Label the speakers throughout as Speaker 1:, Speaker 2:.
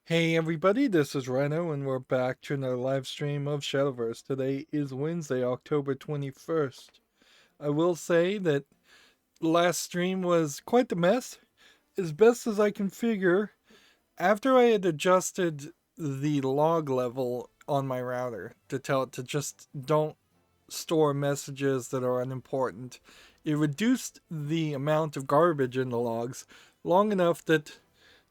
Speaker 1: Hey everybody, this is Rydo and we're back to another live stream of Shadowverse. Today is Wednesday, October 21st. I will say that last stream was quite the mess. As best as I can figure, after I had adjusted the log level on my router to tell it to just don't store messages that are unimportant, it reduced the amount of garbage in the logs long enough that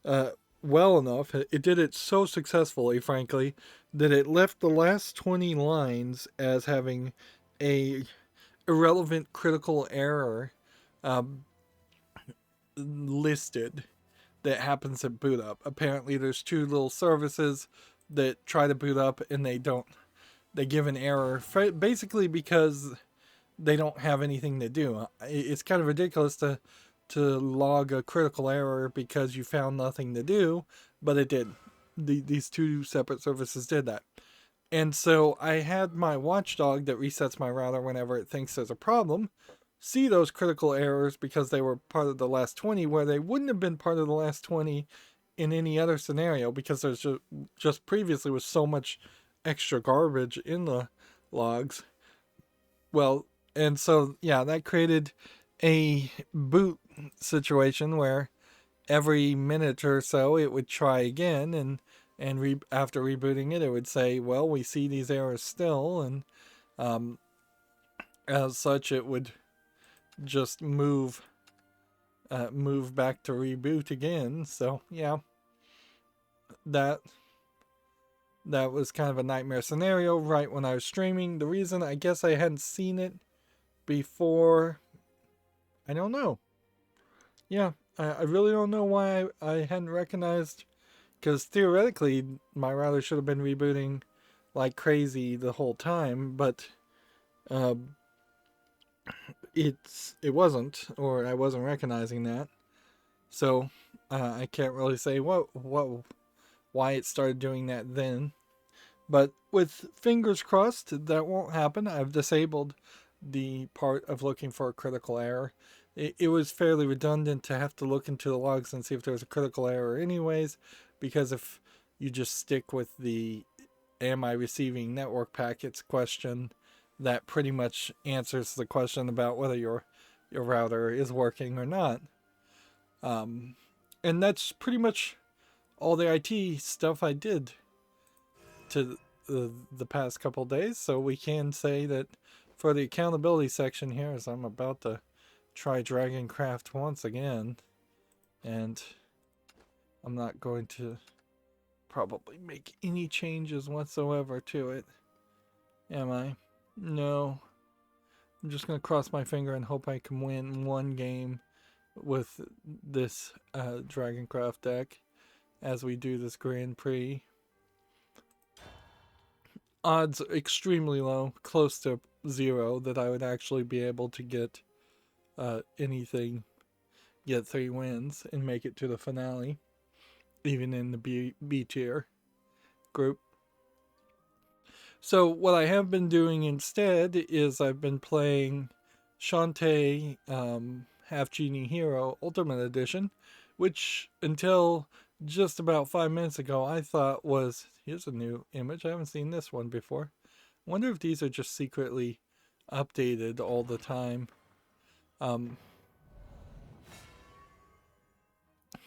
Speaker 1: uh, well enough. It did it so successfully, frankly, that it left the last 20 lines as having a irrelevant critical error um, listed that happens at boot up. Apparently, there's two little services that try to boot up and they don't. They give an error basically because they don't have anything to do. It's kind of ridiculous to log a critical error because you found nothing to do, but it did. These two separate services did that. And so I had my watchdog that resets my router whenever it thinks there's a problem see those critical errors because they were part of the last 20 where they wouldn't have been part of the last 20 in any other scenario because there's just previously was so much extra garbage in the logs. Well, and so yeah, that created a boot situation where every minute or so it would try again and after rebooting it would say, well, we see these errors still, and um, as such it would just move back to reboot again. So yeah, that that was kind of a nightmare scenario right when I was streaming. The reason I guess I hadn't seen it before, I don't know. Yeah, I really don't know why I hadn't recognized, because theoretically my router should have been rebooting like crazy the whole time, but uh, it wasn't, or I wasn't recognizing that. So I can't really say what why it started doing that then. But with fingers crossed, that won't happen. I've disabled the part of looking for a critical error. It was fairly redundant to have to look into the logs and see if there was a critical error, anyways, because if you just stick with the am I receiving network packets question, that pretty much answers the question about whether your router is working or not. Um, and that's pretty much all the IT stuff I did to the past couple days. So we can say that for the accountability section here, as I'm about to try Dragoncraft once again, and I'm not going to probably make any changes whatsoever to it, am I? No. I'm just going to cross my finger and hope I can win one game with this Dragoncraft deck as we do this Grand Prix. Odds extremely low, close to zero, that I would actually be able to get anything, get 3 wins, and make it to the finale, even in the B tier group. So what I have been doing instead is I've been playing Shantae Half Genie Hero Ultimate Edition, which until just about 5 minutes ago I thought was, here's a new image, I haven't seen this one before. I wonder if these are just secretly updated all the time.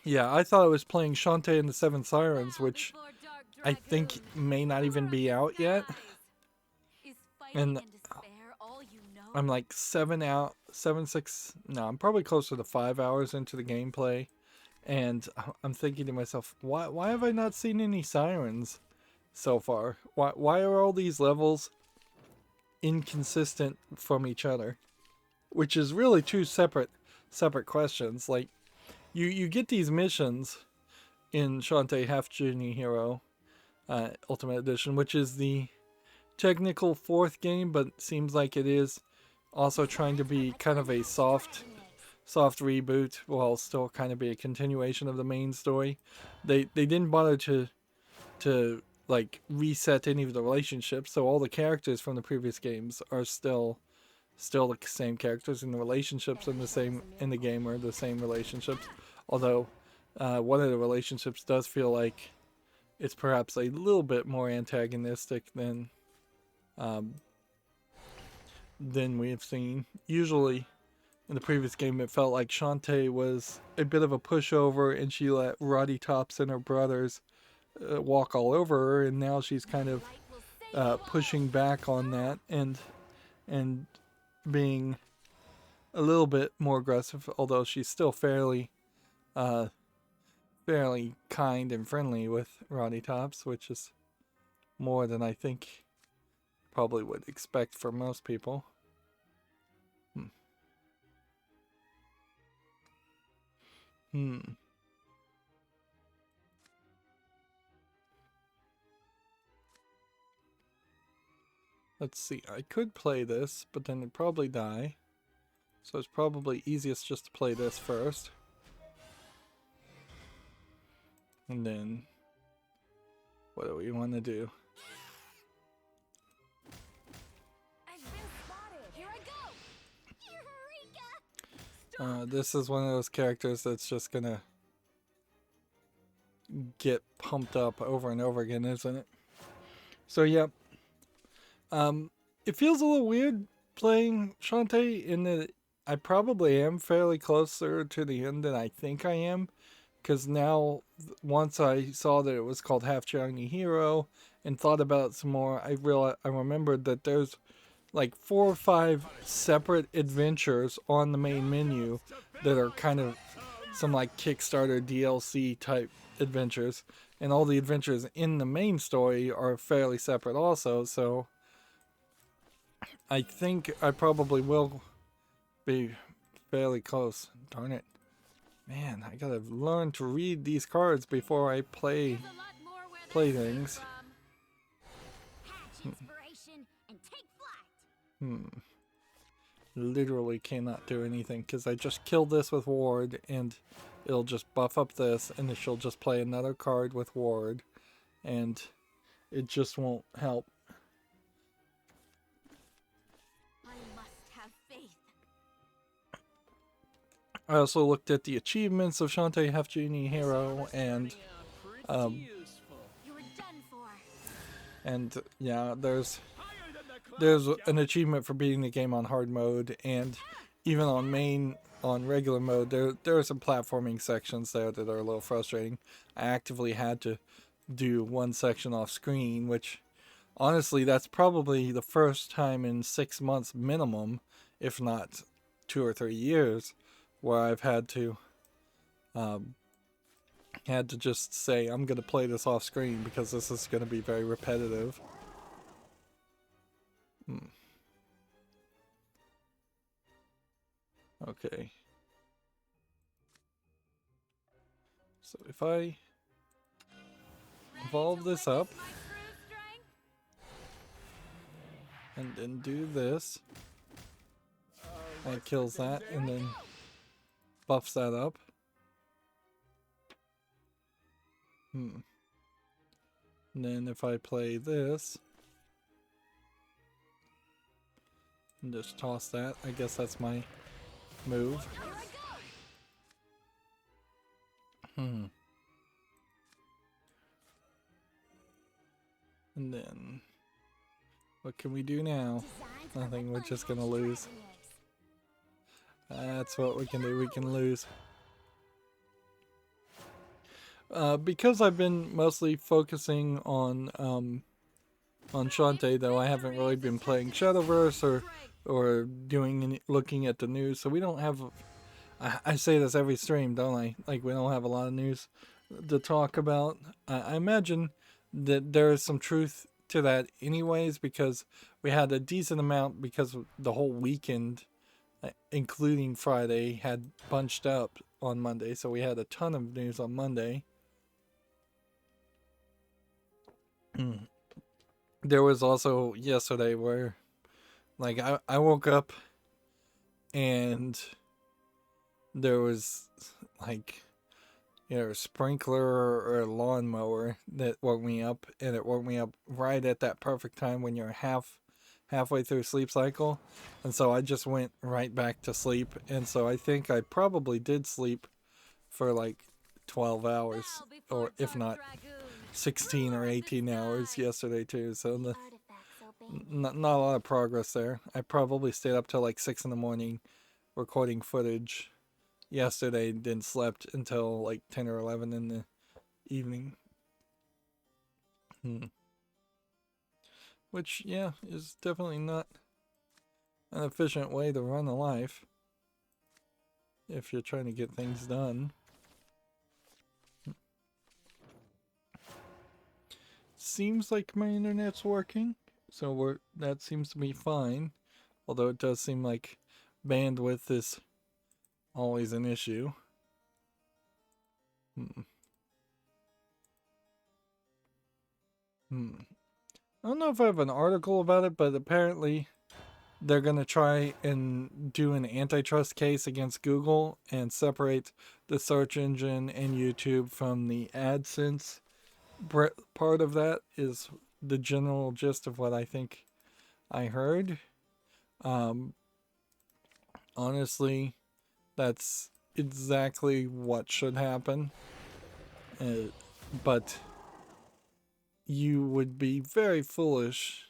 Speaker 1: Yeah, I thought I was playing Shantae and the Seven Sirens, which I think may not even be out yet. And I'm like 6. No, I'm probably closer to 5 hours into the gameplay, and I'm thinking to myself, why have I not seen any sirens so far? Why are all these levels inconsistent from each other? Which is really two separate questions. Like you get these missions in Shantae Half Genie Hero Ultimate Edition, which is the technical 4th game, but seems like it is also trying to be kind of a soft reboot while still kind of be a continuation of the main story. They didn't bother to like reset any of the relationships, so all the characters from the previous games are still the same characters, and the relationships in the game are the same relationships. Although one of the relationships does feel like it's perhaps a little bit more antagonistic um, than we've seen. Usually, in the previous game, it felt like Shantae was a bit of a pushover, and she let Roddy Tops and her brothers walk all over her, and now she's kind of pushing back on that and being a little bit more aggressive, although she's still uh, fairly kind and friendly with Roddy Tops, which is more than I think probably would expect for most people. Hmm. Let's see. I could play this, but then it'd probably die. So it's probably easiest just to play this first. And then, what do we want to do?
Speaker 2: I've been spotted. Here I go. Eureka!
Speaker 1: This is one of those characters that's just gonna get pumped up over and over again, isn't it? So yeah, it feels a little weird playing Shantae in that I probably am fairly closer to the end than I think I am, because now once I saw that it was called Half Journey Hero and thought about it some more, I remembered that there's like 4 or 5 separate adventures on the main menu that are kind of some like Kickstarter DLC type adventures, and all the adventures in the main story are fairly separate also, so I think I probably will be fairly close. Darn it. Man, I gotta learn to read these cards before I play things. Literally cannot do anything because I just killed this with Ward and it'll just buff up this and then she'll just play another card with Ward and it just won't help.
Speaker 2: I must have faith.
Speaker 1: I also looked at the achievements of Shantae Half Genie Hero and yeah, there's an achievement for beating the game on hard mode, and even on regular mode there are some platforming sections there that are a little frustrating. I actively had to do one section off screen, which honestly that's probably the first time in 6 months minimum, if not 2 or 3 years, where I've had to just say I'm gonna play this off screen because this is gonna be very repetitive. Okay. So if I evolve this up and then do this, that kills that and then buffs that up. And then if I play this and just toss that, I guess that's my move. And then what can we do now? Nothing, we're just gonna lose. That's what we can do, we can lose. Because I've been mostly focusing on Shantae, though, I haven't really been playing Shadowverse or doing any, looking at the news, so we don't have. I say this every stream, don't I? Like, we don't have a lot of news to talk about. I imagine that there is some truth to that, anyways, because we had a decent amount because the whole weekend, including Friday, had bunched up on Monday, so we had a ton of news on Monday. There was also yesterday where, like, I woke up and there was, like, a sprinkler or a lawnmower that woke me up, and it woke me up right at that perfect time when you're halfway through sleep cycle, and so I just went right back to sleep, and so I think I probably did sleep for like 12 hours, or if not 16 or 18 hours yesterday too, so
Speaker 2: Artifacts obey me.
Speaker 1: not a lot of progress there. I probably stayed up till like 6 in the morning recording footage yesterday, then slept until like 10 or 11 in the evening. Which, yeah, is definitely not an efficient way to run a life if you're trying to get things done. Seems like my internet's working, so that seems to be fine. Although it does seem like bandwidth is always an issue. I don't know if I have an article about it, but apparently they're going to try and do an antitrust case against Google and separate the search engine and YouTube from the AdSense part of that, is the general gist of what I think I heard. Honestly, that's exactly what should happen. But you would be very foolish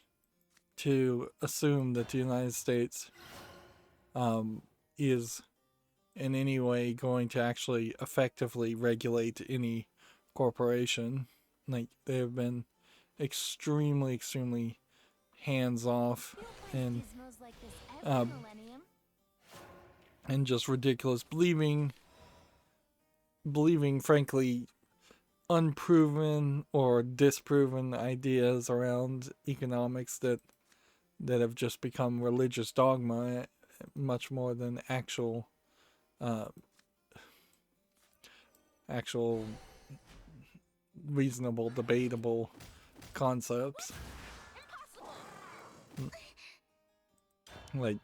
Speaker 1: to assume that the United States is in any way going to actually effectively regulate any corporation. Like, they have been extremely hands off and
Speaker 2: Gizmos like this every millennium.
Speaker 1: and just ridiculous, believing frankly unproven or disproven ideas around economics that have just become religious dogma much more than actual reasonable, debatable concepts. Like,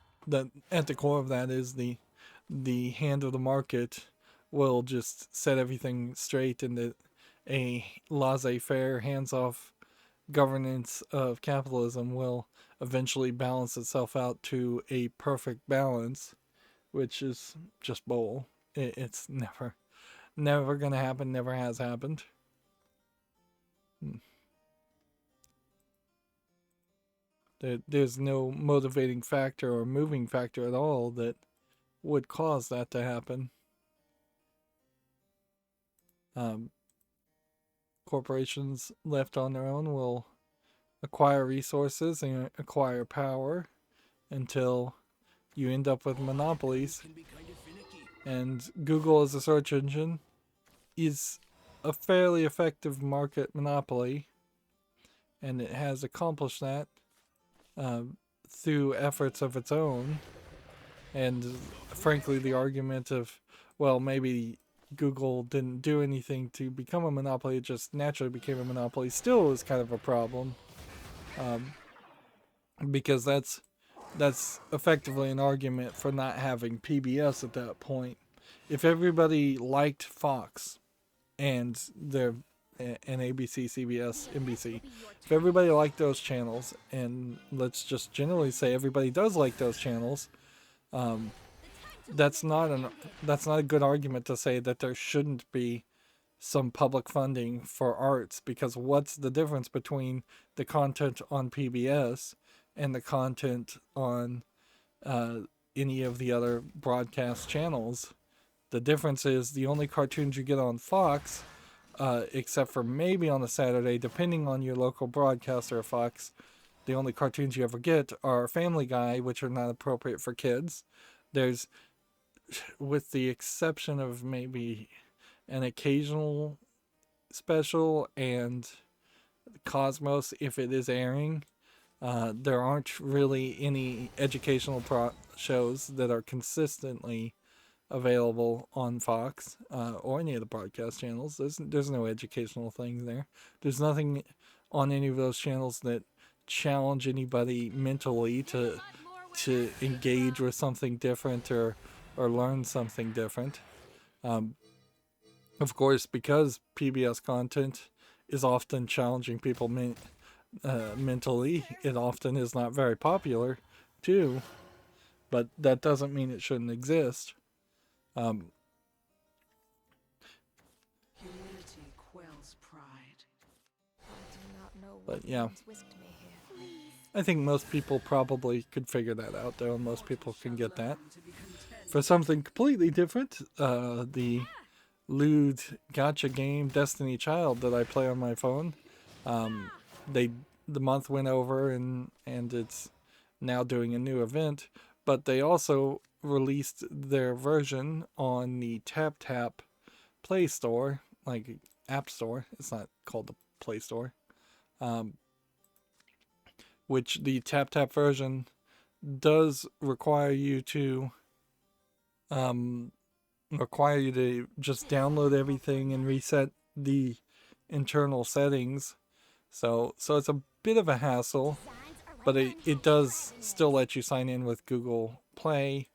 Speaker 1: at the core of that is the hand of the market will just set everything straight, and that a laissez-faire, hands-off governance of capitalism will eventually balance itself out to a perfect balance, which is just bull. It's never gonna happen, never has happened. There's no motivating factor or moving factor at all that would cause that to happen. Corporations left on their own will acquire resources and acquire power until you end up with monopolies. And Google as a search engine is a fairly effective market monopoly, and it has accomplished that through efforts of its own. And frankly, the argument of, well, maybe Google didn't do anything to become a monopoly, it just naturally became a monopoly, still is kind of a problem. Because that's effectively an argument for not having PBS at that point. If everybody liked Fox and ABC, CBS, NBC, if everybody liked those channels, and let's just generally say everybody does like those channels, that's not a good argument to say that there shouldn't be some public funding for arts, because what's the difference between the content on PBS and the content on any of the other broadcast channels? The difference is the only cartoons you get on Fox, except for maybe on a Saturday, depending on your local broadcaster of Fox, the only cartoons you ever get are Family Guy, which are not appropriate for kids. There's, with the exception of maybe an occasional special and Cosmos, if it is airing, there aren't really any educational shows that are consistently available on Fox or any of the broadcast channels. There's no educational thing there. There's nothing on any of those channels that challenge anybody mentally to engage with something different or learn something different. Of course, because PBS content is often challenging people mentally, it often is not very popular too, but that doesn't mean it shouldn't exist.
Speaker 3: Humility quells pride.
Speaker 1: But yeah, I think most people probably could figure that out, though. Most people can get that. For something completely different, the lewd gacha game Destiny Child that I play on my phone, they the month went over and it's now doing a new event, but they also released their version on the TapTap Play Store, like App Store. It's not called the Play Store. Which the TapTap version does require you to just download everything and reset the internal settings. So it's a bit of a hassle, but it does still let you sign in with Google Play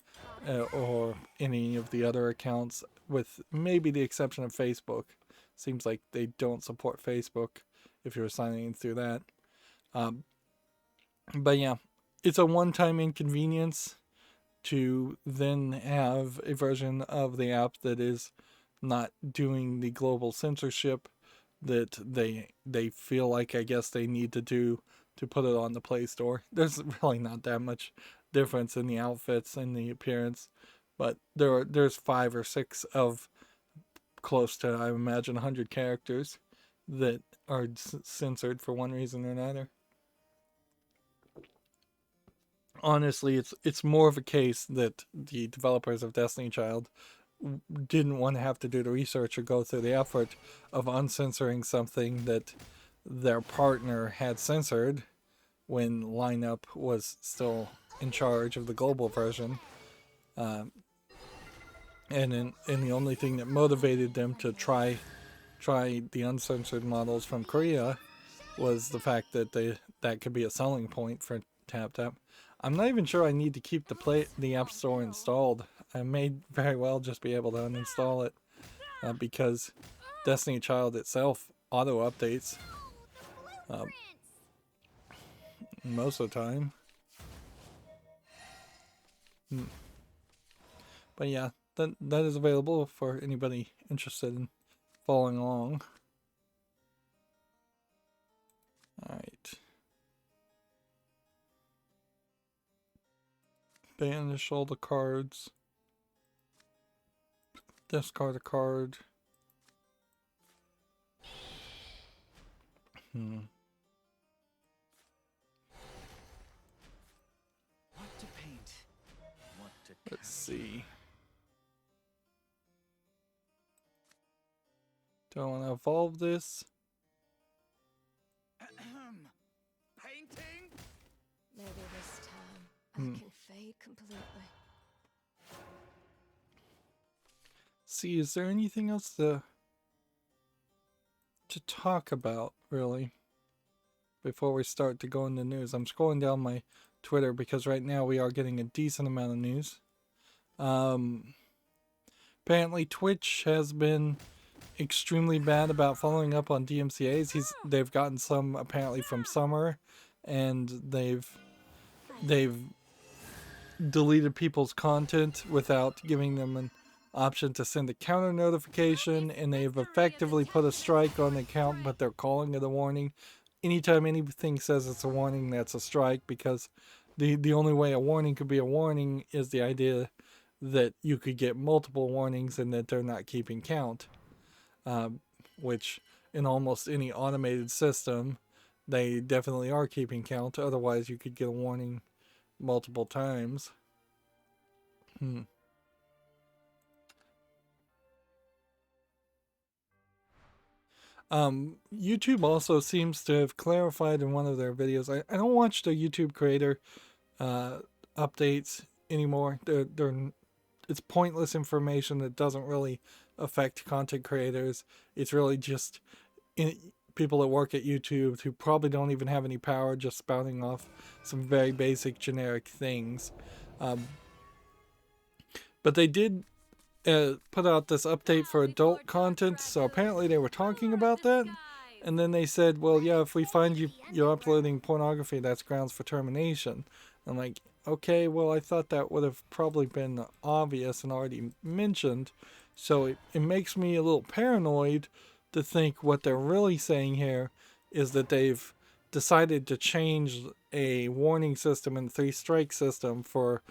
Speaker 1: or any of the other accounts, with maybe the exception of Facebook. Seems like they don't support Facebook if you're signing in through that. But yeah, it's a one-time inconvenience to then have a version of the app that is not doing the global censorship that they feel like, I guess, they need to do to put it on the Play Store. There's really not that much difference in the outfits and the appearance, but there's 5 or 6 of close to, I imagine, 100 characters that are censored for one reason or another. Honestly, it's more of a case that the developers of Destiny Child didn't want to have to do the research or go through the effort of uncensoring something that their partner had censored when Lineup was still in charge of the global version. And the only thing that motivated them to try the uncensored models from Korea was the fact that that could be a selling point for TapTap. I'm not even sure I need to keep the App Store installed. I may very well just be able to uninstall it because Destiny Child itself auto updates most of the time. But yeah, that is available for anybody interested in following along. Alright. Banish all the cards. Discard a card.
Speaker 3: What to paint? What to
Speaker 1: Let's see. Do I want to evolve this?
Speaker 3: Painting?
Speaker 4: Maybe this time I can fade completely.
Speaker 1: See, is there anything else to talk about, really, before we start to go into news? I'm scrolling down my Twitter because right now we are getting a decent amount of news. Apparently Twitch has been extremely bad about following up on DMCAs. They've gotten some apparently from Summer, and they've deleted people's content without giving them an option to send a counter notification, and they've effectively put a strike on the account, but they're calling it a warning. Anytime anything says it's a warning, that's a strike, because the only way a warning could be a warning is the idea that you could get multiple warnings and that they're not keeping count. Which in almost any automated system, they definitely are keeping count. Otherwise, you could get a warning multiple times. YouTube also seems to have clarified in one of their videos. I don't watch the YouTube creator updates anymore. It's pointless information that doesn't really affect content creators. It's really just people that work at YouTube who probably don't even have any power, just spouting off some very basic generic things. But they did put out this update for adult content, so apparently they were talking about that, and then they said, well, yeah, if we find you're uploading pornography, that's grounds for termination. I'm like, okay, well, I thought that would have probably been obvious and already mentioned, so it makes me a little paranoid to think what they're really saying here is that they've decided to change a warning system and 3 strike system for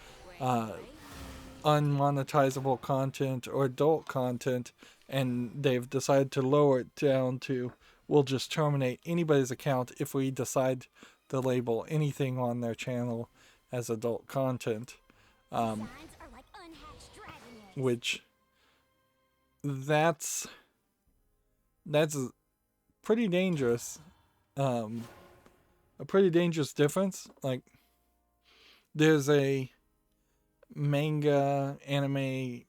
Speaker 1: unmonetizable content or adult content, and they've decided to lower it down to we'll just terminate anybody's account if we decide to label anything on their channel as adult content,
Speaker 2: Signs are like unhatched dragon eggs.
Speaker 1: which that's pretty dangerous. A pretty dangerous difference. Like, there's a manga anime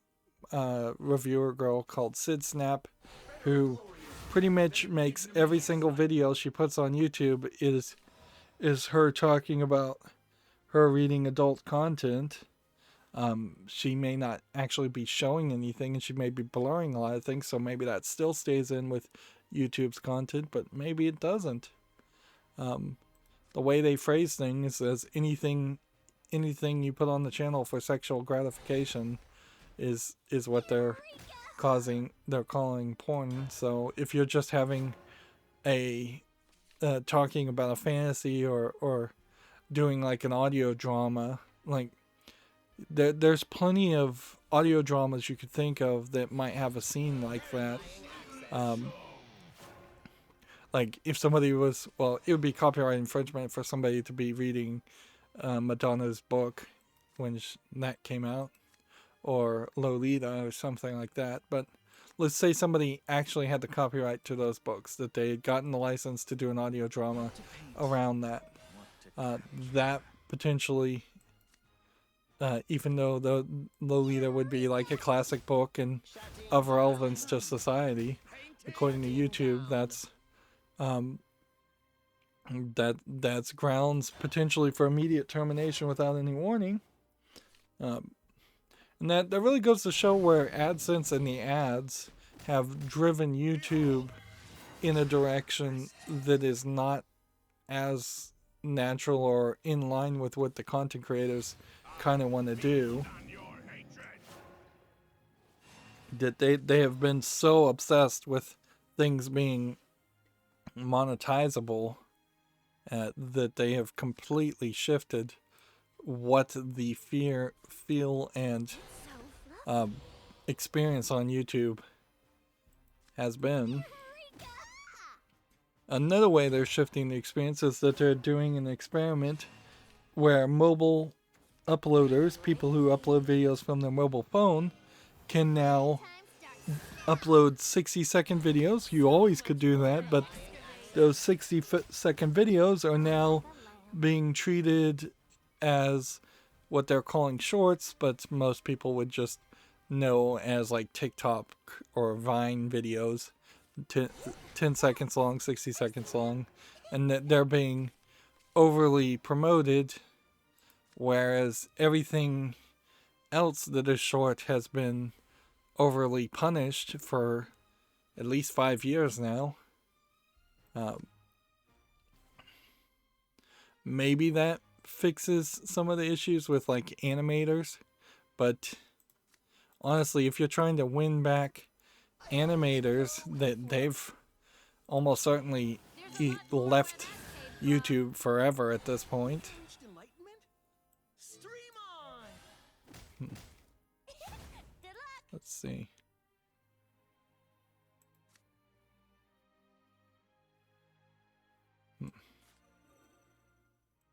Speaker 1: reviewer girl called Sid Snap who pretty much makes every single video she puts on YouTube is her talking about her reading adult content. She may not actually be showing anything, and she may be blurring a lot of things, so maybe that still stays in with YouTube's content, but maybe it doesn't. The way they phrase things is anything you put on the channel for sexual gratification is what they're calling porn. So if you're just having a talking about a fantasy or doing like an audio drama, like there's plenty of audio dramas you could think of that might have a scene like that. Like if somebody was, well, it would be copyright infringement for somebody to be reading Madonna's book when that came out, or Lolita or something like that. But let's say somebody actually had the copyright to those books, that they had gotten the license to do an audio drama around that. That potentially, even though the Lolita would be like a classic book and of relevance to society, according to YouTube, that's grounds potentially for immediate termination without any warning. And that really goes to show where AdSense and the ads have driven YouTube in a direction that is not as natural or in line with what the content creators kind of want to do. That they have been so obsessed with things being monetizable that they have completely shifted what the feel and experience on YouTube has been. Another way they're shifting the experience is that they're doing an experiment where mobile uploaders, people who upload videos from their mobile phone, can now upload 60-second videos. You always could do that, but those 60-second videos are now being treated as what they're calling shorts, but most people would just know as like TikTok or Vine videos, 10 seconds long, 60 seconds long, and that they're being overly promoted, whereas everything else that is short has been overly punished for at least 5 years now. Maybe that fixes some of the issues with like animators, but honestly, if you're trying to win back animators, that they've almost certainly left YouTube forever at this point. Let's see.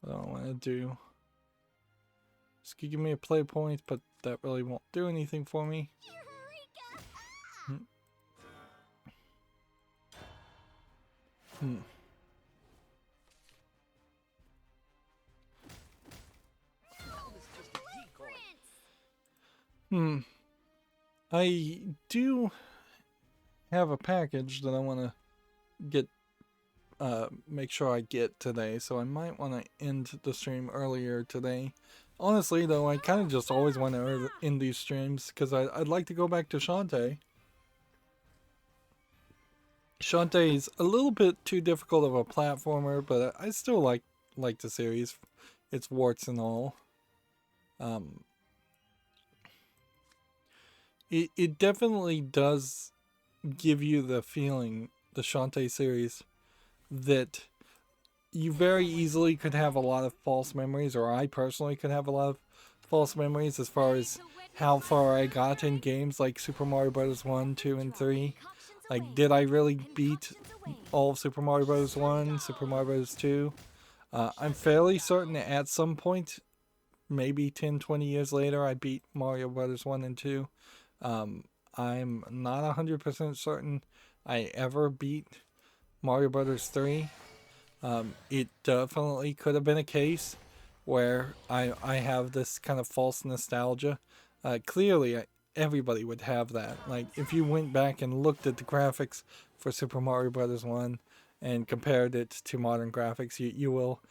Speaker 1: What I want to do is give me a play point, but that really won't do anything for me. I do have a package that I want to get, make sure I get today, so I might want to end the stream earlier today. Honestly, though, I kind of just always want to end these streams because I'd like to go back to Shantae. Shantae is a little bit too difficult of a platformer, but I still like the series, its warts and all. It definitely does give you the feeling, the Shantae series, that you very easily could have a lot of false memories, or I personally could have a lot of false memories as far as how far I got in games like Super Mario Bros. 1, 2, and 3. Like, did I really beat all of Super Mario Bros. 1, Super Mario Bros. 2? I'm fairly certain that at some point, maybe 10, 20 years later, I beat Mario Bros. 1 and 2. I'm not 100% certain I ever beat Mario Bros. 3. It definitely could have been a case where I have this kind of false nostalgia. Clearly, everybody would have that. Like, if you went back and looked at the graphics for Super Mario Bros. 1 and compared it to modern graphics, you will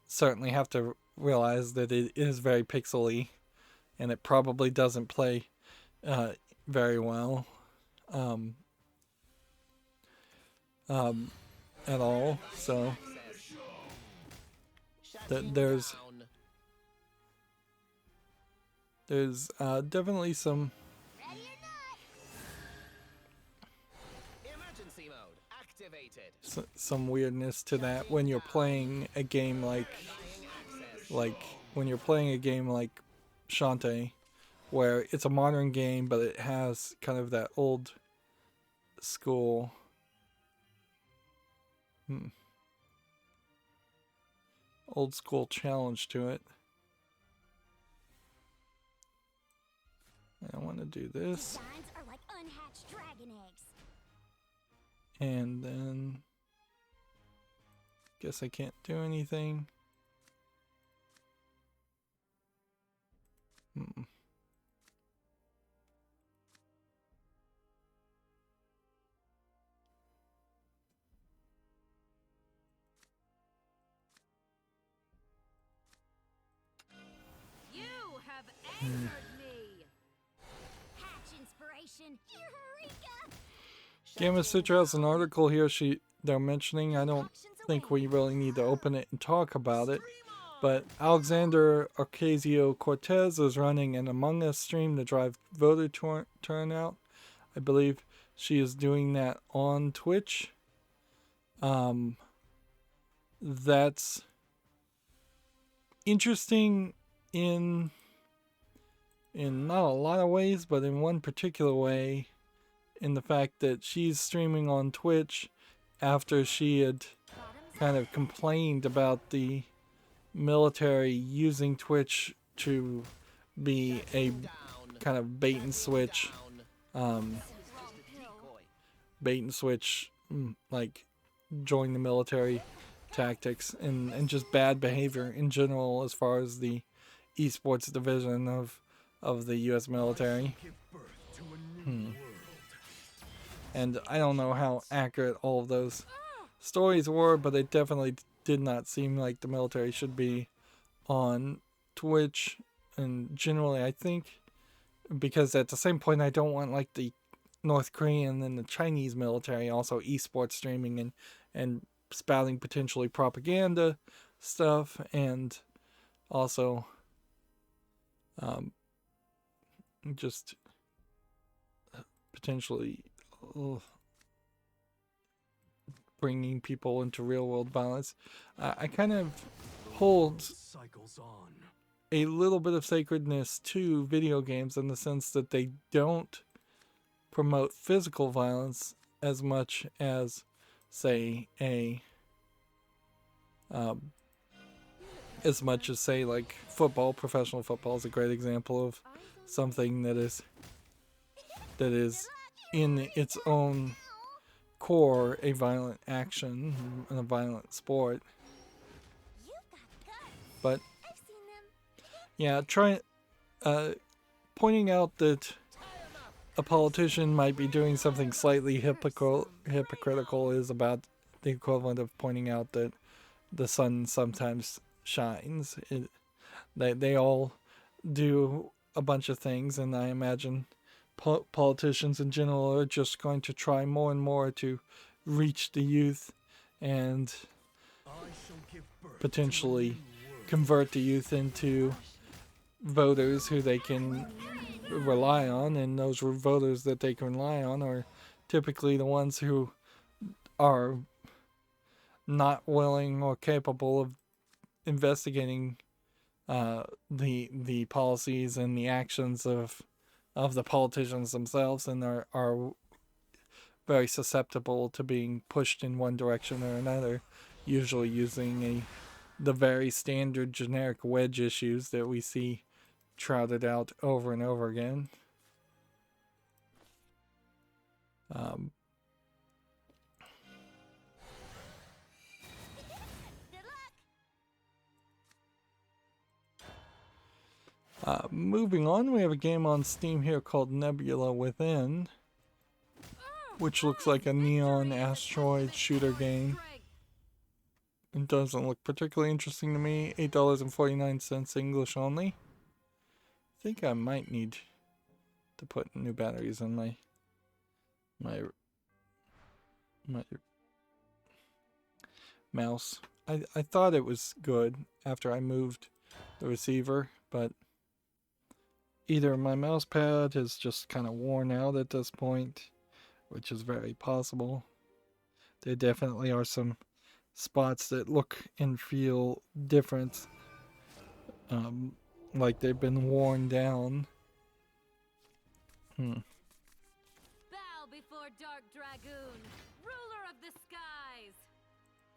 Speaker 1: certainly have to realize that it is very pixely, and it probably doesn't play very well at all. So there's definitely some
Speaker 3: Emergency mode activated.
Speaker 1: some weirdness to that when you're playing a game like when you're playing a game like Shantae, where it's a modern game but it has kind of that old school challenge to it. I want to do this.
Speaker 2: Designs are like unhatched dragon eggs.
Speaker 1: And then guess I can't do anything.
Speaker 2: You have angered me. Hatch inspiration. Eureka!
Speaker 1: Gamma Citra has an article here they're mentioning. I don't think we really need to open it and talk about it. But Alexander Ocasio-Cortez is running an Among Us stream to drive voter turnout. I believe she is doing that on Twitch. That's interesting in not a lot of ways, but in one particular way, in the fact that she's streaming on Twitch after she had kind of complained about the military using Twitch to be a kind of bait and switch, like join the military tactics and just bad behavior in general as far as the esports division of the U.S. military. And I don't know how accurate all of those stories were, but it definitely did not seem like the military should be on Twitch. And generally, I think, because at the same point, I don't want like the North Korean and the Chinese military also esports streaming and spouting potentially propaganda stuff, and also just potentially bringing people into real world violence. I kind of hold a little bit of sacredness to video games in the sense that they don't promote physical violence as much as, say, like football. Professional football is a great example of something that is in its own core a violent action and a violent sport. But yeah, pointing out that a politician might be doing something slightly hypocritical is about the equivalent of pointing out that the sun sometimes shines. They all do a bunch of things, and I imagine politicians in general are just going to try more and more to reach the youth and potentially convert the youth into voters who they can rely on, and those voters that they can rely on are typically the ones who are not willing or capable of investigating the policies and the actions of the politicians themselves, and are very susceptible to being pushed in one direction or another, usually using the very standard generic wedge issues that we see trotted out over and over again.
Speaker 2: Good luck.
Speaker 1: Moving on, we have a game on Steam here called Nebula Within, which looks like a neon asteroid shooter game. It doesn't look particularly interesting to me. $8.49 English only. I think I might need to put new batteries in my mouse. I thought it was good after I moved the receiver, but either my mouse pad is just kind of worn out at this point, which is very possible. There definitely are some spots that look and feel different, like they've been worn down.
Speaker 2: Bow before Dark Dragoon, ruler of the skies.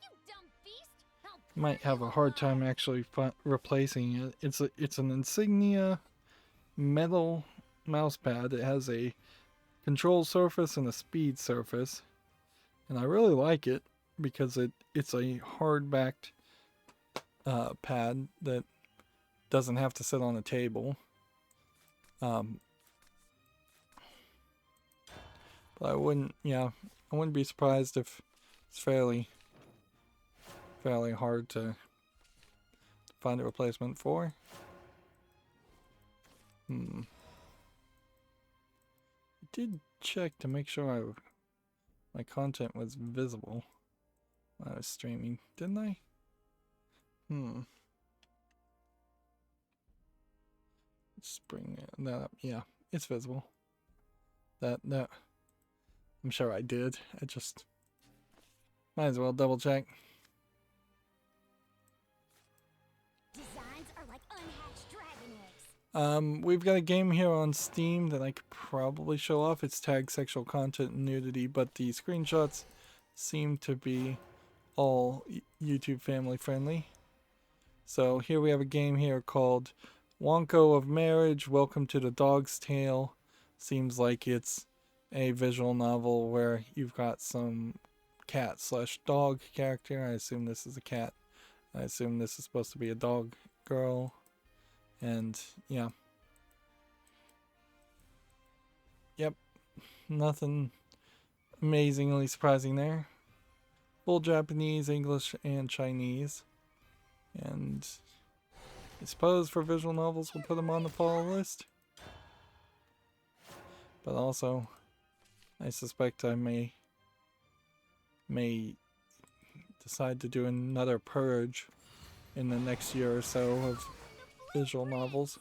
Speaker 2: You dumb beast! I'll
Speaker 1: Might have a hard time actually replacing it. It's an Insignia metal mouse pad. It has a control surface and a speed surface, and I really like it because it's a hard-backed pad that doesn't have to sit on a table. But I wouldn't be surprised if it's fairly hard to find a replacement for. I did check to make sure my content was visible when I was streaming, didn't I? Let's bring that up. Yeah, it's visible. That I'm sure I did. I just might as well double check.
Speaker 2: Designs are like unhatched dragon eggs.
Speaker 1: We've got a game here on Steam that I could probably show off. It's tagged sexual content and nudity, but the screenshots seem to be all YouTube family friendly. So here we have a game here called Wonko of Marriage, Welcome to the Dog's Tale. Seems like it's a visual novel where you've got some cat/dog character. I assume this is a cat. I assume this is supposed to be a dog girl. And yeah. Yep. Nothing amazingly surprising there. Full Japanese, English, and Chinese. And I suppose for visual novels we'll put them on the fall list. But also, I suspect I may decide to do another purge in the next year or so of visual novels.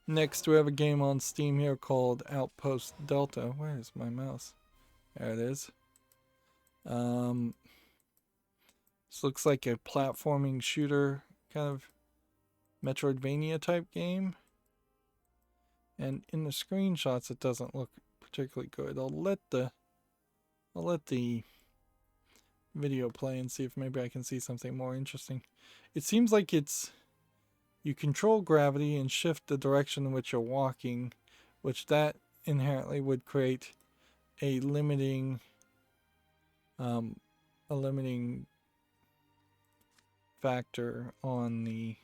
Speaker 1: Next, we have a game on Steam here called Outpost Delta. Where is my mouse? There it is. This looks like a platforming shooter, kind of Metroidvania type game. And in the screenshots, it doesn't look particularly good. I'll let the video play and see if maybe I can see something more interesting. It seems like you control gravity and shift the direction in which you're walking, which that inherently would create a limiting factor on the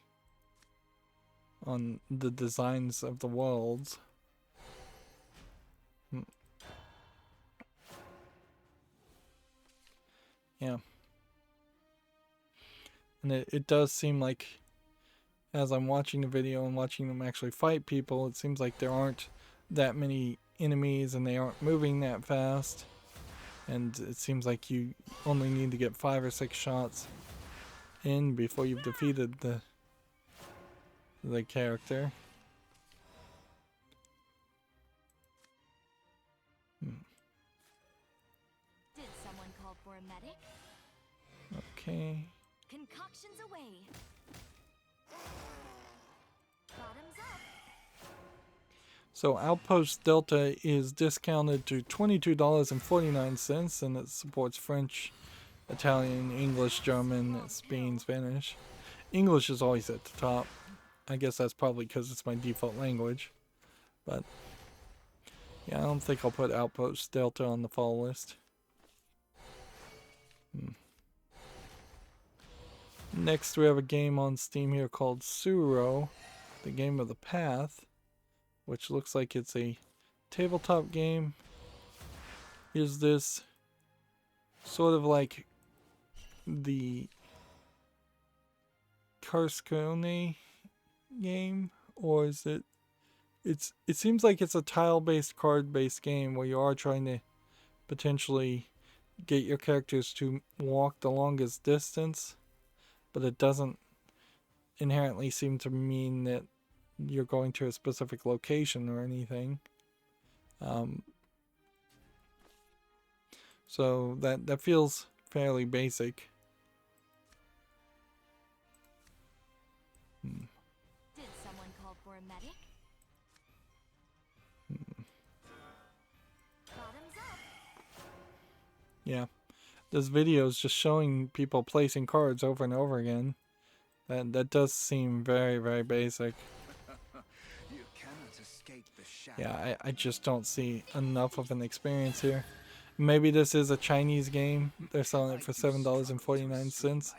Speaker 1: designs of the worlds. Yeah. And it does seem like, as I'm watching the video and watching them actually fight people, it seems like there aren't that many enemies and they aren't moving that fast. And it seems like you only need to get 5 or 6 shots in before you've defeated the character.
Speaker 2: Did someone call for a medic?
Speaker 1: Okay.
Speaker 2: Concoctions away. Bottoms up.
Speaker 1: So Outpost Delta is discounted to $22.49, and it supports French, Italian, English, German, Spain, Spanish. English is always at the top. I guess that's probably because it's my default language. But yeah, I don't think I'll put Outpost Delta on the fall list. Next, we have a game on Steam here called Suro, the Game of the Path, which looks like it's a tabletop game. Is this sort of like the Carcassonne game, or is it? It seems like it's a tile-based, card-based game where you are trying to potentially get your characters to walk the longest distance, but it doesn't inherently seem to mean that you're going to a specific location or anything. So that feels fairly basic.
Speaker 2: Did someone call for a medic? Bottoms up.
Speaker 1: Yeah. This video is just showing people placing cards over and over again. That does seem very, very basic.
Speaker 3: You cannot escape the shadow.
Speaker 1: Yeah, I just don't see enough of an experience here. Maybe this is a Chinese game. They're selling it for $7.49.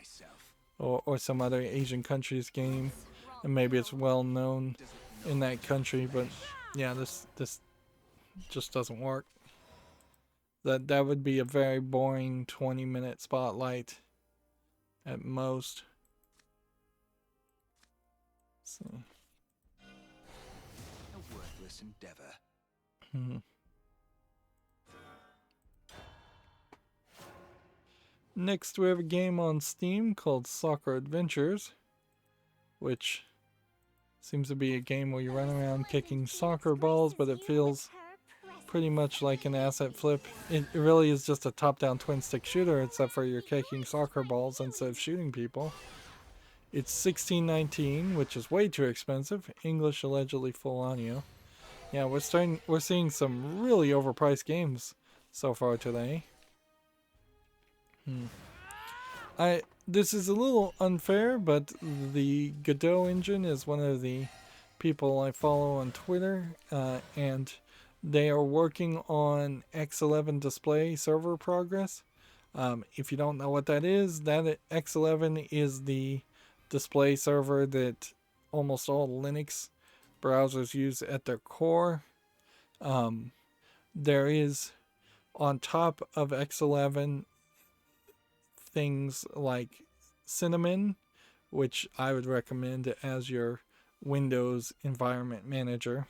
Speaker 1: Or some other Asian country's game. And maybe it's well known in that country, but yeah, this just doesn't work. That would be a very boring 20-minute spotlight at most. So.
Speaker 3: A worthless endeavor.
Speaker 1: Next, we have a game on Steam called Soccer Adventures, which seems to be a game where you run around kicking soccer balls, but it feels pretty much like an asset flip. It really is just a top-down twin-stick shooter, except for you're kicking soccer balls instead of shooting people. It's $16.19, which is way too expensive. English, allegedly full audio. Yeah, we're seeing some really overpriced games so far today. This is a little unfair, but the Godot engine is one of the people I follow on Twitter, and they are working on X11 display server progress. If you don't know what that is, that X11 is the display server that almost all Linux browsers use at their core. There is, on top of X11, things like Cinnamon, which I would recommend as your Windows environment manager,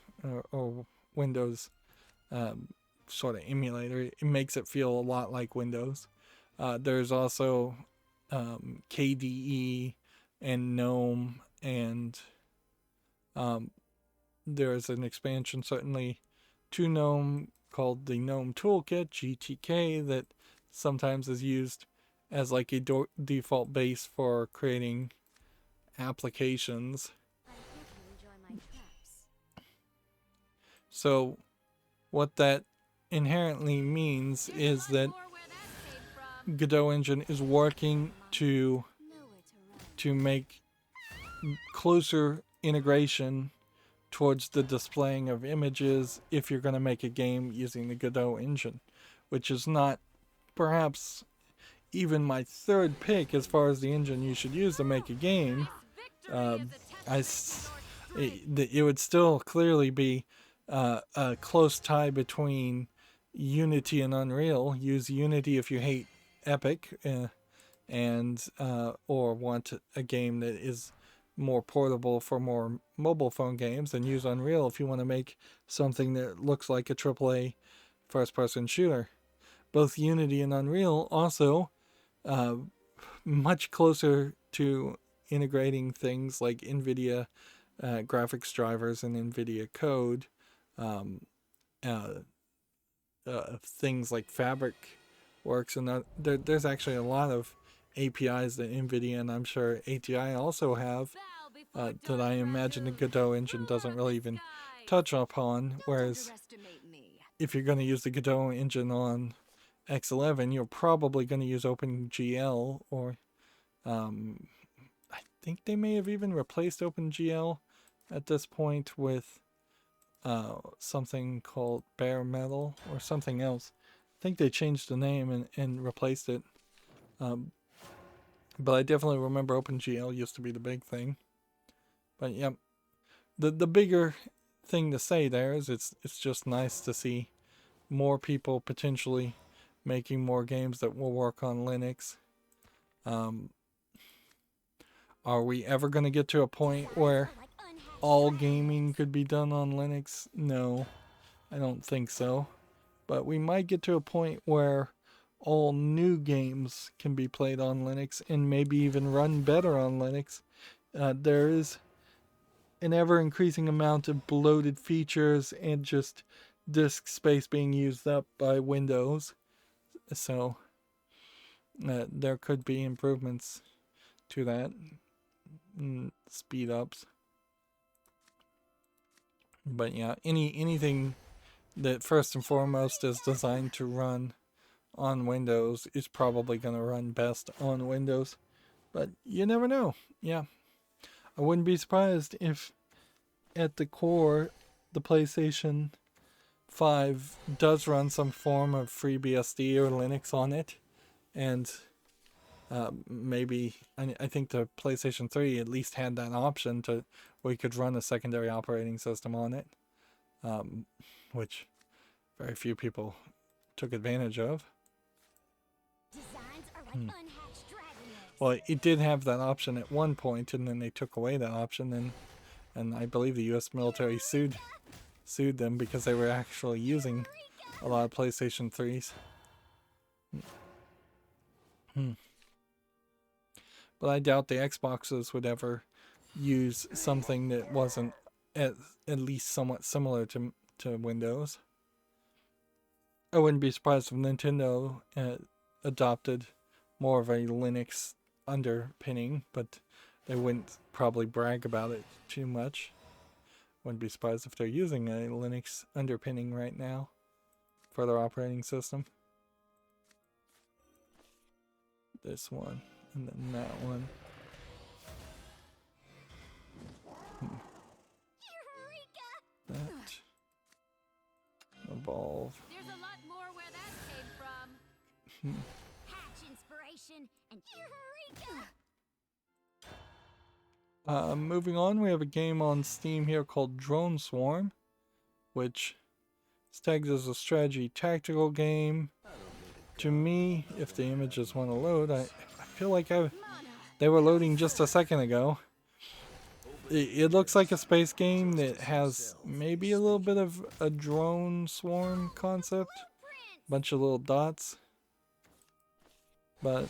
Speaker 1: or Windows sort of emulator. It makes it feel a lot like Windows. There's also KDE and GNOME, and there's an expansion certainly to GNOME called the GNOME Toolkit, GTK, that sometimes is used as like a default base for creating applications.
Speaker 2: I hope you enjoy my traps.
Speaker 1: So what that inherently means is that
Speaker 2: More where that came from.
Speaker 1: Godot engine is working to make closer integration towards the displaying of images if you're going to make a game using the Godot engine, which is not perhaps even my third pick as far as the engine you should use to make a game. It would still clearly be a close tie between Unity and Unreal. Use Unity if you hate Epic, and or want a game that is more portable for more mobile phone games, and use Unreal if you want to make something that looks like a AAA first-person shooter. Both Unity and Unreal also much closer to integrating things like NVIDIA graphics drivers and NVIDIA code, things like Fabric works, and there's actually a lot of APIs that NVIDIA and I'm sure ATI also have that I imagine the Godot engine doesn't really even touch upon. Whereas if you're going to use the Godot engine on X11, you're probably going to use OpenGL, or I think they may have even replaced OpenGL at this point with something called Bare Metal or something else. I think they changed the name and replaced it. But I definitely remember OpenGL used to be the big thing. But yeah, the bigger thing to say there is it's just nice to see more people potentially making more games that will work on Linux. Are we ever going to get to a point where all gaming could be done on Linux? No, I don't think so. But we might get to a point where all new games can be played on Linux and maybe even run better on Linux. There is an ever-increasing amount of bloated features and just disk space being used up by Windows. So there could be improvements to that. Speed ups. But yeah, anything that first and foremost is designed to run on Windows is probably going to run best on Windows. But you never know. Yeah. I wouldn't be surprised if at the core the PlayStation 5 does run some form of FreeBSD or Linux on it. And maybe, I think the PlayStation 3 at least had that option to where you could run a secondary operating system on it. Which very few people took advantage of. Well, it did have that option at one point, and then they took away that option, and I believe the U.S. military sued them because they were actually using a lot of PlayStation 3s. But I doubt the Xboxes would ever use something that wasn't at least somewhat similar to Windows. I wouldn't be surprised if Nintendo adopted more of a Linux underpinning, but they wouldn't probably brag about it too much. Wouldn't be surprised if they're using a Linux underpinning right now for their operating system. This one, and then that one. That. Evolve.
Speaker 2: There's a lot more where that came from. Hatch inspiration and eureka!
Speaker 1: Moving on, we have a game on Steam here called Drone Swarm, which is tagged as a strategy tactical game. To me, if the images want to load, I feel like they were loading just a second ago. It looks like a space game that has maybe a little bit of a drone swarm concept. Bunch of little dots. But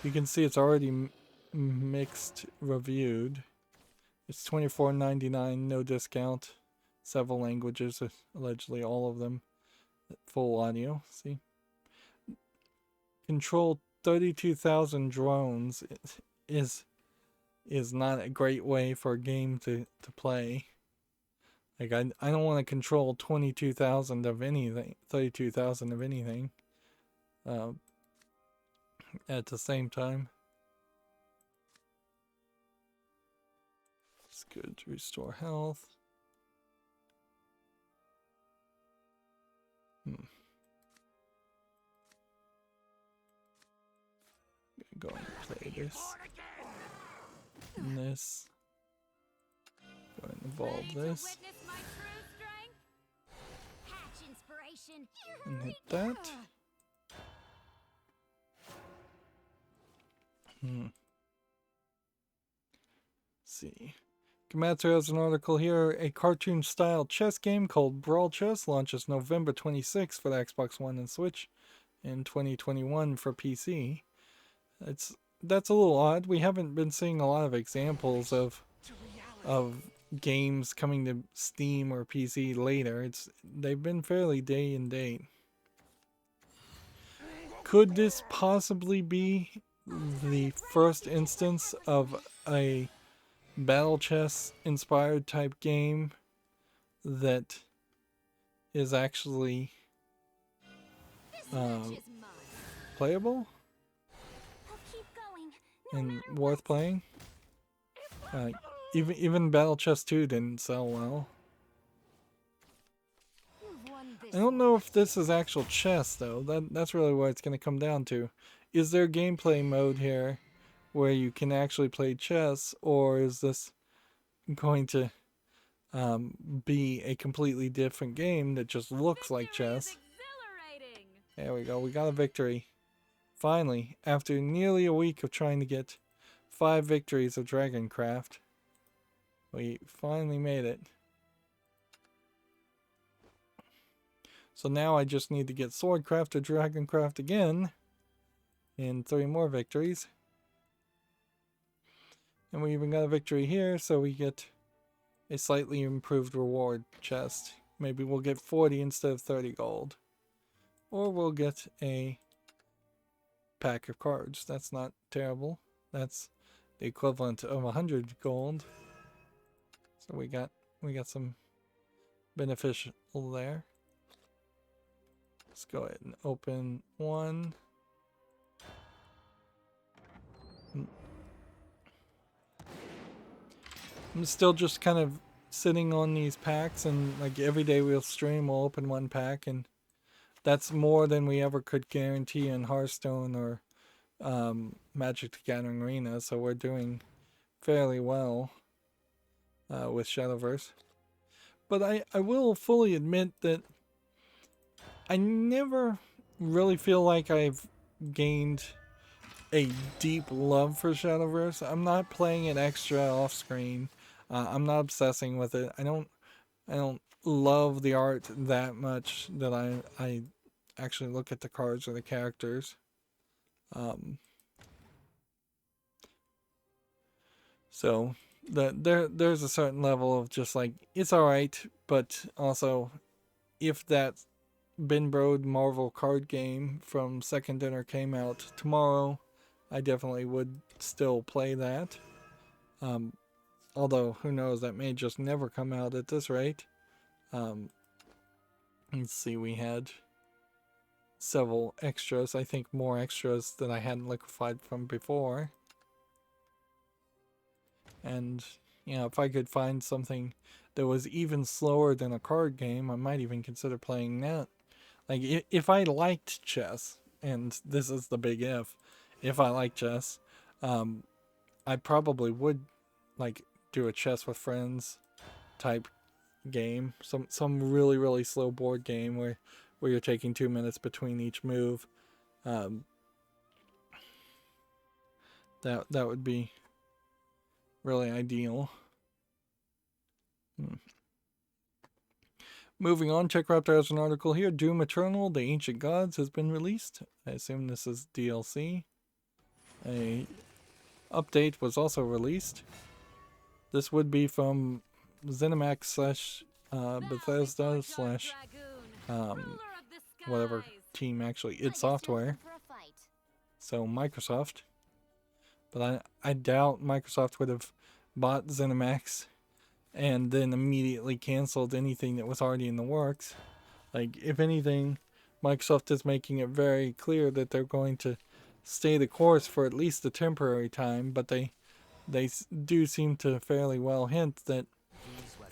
Speaker 1: you can see it's already mixed reviewed. It's $24.99, no discount. Several languages, allegedly all of them. Full audio, see? Control 32,000 drones is not a great way for a game to play. Like, I don't want to control 22,000 of anything, 32,000 of anything at the same time. It's good to restore health. Go and play this. And this. Go and evolve this. And hit that. See. Komatsu has an article here. A cartoon-style chess game called Brawl Chess launches November 26th for the Xbox One and Switch, and 2021 for PC. That's a little odd. We haven't been seeing a lot of examples of games coming to Steam or PC later. They've been fairly day and date. could this possibly be the first instance of a battle chess inspired type game that is actually playable and worth playing? Even Battle Chess 2 didn't sell well. I don't know if this is actual chess though. That's really what it's going to come down to. Is there gameplay mode here where you can actually play chess, or is this going to be a completely different game that just looks like chess? There we go. We got a victory. Finally, after nearly a week of trying to get 5 victories of Dragoncraft, we finally made it. So now I just need to get Swordcraft or Dragoncraft again, and 3 more victories. And we even got a victory here, so we get a slightly improved reward chest. Maybe we'll get 40 instead of 30 gold. Or we'll get a pack of cards. That's not terrible. That's the equivalent of 100 gold. So we got some beneficial there. Let's go ahead and open one. I'm still just kind of sitting on these packs, and like every day we'll stream, we'll open one pack, and that's more than we ever could guarantee in Hearthstone or Magic the Gathering Arena, so we're doing fairly well with Shadowverse. But I will fully admit that I never really feel like I've gained a deep love for Shadowverse. I'm not playing it extra off screen. I'm not obsessing with it. I don't love the art that much that I actually look at the cards or the characters. So there's a certain level of just like, it's alright, but also if that Ben Brode Marvel card game from Second Dinner came out tomorrow, I definitely would still play that. Although, who knows, that may just never come out at this rate. Let's see, we had several extras. I think more extras that I hadn't liquefied from before. And, you know, if I could find something that was even slower than a card game, I might even consider playing that. Like, if I liked chess, and this is the big if I like chess, I probably would, like, do a chess with friends type game. Some really, really slow board game where you're taking 2 minutes between each move. That would be really ideal. Moving on, CheckRaptor has an article here. Doom Eternal, The Ancient Gods has been released. I assume this is DLC. A update was also released. This would be from ZeniMax slash Bethesda slash whatever team actually id Software. So Microsoft. But I doubt Microsoft would have bought ZeniMax and then immediately canceled anything that was already in the works. Like, if anything, Microsoft is making it very clear that they're going to stay the course for at least a temporary time, but they do seem to fairly well hint that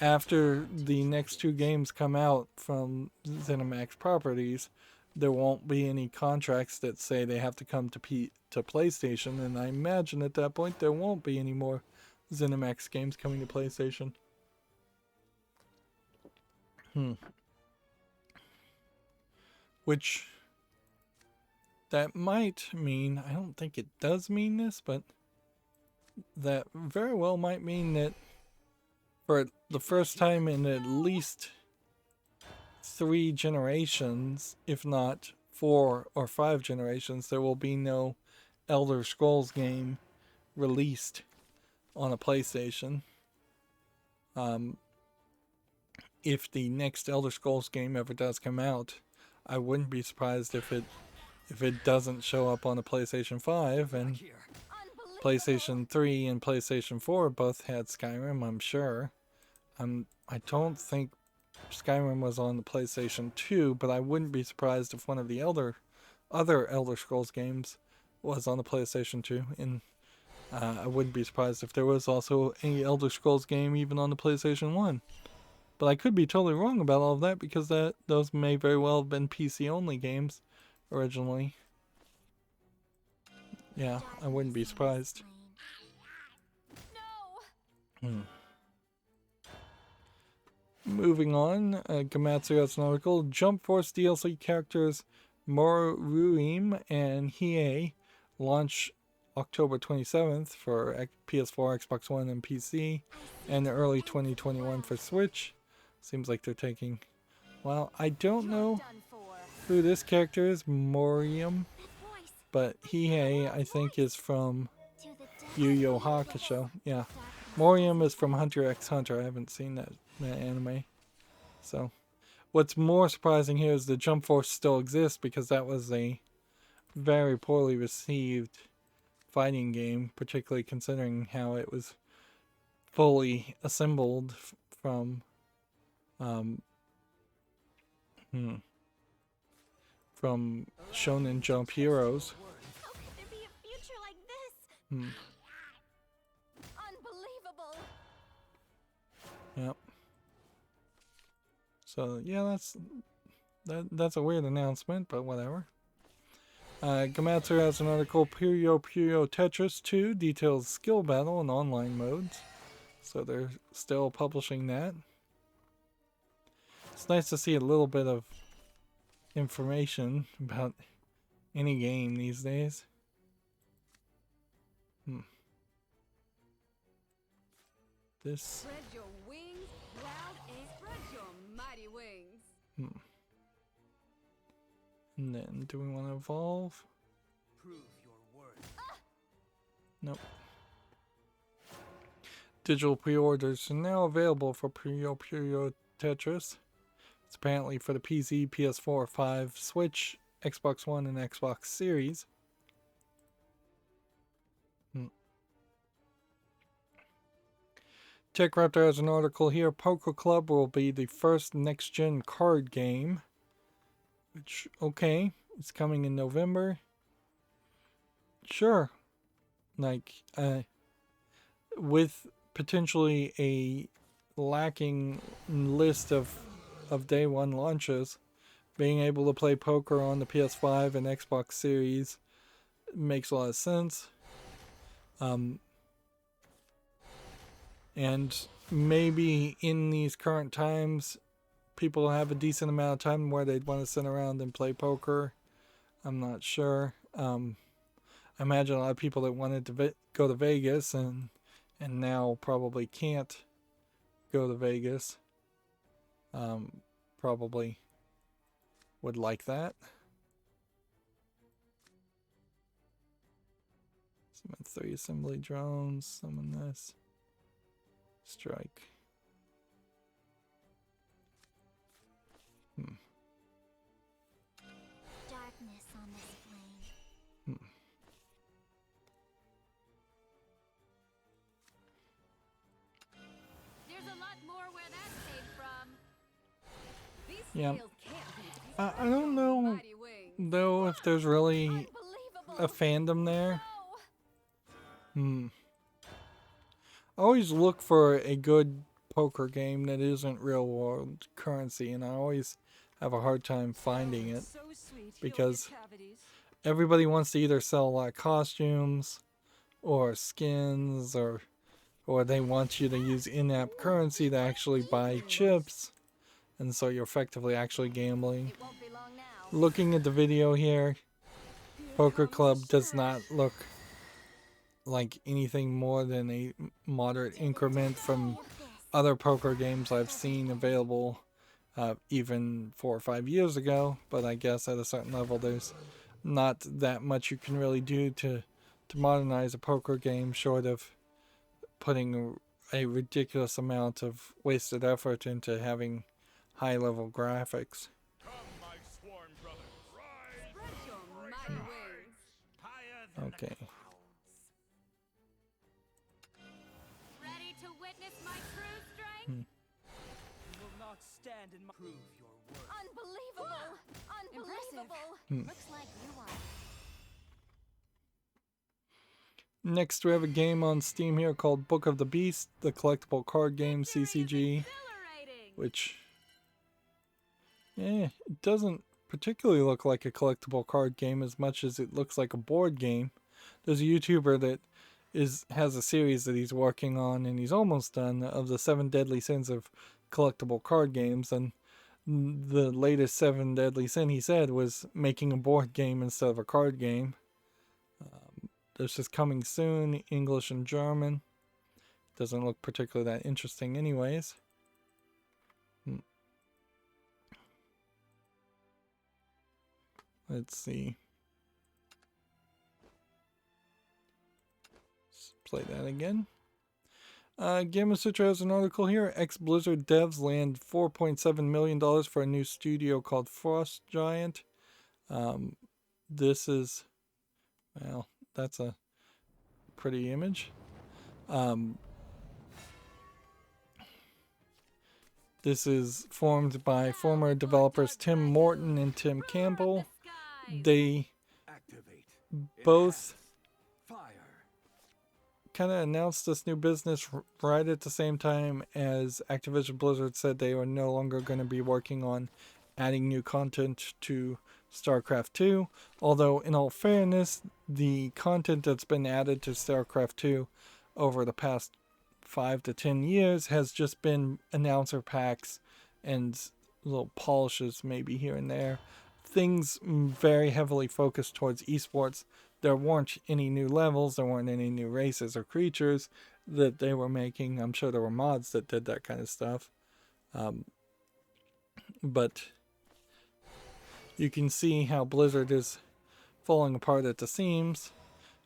Speaker 1: after the next 2 games come out from ZeniMax properties, there won't be any contracts that say they have to come to PlayStation, and I imagine at that point there won't be any more ZeniMax games coming to PlayStation. Which, that might mean, I don't think it does mean this, but that very well might mean that for the first time in at least 3 generations, if not 4 or 5 generations, there will be no Elder Scrolls game released on a PlayStation. If the next Elder Scrolls game ever does come out, I wouldn't be surprised if it if it doesn't show up on the PlayStation 5, and PlayStation 3 and PlayStation 4 both had Skyrim, I'm sure. I don't think Skyrim was on the PlayStation 2, but I wouldn't be surprised if one of the other Elder Scrolls games was on the PlayStation 2, and I wouldn't be surprised if there was also any Elder Scrolls game even on the PlayStation 1. But I could be totally wrong about all of that, because those may very well have been PC-only games originally. Yeah, I wouldn't be surprised.
Speaker 2: No.
Speaker 1: Moving on, Gamatsu has an article. Jump Force DLC characters Moruim and Hiei launch October 27th for PS4, Xbox One, and PC, and early 2021 for Switch. Seems like they're taking... Well, I don't know
Speaker 2: Done for.
Speaker 1: who this character is, Morium, but Hiei, I think, is from Yu Yu Hakusho. Yeah, Morium is from Hunter x Hunter. I haven't seen that anime. So, what's more surprising here is the Jump Force still exists, because that was a very poorly received fighting game, particularly considering how it was fully assembled from Shonen Jump heroes.
Speaker 2: How could there be a future like this? Unbelievable.
Speaker 1: Yep. So yeah, that's a weird announcement, but whatever. Gamatsu has an article. Puyo Puyo Tetris 2 details skill battle and online modes. So they're still publishing that. It's nice to see a little bit of information about any game these days. This.
Speaker 2: Spread your wings, loud and spread your mighty wings.
Speaker 1: And then, do we want to evolve?
Speaker 3: Prove your worth.
Speaker 1: Nope. Digital pre-orders are now available for Puyo Puyo Tetris. It's apparently for the PC, PS4, 5, Switch, Xbox One, and Xbox Series. Tech Raptor has an article here. Poker Club will be the first next-gen card game. Which, okay, it's coming in November. Sure. Like, with potentially a lacking list of day one launches, being able to play poker on the PS5 and Xbox Series makes a lot of sense. And maybe in these current times, people have a decent amount of time where they'd want to sit around and play poker. I'm not sure. I imagine a lot of people that wanted to go to Vegas and now probably can't go to Vegas probably would like that. Summon 3 assembly drones. Summon this. Strike.
Speaker 2: Darkness on this plane. There's a lot more where that came from. These
Speaker 1: Yeah.
Speaker 2: scales can't be
Speaker 1: I don't know,
Speaker 2: mighty wings.
Speaker 1: though, if there's really
Speaker 2: Unbelievable.
Speaker 1: a fandom there.
Speaker 2: No.
Speaker 1: I always look for a good poker game that isn't real world currency, and I always have a hard time finding it, because everybody wants to either sell a lot of costumes or skins, or they want you to use in-app currency to actually buy chips, and so you're effectively actually gambling.
Speaker 2: It won't be long now.
Speaker 1: Looking at the video here, Poker Club does not look like anything more than a moderate increment from other poker games I've seen available even 4 or 5 years ago, but I guess at a certain level there's not that much you can really do to modernize a poker game, short of putting a ridiculous amount of wasted effort into having high level graphics.
Speaker 2: Spread your
Speaker 1: Okay.
Speaker 2: Ready to witness my true strength?
Speaker 3: You will not stand and prove your worth.
Speaker 2: Unbelievable! Unbelievable!
Speaker 4: Looks like you are.
Speaker 1: Next, we have a game on Steam here called Book of the Beast, the collectible card game CCG,
Speaker 2: Exhilarating!
Speaker 1: which, it doesn't particularly look like a collectible card game as much as it looks like a board game. There's a YouTuber that has a series that he's working on, and he's almost done, of the 7 deadly sins of collectible card games, and the latest 7 deadly sin, he said, was making a board game instead of a card game. This is coming soon, English and German. Doesn't look particularly that interesting anyways. Let's see. Let's play that again. Gamma Sutra has an article here. Ex-Blizzard devs land $4.7 million for a new studio called Frost Giant. This is, well, that's a pretty image. This is formed by former developers Tim Morton and Tim Campbell. They
Speaker 3: Activate.
Speaker 1: both
Speaker 3: Fire.
Speaker 1: kind of announced this new business right at the same time as Activision Blizzard said they were no longer going to be working on adding new content to StarCraft 2. Although, in all fairness, the content that's been added to StarCraft 2 over the past 5 to 10 years has just been announcer packs and little polishes maybe here and there. Things very heavily focused towards esports. There weren't any new levels, there weren't any new races or creatures that they were making. I'm sure there were mods that did that kind of stuff. But you can see how Blizzard is falling apart at the seams,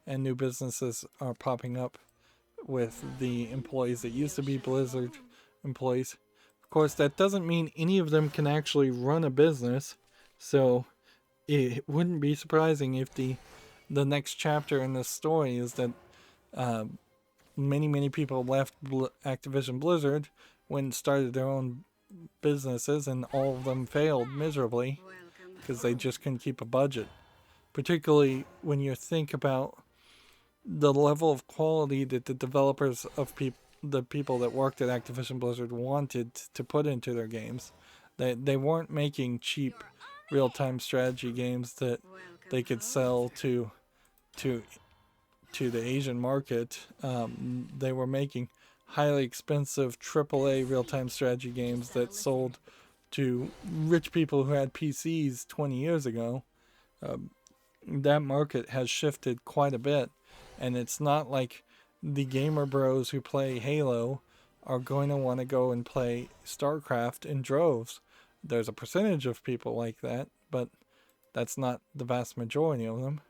Speaker 1: and new businesses are popping up with the employees that used to be Blizzard employees. Of course, that doesn't mean any of them can actually run a business, so it wouldn't be surprising if the next chapter in this story is that many people left Activision Blizzard when started their own businesses, and all of them failed miserably because they just couldn't keep a budget. Particularly when you think about the level of quality that the developers of the people that worked at Activision Blizzard wanted to put into their games. They weren't making cheap real-time strategy games that they could sell to the Asian market. They were making highly expensive AAA real-time strategy games that sold to rich people who had PCs 20 years ago. That market has shifted quite a bit, and it's not like the gamer bros who play Halo are going to want to go and play StarCraft in droves. There's a percentage of people like that, but that's not the vast majority of them.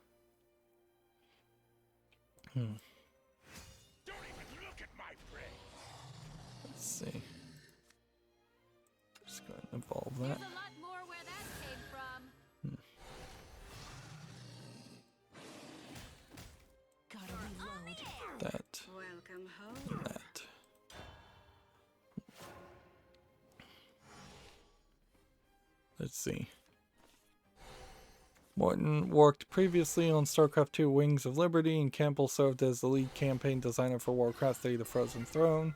Speaker 5: Don't even look at my prey.
Speaker 1: Let's see. Just go ahead and evolve that.
Speaker 2: There's a lot more where that came from.
Speaker 4: Gotta reload.
Speaker 1: That.
Speaker 4: Welcome home.
Speaker 1: That. Let's see. Morton worked previously on StarCraft 2 Wings of Liberty, and Campbell served as the lead campaign designer for Warcraft 3 The Frozen Throne.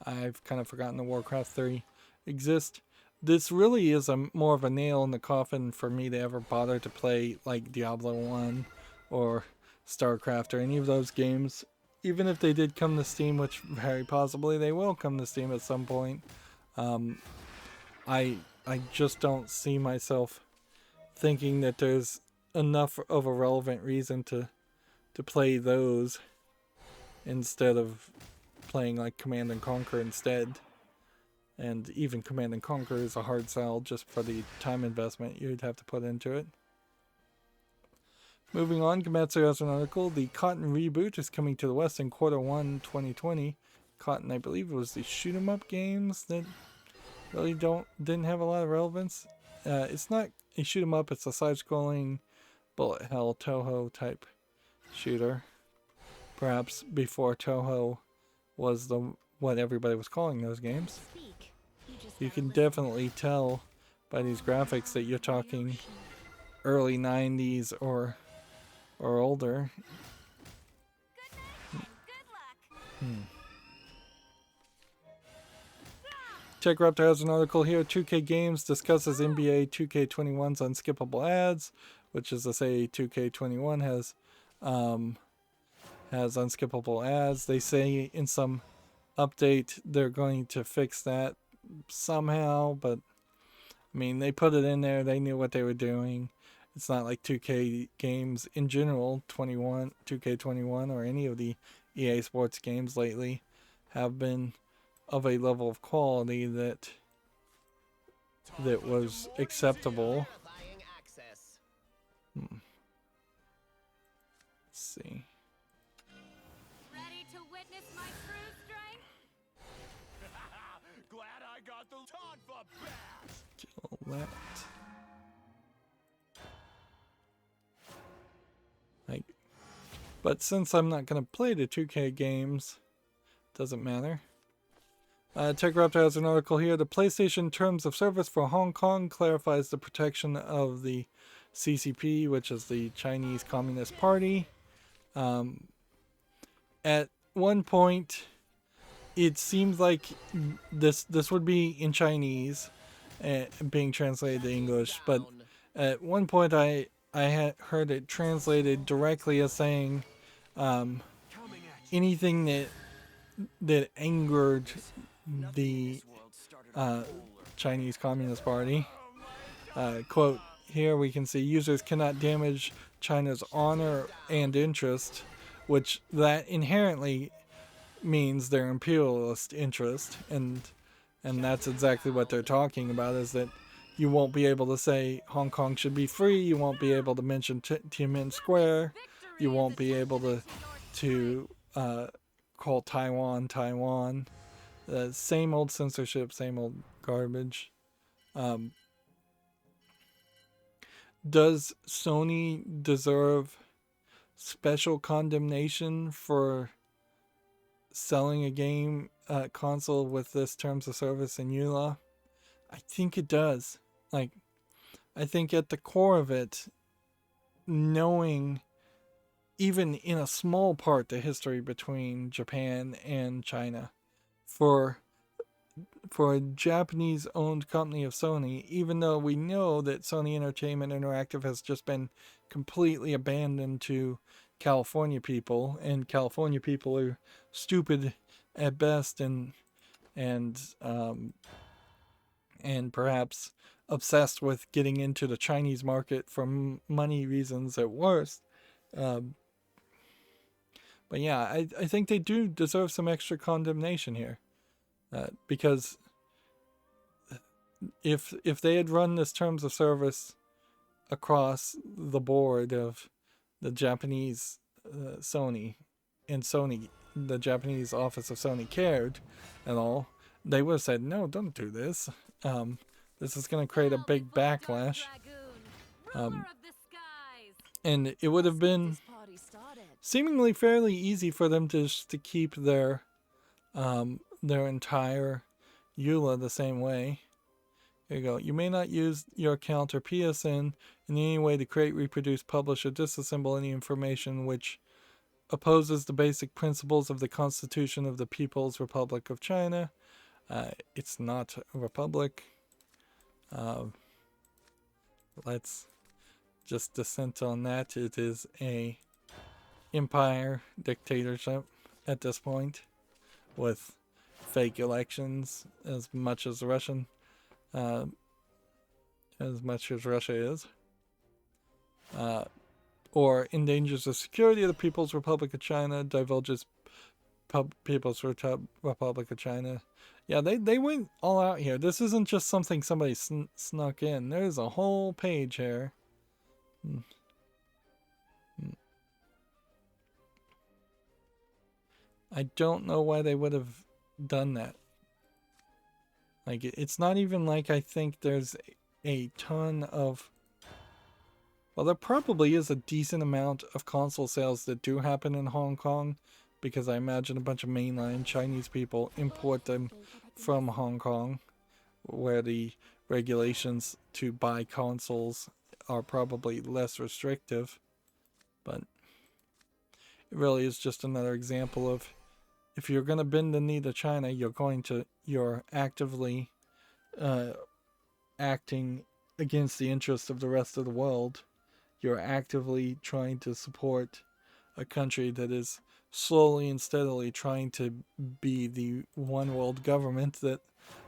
Speaker 1: I've kind of forgotten that Warcraft 3 exists. This really is more of a nail in the coffin for me to ever bother to play like Diablo 1 or StarCraft or any of those games. Even if they did come to Steam, which very possibly they will come to Steam at some point, I just don't see myself thinking that there's enough of a relevant reason to play those instead of playing like Command and Conquer instead. And even Command and Conquer is a hard sell just for the time investment you'd have to put into it. Moving on, Gematsu has an article. The Cotton reboot is coming to the West in Q1 2020. Cotton, I believe, was the shoot 'em up games that really didn't have a lot of relevance. It's not a shoot 'em up, it's a side-scrolling bullet hell Toho type shooter. Perhaps before Toho was what everybody was calling those games.
Speaker 2: Speak. Just
Speaker 1: You
Speaker 2: gotta
Speaker 1: can
Speaker 2: listen.
Speaker 1: definitely tell by these graphics that you're talking early 90s or older.
Speaker 2: Good night and good luck.
Speaker 1: Tech Raptor has an article here. 2K Games discusses NBA 2K21's unskippable ads, which is to say 2K21 has unskippable ads. They say in some update they're going to fix that somehow, but I mean, they put it in there. They knew what they were doing. It's not like 2K games in general, 2K21 or any of the EA Sports games lately have been of a level of quality that was acceptable. Let's see.
Speaker 2: Ready to witness my true strength?
Speaker 5: Glad I got the Todd for bass.
Speaker 1: Kill that. But since I'm not going to play the 2K games, doesn't matter. Tech Raptor has an article here. The PlayStation Terms of Service for Hong Kong clarifies the protection of the CCP, which is the Chinese Communist Party. At one point, it seems like this would be in Chinese, being translated to English. But at one point, I had heard it translated directly as saying anything that angered the Chinese Communist Party. Quote, here we can see users cannot damage China's honor and interest, which that inherently means their imperialist interest, and that's exactly what they're talking about, is that you won't be able to say Hong Kong should be free, you won't be able to mention Tiananmen Square, you won't be able to call Taiwan. Same old censorship, same old garbage. Does Sony deserve special condemnation for selling a game console with this terms of service in EULA? I think it does. Like, I think at the core of it, knowing even in a small part the history between Japan and China, for a Japanese owned company of Sony, even though we know that Sony Entertainment Interactive has just been completely abandoned to California people, and California people are stupid at best and perhaps obsessed with getting into the Chinese market for money reasons at worst. But yeah, I think they do deserve some extra condemnation here. Because if they had run this terms of service across the board of the Japanese Sony, and Sony, the Japanese office of Sony cared and all, they would have said, no, don't do this. This is going to create a big backlash. And it would have been seemingly fairly easy for them to keep their entire EULA the same way. Here you go. You may not use your account or PSN in any way to create, reproduce, publish, or disassemble any information which opposes the basic principles of the Constitution of the People's Republic of China. It's not a republic. Let's just dissent on that. It is a empire dictatorship at this point, with fake elections as much as Russia is, or endangers the security of the People's Republic of China, divulges People's Republic of China. Yeah, they went all out here. This isn't just something somebody snuck in. There's a whole page here. I don't know why they would have done that. Like, it's not even like I think there's a ton of Well, there probably is a decent amount of console sales that do happen in Hong Kong, because I imagine a bunch of mainline Chinese people import them from Hong Kong, where the regulations to buy consoles are probably less restrictive. But it really is just another example of, if you're going to bend the knee to China, you're actively acting against the interests of the rest of the world. You're actively trying to support a country that is slowly and steadily trying to be the one world government that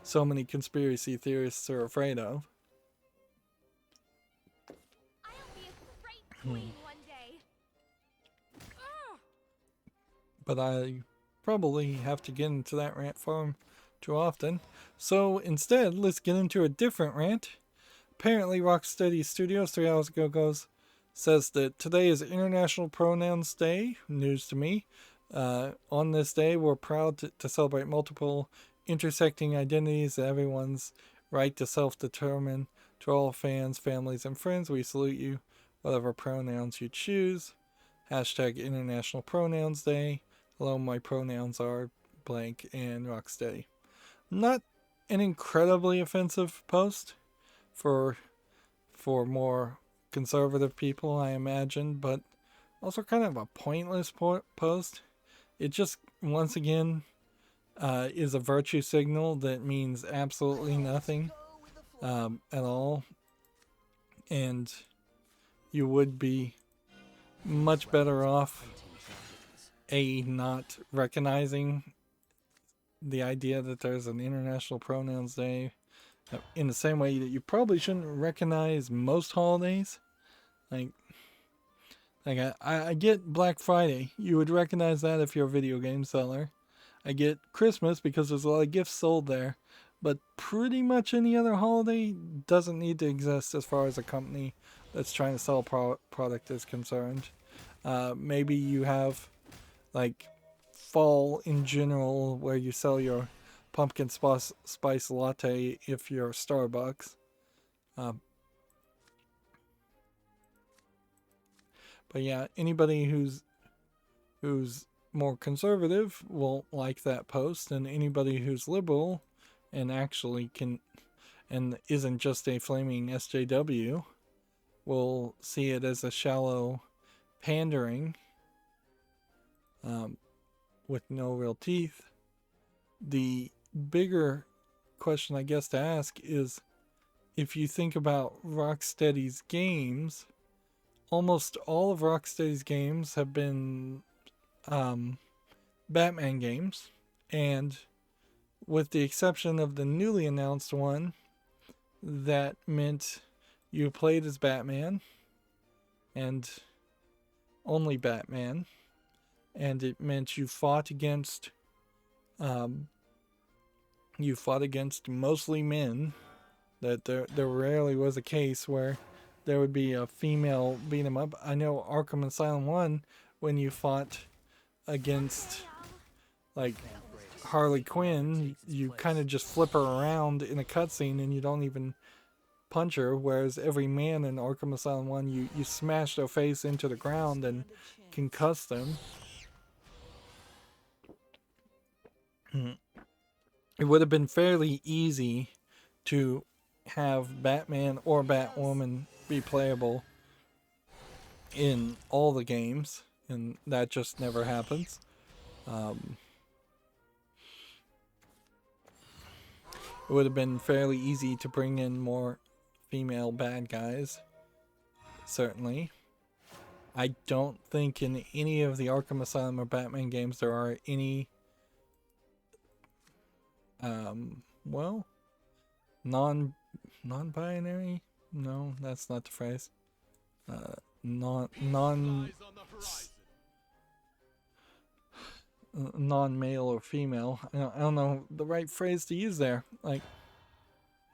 Speaker 1: so many conspiracy theorists are afraid of.
Speaker 2: I'll be a great queen one day.
Speaker 1: But I probably have to get into that rant farm too often. So instead, let's get into a different rant. Apparently, Rocksteady Studios 3 hours ago says that today is International Pronouns Day. News to me. On this day, we're proud to celebrate multiple intersecting identities and everyone's right to self-determine. To all fans, families, and friends, we salute you, whatever pronouns you choose. Hashtag International Pronouns Day. Hello, my pronouns are blank and Rocksteady. Not an incredibly offensive post for more conservative people, I imagine, but also kind of a pointless post. It just, once again, is a virtue signal that means absolutely nothing at all. And you would be much better off not recognizing the idea that there's an International Pronouns Day, in the same way that you probably shouldn't recognize most holidays. Like I get Black Friday. You would recognize that if you're a video game seller. I get Christmas because there's a lot of gifts sold there. But pretty much any other holiday doesn't need to exist as far as a company that's trying to sell a product is concerned. Maybe you have like fall in general, where you sell your pumpkin spice latte if you're Starbucks. But yeah, anybody who's more conservative won't like that post, and anybody who's liberal and actually and isn't just a flaming SJW will see it as a shallow pandering with no real teeth. The bigger question, I guess, to ask is, if you think about Rocksteady's games, almost all of Rocksteady's games have been Batman games, and with the exception of the newly announced one that meant you played as Batman and only Batman, and it meant you fought against mostly men. That there rarely was a case where there would be a female beat 'em up. I know Arkham Asylum 1, when you fought against like Harley Quinn, you kind of just flip her around in a cutscene and you don't even punch her, whereas every man in Arkham Asylum 1, you smash their face into the ground and concuss them. It would have been fairly easy to have Batman or Batwoman be playable in all the games, and that just never happens. It would have been fairly easy to bring in more female bad guys, certainly. I don't think in any of the Arkham Asylum or Batman games there are any non-binary? No, that's not the phrase. Non-male or female. I don't know the right phrase to use there. Like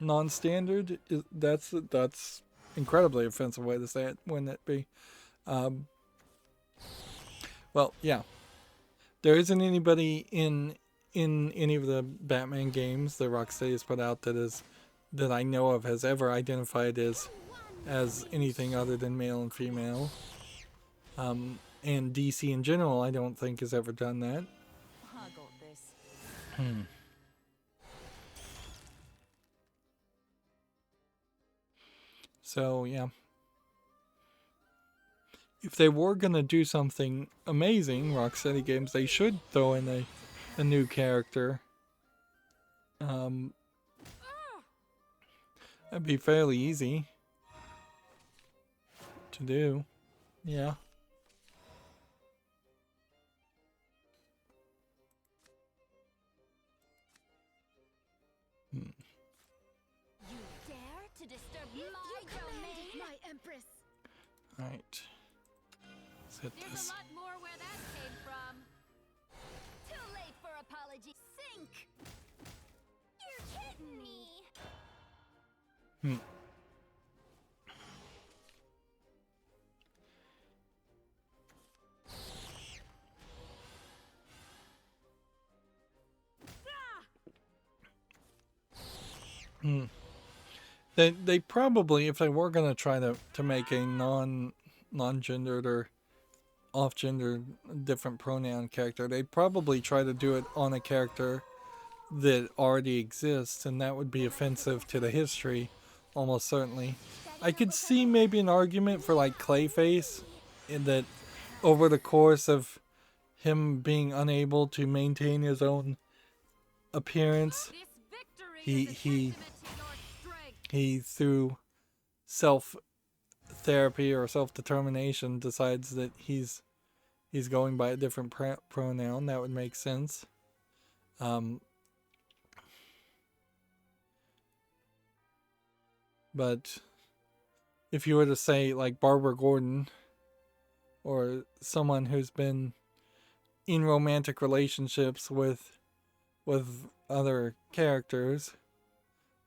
Speaker 1: non-standard. That's incredibly offensive way to say it. Wouldn't it be? Well, yeah. There isn't anybody in any of the Batman games that Rocksteady has put out that I know of has ever identified as as anything other than male and female. And DC in general, I don't think has ever done that.
Speaker 2: I got this.
Speaker 1: So, yeah. If they were going to do something amazing, Rocksteady Games, they should throw in a new character. That'd be fairly easy to do. Yeah.
Speaker 2: You dare to disturb my domain?
Speaker 4: My empress.
Speaker 1: Alright. Let's hit
Speaker 2: There's
Speaker 1: this.
Speaker 2: a lot more where that came from. Too late for apology. Sink. You're kidding me.
Speaker 1: They probably, if they were gonna try to make a non-gendered or off-gendered different pronoun character, they'd probably try to do it on a character that already exists, and that would be offensive to the history, almost certainly. I could see maybe an argument for like Clayface, in that over the course of him being unable to maintain his own appearance,
Speaker 2: This victory
Speaker 1: he
Speaker 2: is a testament to your strength.
Speaker 1: he through self therapy or self-determination decides that he's going by a different pronoun. That would make sense. But if you were to say like Barbara Gordon or someone who's been in romantic relationships with other characters,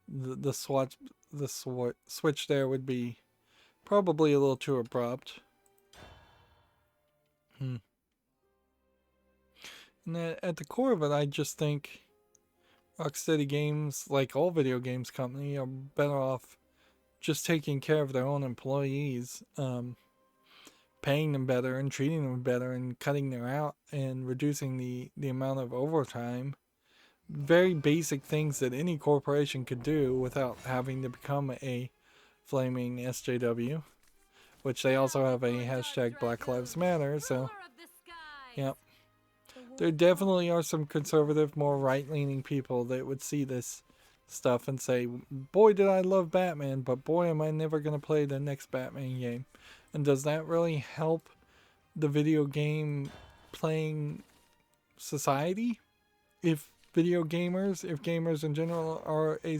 Speaker 1: the switch there would be probably a little too abrupt. And at the core of it, I just think Rocksteady Games, like all video games company, are better off just taking care of their own employees, paying them better and treating them better and cutting them out and reducing the amount of overtime. Very basic things that any corporation could do without having to become a flaming SJW, which they also have a hashtag Black Lives Matter, so
Speaker 2: Ruler of the skies.
Speaker 1: yep. There definitely are some conservative, more right-leaning people that would see this stuff and say, boy did I love Batman, but boy am I never going to play the next Batman game. And does that really help the video game playing society? If gamers in general are a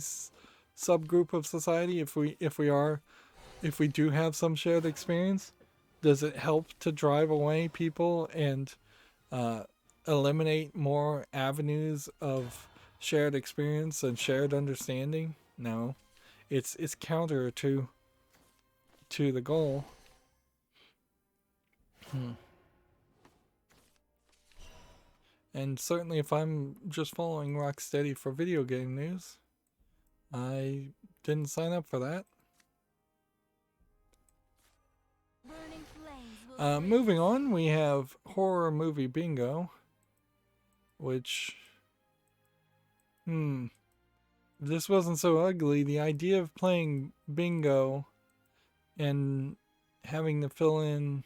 Speaker 1: subgroup of society, if we do have some shared experience, does it help to drive away people and eliminate more avenues of shared experience and shared understanding? No, it's counter to the goal. And certainly, if I'm just following Rocksteady for video game news, I didn't sign up for that.
Speaker 2: Burning flames will
Speaker 1: Moving on, we have horror movie bingo, which, if this wasn't so ugly, the idea of playing bingo and having to fill in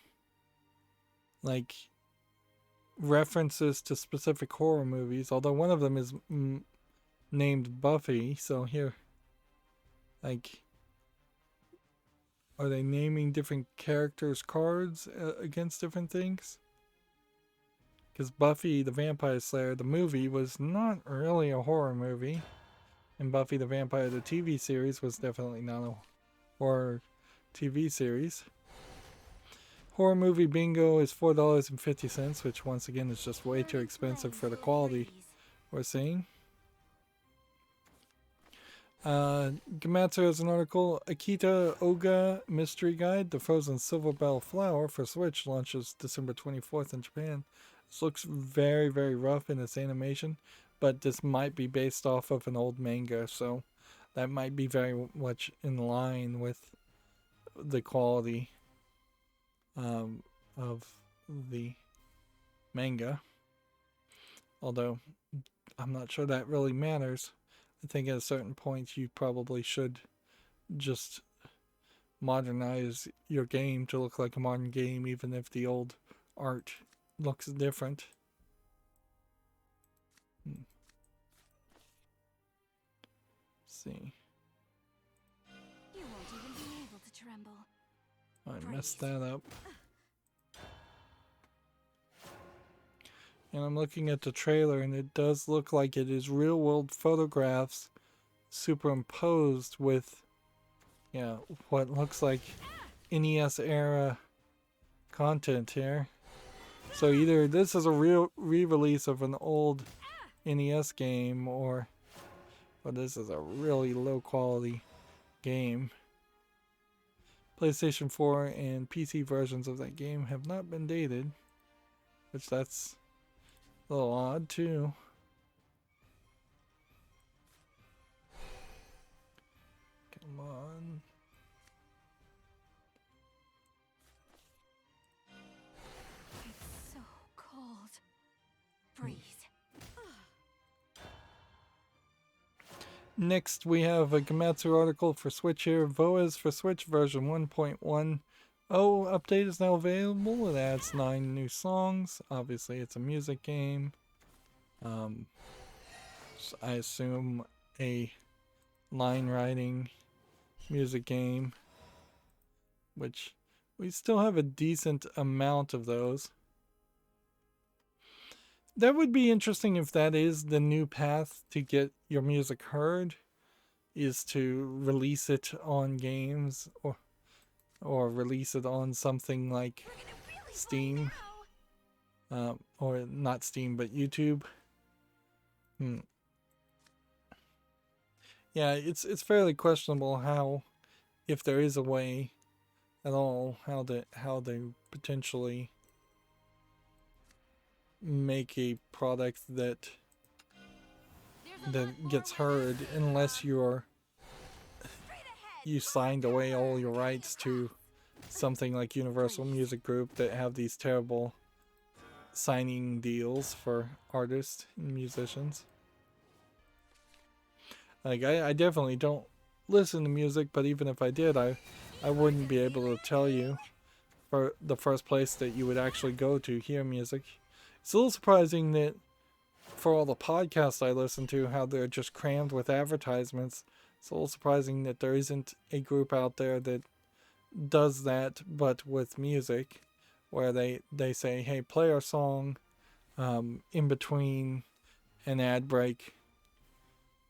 Speaker 1: like references to specific horror movies, although one of them is named Buffy, so here, like, are they naming different characters' cards against different things? Because Buffy the Vampire Slayer, the movie, was not really a horror movie, and Buffy the Vampire, the TV series, was definitely not a horror TV series. Horror movie bingo is $4.50, which once again is just way too expensive for the quality we're seeing. Gematsu has an article, Akita Oga Mystery Guide, The Frozen Silver Bell Flower for Switch launches December 24th in Japan. This looks very, very rough in its animation, but this might be based off of an old manga, so that might be very much in line with the quality of the manga. Although I'm not sure that really matters. I think at a certain point you probably should just modernize your game to look like a modern game, even if the old art looks different. See.
Speaker 2: You won't even be able to tremble.
Speaker 1: I messed that up. And I'm looking at the trailer, and it does look like it is real-world photographs superimposed with, yeah, what looks like NES era content here. So either this is a real re-release of an old NES game, or this is a really low-quality game. PlayStation 4 and PC versions of that game have not been dated, which that's a little odd too. Come on.
Speaker 2: It's so cold. Breathe.
Speaker 1: Next, we have a Gamatsu article for Switch here. VOAs for Switch version 1.10 update is now available. It adds 9 new songs. Obviously, it's a music game. So I assume a line writing music game, which we still have a decent amount of those. That would be interesting if that is the new path to get your music heard, is to release it on games or release it on something like Steam, or not Steam but YouTube. Yeah, it's fairly questionable how, if there is a way at all, how they potentially make a product that gets heard, unless you signed away all your rights to something like Universal Music Group that have these terrible signing deals for artists and musicians. Like, I definitely don't listen to music, but even if I did, I wouldn't be able to tell you for the first place that you would actually go to hear music. It's a little surprising that for all the podcasts I listen to, how they're just crammed with advertisements. It's a little surprising that there isn't a group out there that does that, but with music, where they say, hey, play our song in between an ad break.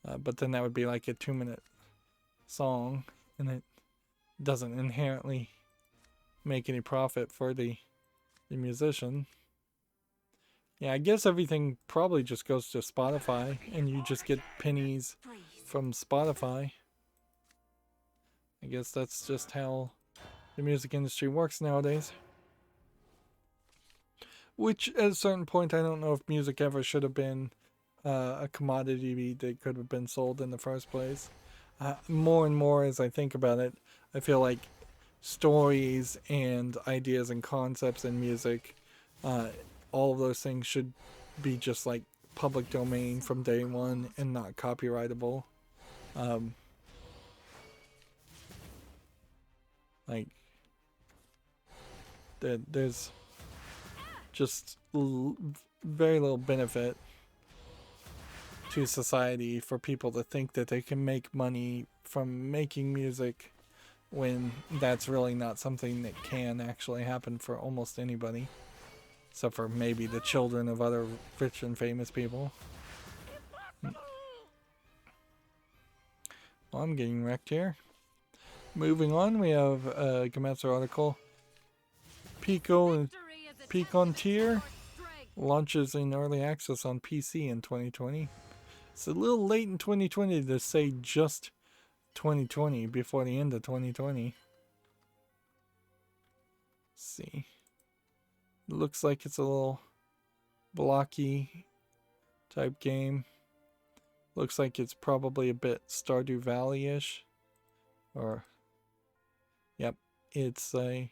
Speaker 1: But then that would be like a 2-minute song, and it doesn't inherently make any profit for the musician. Yeah, I guess everything probably just goes to Spotify, and you just get pennies from Spotify. I guess that's just how the music industry works nowadays. Which, at a certain point, I don't know if music ever should have been a commodity that could have been sold in the first place. More and more as I think about it, I feel like stories and ideas and concepts in music, all of those things should be just like public domain from day one and not copyrightable. Like, there's just very little benefit to society for people to think that they can make money from making music when that's really not something that can actually happen for almost anybody, except for maybe the children of other rich and famous people. Well, I'm getting wrecked here. Moving on, we have a Gamatsu article. Picon Tier launches in early access on PC in 2020. It's a little late in 2020 to say just 2020 before the end of 2020. Let's see. It looks like it's a little blocky type game. Looks like it's probably a bit Stardew Valley-ish. Or, yep, it's a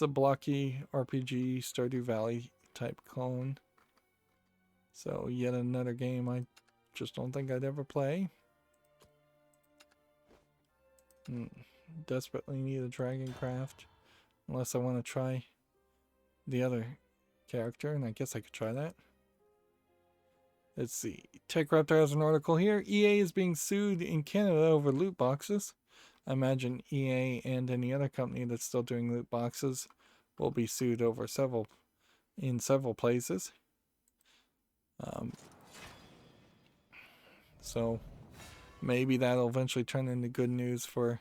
Speaker 1: blocky RPG Stardew Valley type clone. So yet another game I just don't think I'd ever play. Desperately need a dragon craft. Unless I want to try the other character, and I guess I could try that. Let's see. Tech Raptor has an article here. EA is being sued in Canada over loot boxes. I imagine EA and any other company that's still doing loot boxes will be sued over in several places. So maybe that'll eventually turn into good news for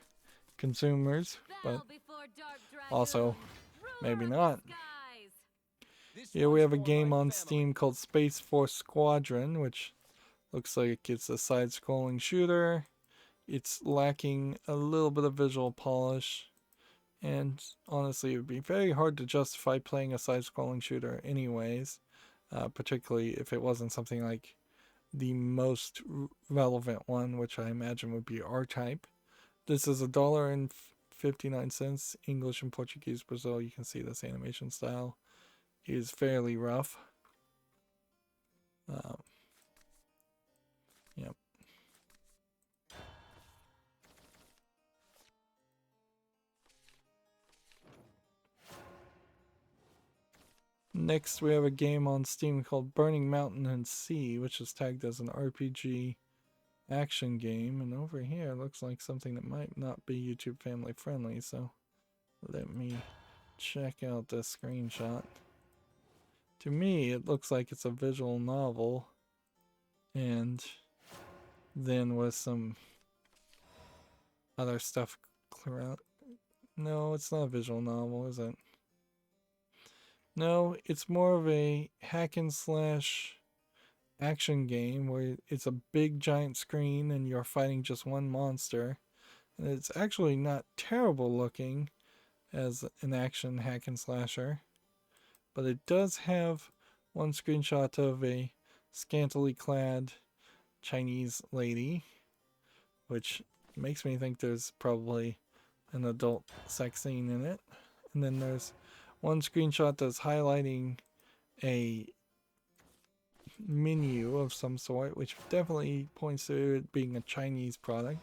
Speaker 1: consumers, but also maybe not. Here we have a game on Steam called Space Force Squadron, which looks like it's a side-scrolling shooter. It's lacking a little bit of visual polish, and honestly it would be very hard to justify playing a side-scrolling shooter anyways, particularly if it wasn't something like the most relevant one, which I imagine would be R-Type. This is $1.59, English and Portuguese Brazil. You can see this animation style is fairly rough. Yep. Next we have a game on Steam called Burning Mountain and Sea, which is tagged as an RPG action game, and over here it looks like something that might not be YouTube family friendly, so let me check out this screenshot. To me it looks like it's a visual novel, and then with some other stuff clear out. No, it's not a visual novel, is it? No, it's more of a hack and slash action game where it's a big giant screen and you're fighting just one monster. And it's actually not terrible looking as an action hack and slasher, but it does have one screenshot of a scantily clad Chinese lady, which makes me think there's probably an adult sex scene in it. And then there's one screenshot that's highlighting a menu of some sort, which definitely points to it being a Chinese product.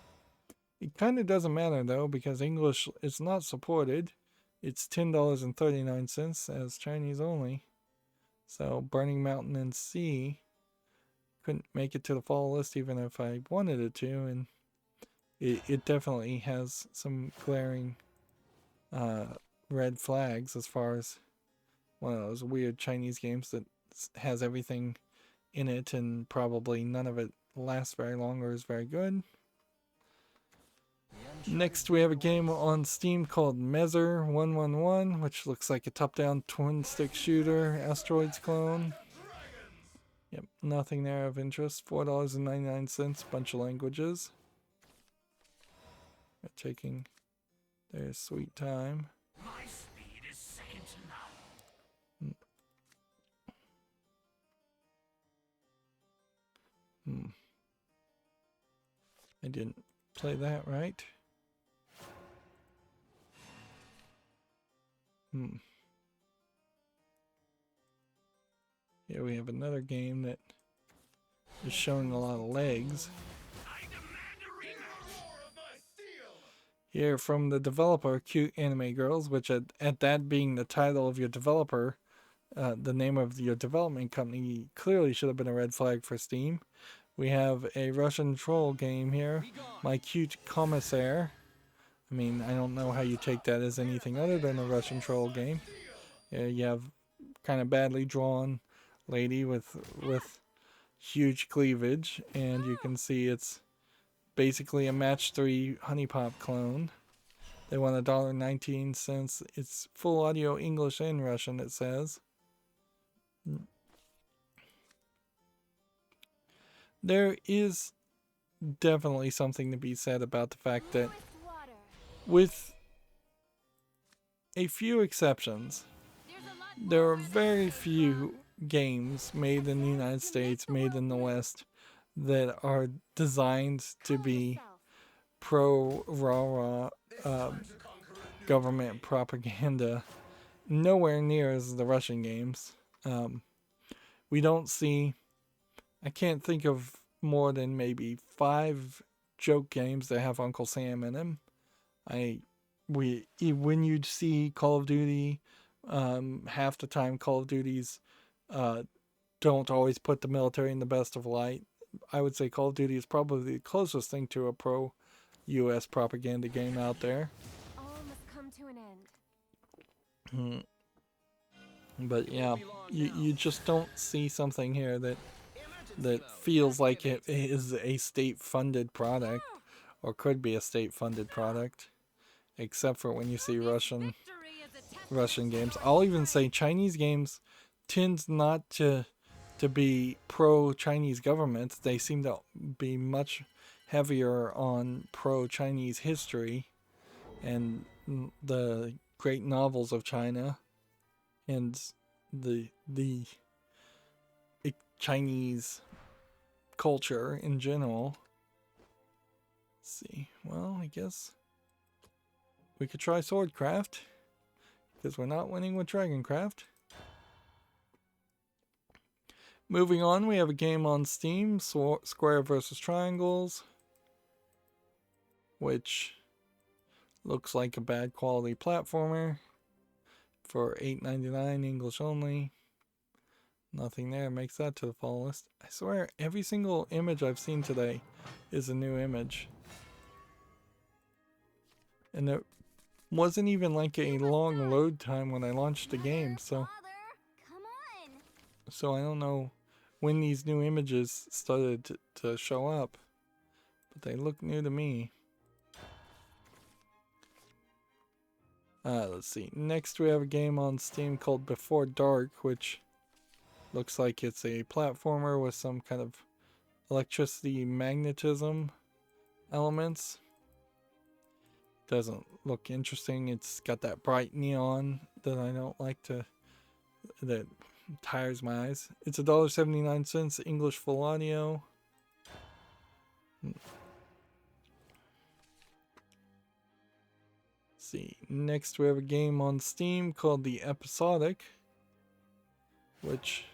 Speaker 1: It kind of doesn't matter though, because English is not supported. It's $10.39 as Chinese only. So Burning Mountain and Sea couldn't make it to the fall list even if I wanted it to, and it definitely has some glaring red flags as far as one of those weird Chinese games that has everything in it and probably none of it lasts very long or is very good. Next we have a game on Steam called Measure 111, which looks like a top-down twin-stick shooter, Asteroids clone. Yep, nothing there of interest. $4.99, bunch of languages. They're taking their sweet time.
Speaker 5: My speed is second to none.
Speaker 1: I didn't play that right. Here we have another game that is showing a lot of legs.
Speaker 5: I demand a rematch. More of my steel.
Speaker 1: Here from the developer Cute Anime Girls, which at that being the title of your developer, the name of your development company clearly should have been a red flag for Steam. We have a Russian troll game here, My Cute Commissaire. I mean, I don't know how you take that as anything other than a Russian troll game. You have kind of badly drawn lady with huge cleavage, and you can see it's basically a match 3 Honey Pop clone. They want $1.19. It's full audio English and Russian, it says. There is definitely something to be said about the fact that, with a few exceptions, there are very few games made in the United States, made in the West, that are designed to be pro-rah-rah government propaganda nowhere near as the Russian games. We don't see, I can't think of more than maybe 5 joke games that have Uncle Sam in them. When you see Call of Duty, half the time Call of Duties don't always put the military in the best of light. I would say Call of Duty is probably the closest thing to a pro-U.S. propaganda game out there.
Speaker 2: All must come to an end.
Speaker 1: But yeah, you just don't see something here that feels like it is a state-funded product, or could be a state-funded product, except for when you see Russian games. I'll even say Chinese games tend not to be pro-Chinese government. They seem to be much heavier on pro-Chinese history and the great novels of China and the Chinese culture in general. Let's see. Well, I guess we could try Swordcraft, because we're not winning with Dragoncraft. Moving on, we have a game on Steam, Square vs. Triangles, which looks like a bad quality platformer for $8.99 English only. Nothing there makes that to the follow list. I swear, every single image I've seen today is a new image. And it wasn't even like a long load time when I launched the game, so I don't know when these new images started to show up, but they look new to me. Let's see. Next we have a game on Steam called Before Dark, which looks like it's a platformer with some kind of electricity magnetism elements. Doesn't look interesting. It's got that bright neon that I don't like that tires my eyes. It's $1.79 English full audio. See, next we have a game on Steam called The Episodic, which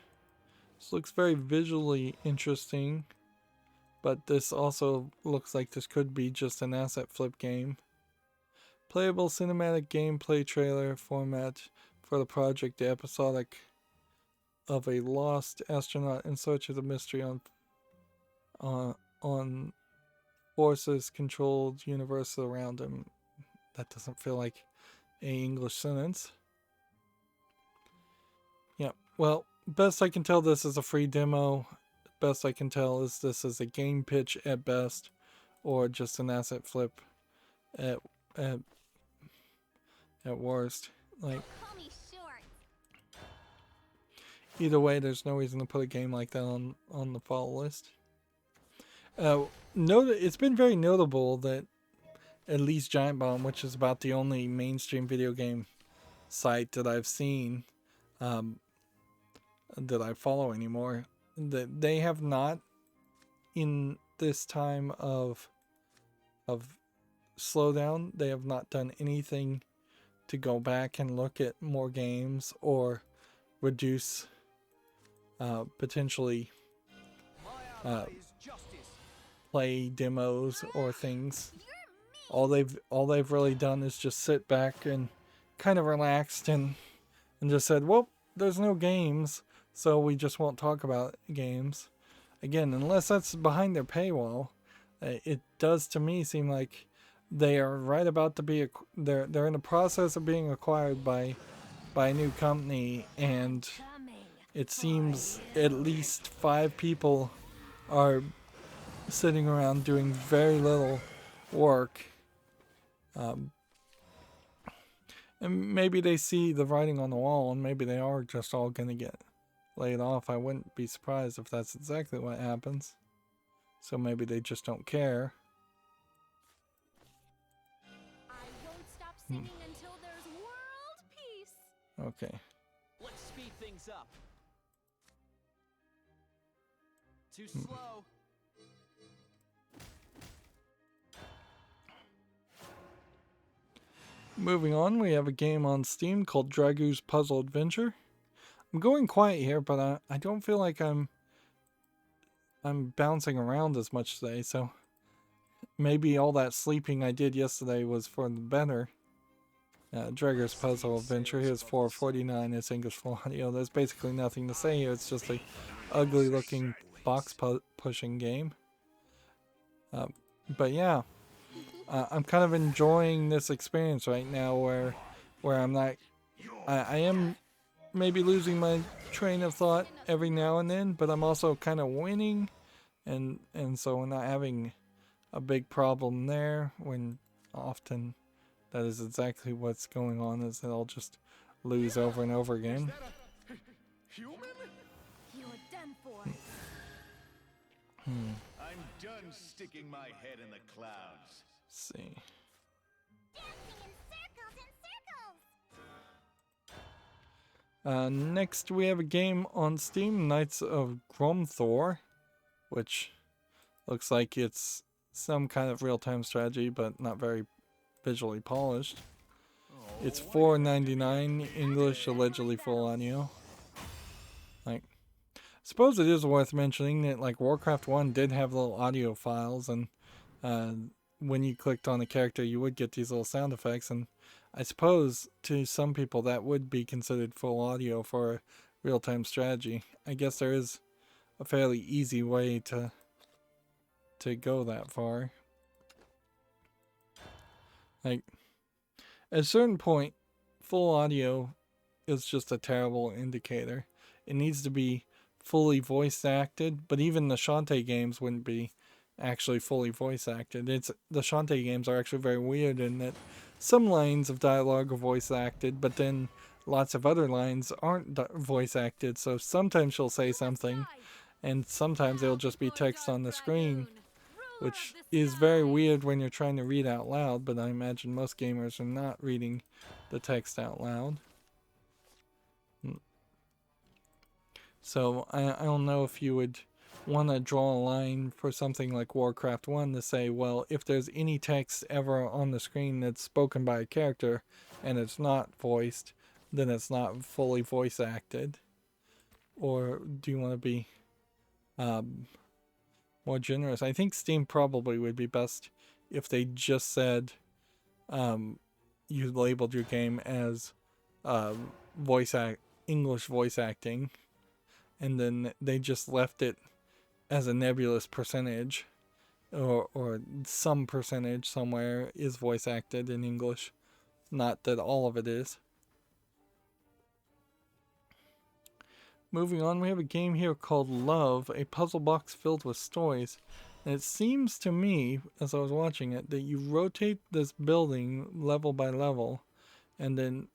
Speaker 1: looks very visually interesting, but this also looks like this could be just an asset flip game. Playable cinematic gameplay trailer format for the project The Episodic, of a lost astronaut in search of the mystery on forces controlled universe around him. That doesn't feel like a English sentence. Yeah, well, best I can tell, this is a free demo. Best I can tell is this is a game pitch at best, or just an asset flip at worst. Like, either way, there's no reason to put a game like that on the follow list. It's been very notable that at least Giant Bomb, which is about the only mainstream video game site that I've seen, that I follow anymore, that they have not, in this time of slowdown, they have not done anything to go back and look at more games or reduce potentially play demos or things. All they've really done is just sit back and kind of relaxed and just said, well, there's no games, so we just won't talk about games. Again, unless that's behind their paywall, it does to me seem like they are right about to be they're in the process of being acquired by a new company, and it seems at least 5 people are sitting around doing very little work. And maybe they see the writing on the wall, and maybe they are just all gonna get laid off. I wouldn't be surprised if that's exactly what happens. So maybe they just don't care.
Speaker 2: I won't stop singing until there's world peace.
Speaker 1: Okay.
Speaker 6: Let's speed things up. Too slow.
Speaker 1: Moving on, we have a game on Steam called Dragoo's Puzzle Adventure. I'm going quiet here, but I don't feel like I'm bouncing around as much today, so maybe all that sleeping I did yesterday was for the better. Dragoo's Puzzle Adventure, here's 449, it's English full audio. There's basically nothing to say here, it's just a ugly looking box pushing game. But yeah, I'm kind of enjoying this experience right now where I'm not, I am maybe losing my train of thought every now and then, but I'm also kind of winning, and so we're not having a big problem there, when often that is exactly what's going on, is that I'll just lose over and over again.
Speaker 5: Human?
Speaker 2: You're done for.
Speaker 5: I'm done sticking my head in the clouds.
Speaker 1: Let's see.
Speaker 2: Dancing in circles.
Speaker 1: Next we have a game on Steam, Knights of Gromthor, which looks like it's some kind of real-time strategy, but not very visually polished. It's $4.99, English, allegedly full audio. Like, I suppose it is worth mentioning that like Warcraft 1 did have little audio files, and when you clicked on a character you would get these little sound effects, and I suppose to some people that would be considered full audio for a real-time strategy. I guess there is a fairly easy way to go that far. Like, at a certain point, full audio is just a terrible indicator. It needs to be fully voice acted, but even the Shantae games wouldn't be actually fully voice acted. The Shantae games are actually very weird in that some lines of dialogue are voice acted, but then lots of other lines aren't voice acted, so sometimes she'll say something, and sometimes it'll just be text on the screen, which is very weird when you're trying to read out loud, but I imagine most gamers are not reading the text out loud. So I don't know if you would want to draw a line for something like Warcraft 1 to say, well, if there's any text ever on the screen that's spoken by a character and it's not voiced, then it's not fully voice acted. Or do you want to be more generous? I think Steam probably would be best if they just said you labeled your game as English voice acting, and then they just left it as a nebulous percentage, or some percentage somewhere is voice acted in English, not that all of it is. Moving on, we have a game here called Love, a puzzle box filled with stories. And it seems to me, as I was watching it, that you rotate this building level by level, and then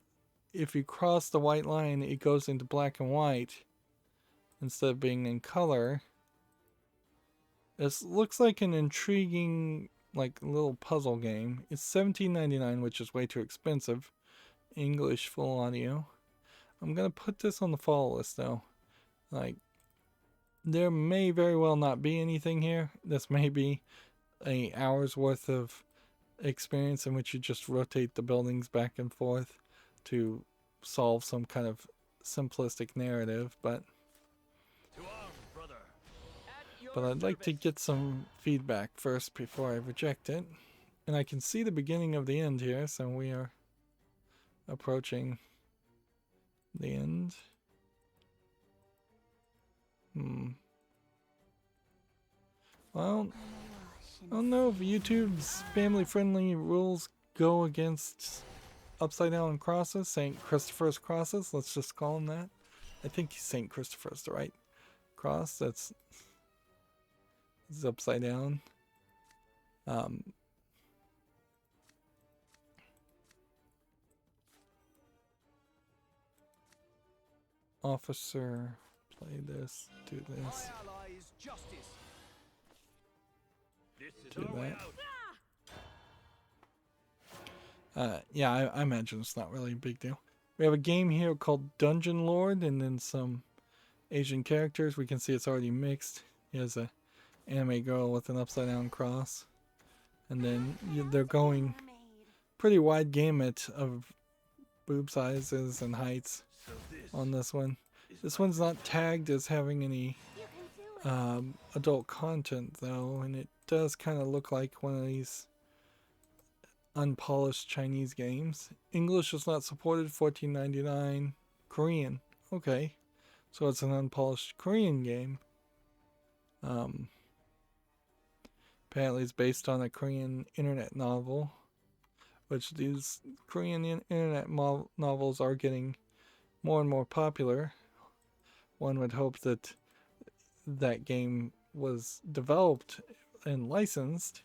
Speaker 1: if you cross the white line, it goes into black and white instead of being in color. This looks like an intriguing, like, little puzzle game. It's $17.99, which is way too expensive. English full audio. I'm gonna put this on the follow list though. Like, there may very well not be anything here. This may be an hour's worth of experience in which you just rotate the buildings back and forth to solve some kind of simplistic narrative, but I'd like to get some feedback first before I reject it. And I can see the beginning of the end here, so we are approaching the end. Well, I don't know if YouTube's family-friendly rules go against upside down crosses, St. Christopher's crosses. Let's just call him that. I think St. Christopher's the right cross. That's upside down. Officer, play this, do this,
Speaker 6: ally is justice.
Speaker 1: do that. Yeah, I imagine it's not really a big deal. We have a game here called Dungeon Lord, and then some Asian characters. We can see it's already mixed. Here's a anime girl with an upside down cross, and then they're going pretty wide gamut of boob sizes and heights
Speaker 5: So this
Speaker 1: on this one.
Speaker 5: is
Speaker 1: This
Speaker 5: my
Speaker 1: one's not tagged as having any
Speaker 2: You can do it.
Speaker 1: adult content though, and it does kind of look like one of these unpolished Chinese games. English is not supported, $14.99. Korean, okay, so it's an unpolished Korean game. Apparently it's based on a Korean internet novel, which these Korean internet novels are getting more and more popular. One would hope that that game was developed and licensed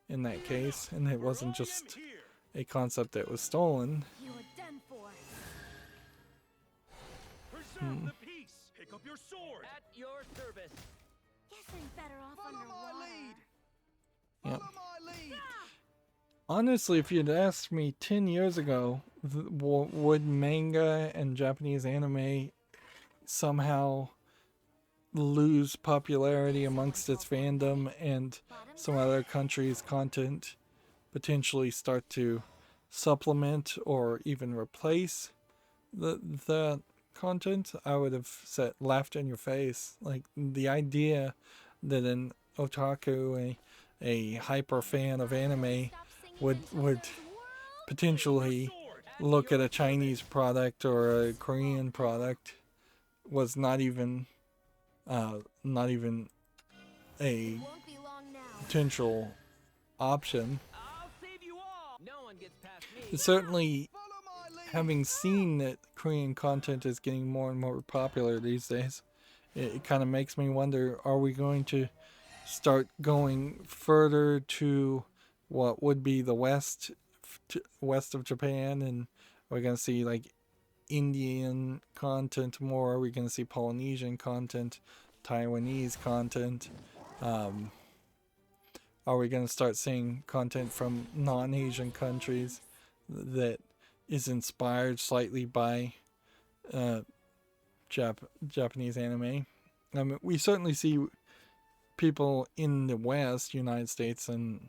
Speaker 1: in that case, and it wasn't just a concept that was stolen.
Speaker 2: You are done for.
Speaker 5: Preserve the peace. Pick up your sword.
Speaker 6: At your service.
Speaker 2: Guess I'm better off
Speaker 3: Follow
Speaker 2: underwater.
Speaker 3: my lead.
Speaker 1: Yep.
Speaker 3: Follow my lead.
Speaker 1: Honestly, if you'd asked me 10 years ago, would manga and Japanese anime somehow lose popularity amongst its fandom and some other countries' content potentially start to supplement or even replace the content, I would have laughed in your face. Like the idea that an otaku, a hyper fan of anime, would potentially look at a Chinese product or a Korean product was not even a
Speaker 2: Won't be long now.
Speaker 1: potential option.
Speaker 6: I'll save you all. No one gets past me.
Speaker 1: It's certainly,
Speaker 3: Follow my lead.
Speaker 1: having seen that Korean content is getting more and more popular these days, it kind of makes me wonder, are we going to start going further to what would be the west of Japan, and we're going to see like Indian content more? Are we going to see Polynesian content, Taiwanese content? Are we going to start seeing content from non-Asian countries that is inspired slightly by Japanese anime? We certainly see people in the West, United States and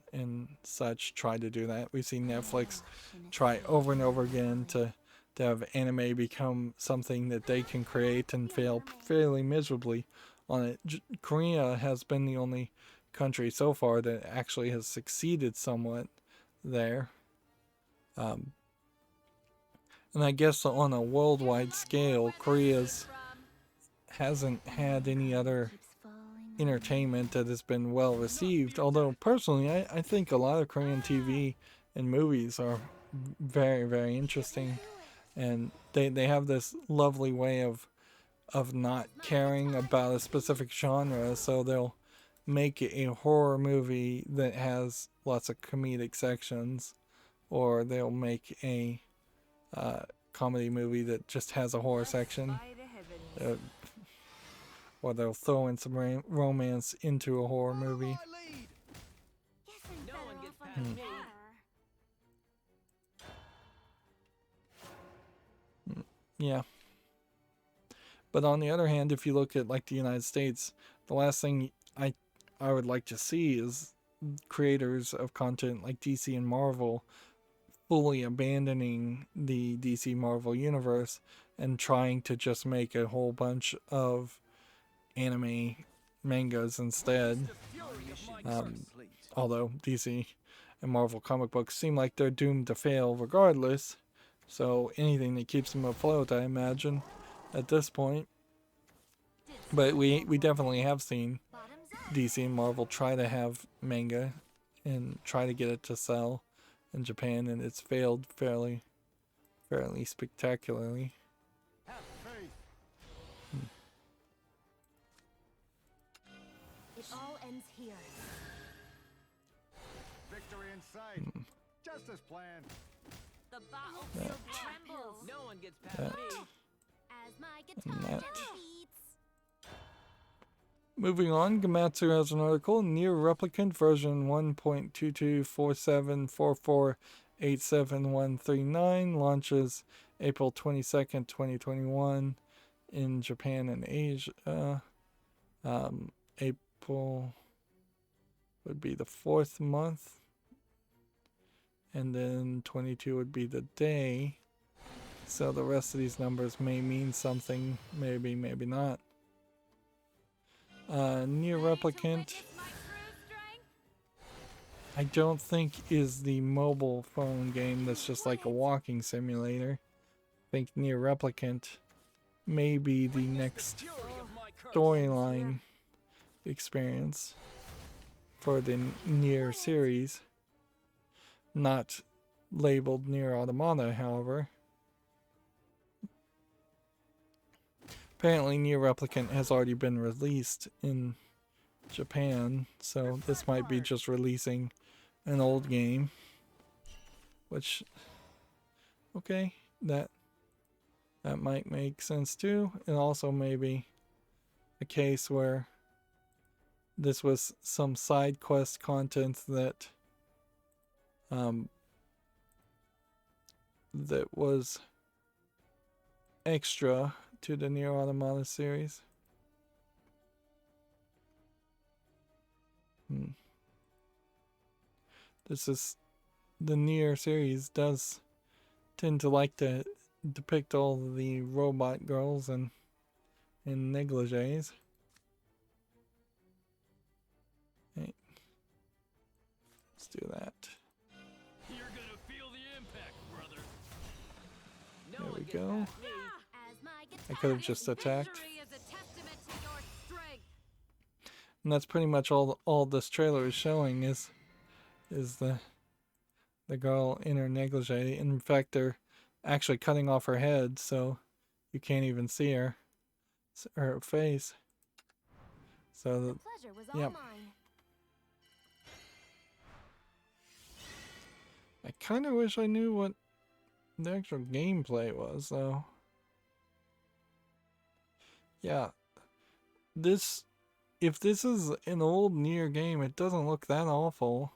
Speaker 1: such, try to do that. We've seen Netflix try over and over again to have anime become something that they can create and fail fairly miserably on it. Korea has been the only country so far that actually has succeeded somewhat there. And I guess on a worldwide scale, Korea's hasn't had any other entertainment that has been well received. Although personally, I think a lot of Korean TV and movies are very, very interesting, and they have this lovely way of not caring about a specific genre, so they'll make a horror movie that has lots of comedic sections, or they'll make a comedy movie that just has a horror section, or they'll throw in some romance into a horror movie.
Speaker 3: Follow my lead.
Speaker 2: Guess I'm
Speaker 6: No
Speaker 2: better
Speaker 6: one gets
Speaker 2: off
Speaker 6: past me.
Speaker 2: underwater.
Speaker 1: Yeah. But on the other hand, if you look at like the United States, the last thing I would like to see is creators of content like DC and Marvel fully abandoning the DC Marvel universe and trying to just make a whole bunch of anime mangas instead.
Speaker 3: Complete.
Speaker 1: Although DC and Marvel comic books seem like they're doomed to fail regardless, so anything that keeps them afloat, I imagine, at this point. But we definitely have seen
Speaker 2: Bottoms up.
Speaker 1: DC and Marvel try to have manga and try to get it to sell in Japan, and it's failed fairly spectacularly.
Speaker 5: Have faith.
Speaker 2: It all ends here.
Speaker 5: Victory in sight. Just as planned.
Speaker 2: The battlefield trembles
Speaker 6: No one gets past
Speaker 1: That.
Speaker 6: me.
Speaker 2: as my
Speaker 1: And
Speaker 2: guitar
Speaker 1: that.
Speaker 2: gently beats.
Speaker 1: Moving on, Gamatsu has an article. Near Replicant version 1.224744871139 launches April 22nd, 2021 in Japan and Asia. April would be the 4th month. And then 22 would be the day. So the rest of these numbers may mean something, maybe, maybe not. Near Replicant, I don't think is the mobile phone game that's just like a walking simulator. I think Near Replicant may be the next storyline experience for the Nier series. Not labeled Nier Automata, however. Apparently Nier Replicant has already been released in Japan, so this might be just releasing an old game. Which, okay, that might make sense too. And also maybe a case where this was some side quest content that that was extra to the Nier Automata series. This is the Nier series does tend to like to depict all the robot girls in negligees. Hey, let's do that.
Speaker 5: You're gonna feel the impact, brother.
Speaker 6: No
Speaker 1: There
Speaker 6: one
Speaker 1: we
Speaker 6: gets
Speaker 1: go.
Speaker 6: past me.
Speaker 1: I could have just attacked.
Speaker 2: Victory is a testament to your strength.
Speaker 1: And that's pretty much all this trailer is showing is the girl in her negligee. In fact, they're actually cutting off her head, so you can't even see her face. So
Speaker 4: The pleasure was all
Speaker 1: yep.
Speaker 4: mine.
Speaker 1: I kind of wish I knew what the actual gameplay was, though. Yeah, if this is an old Nier game, it doesn't look that awful.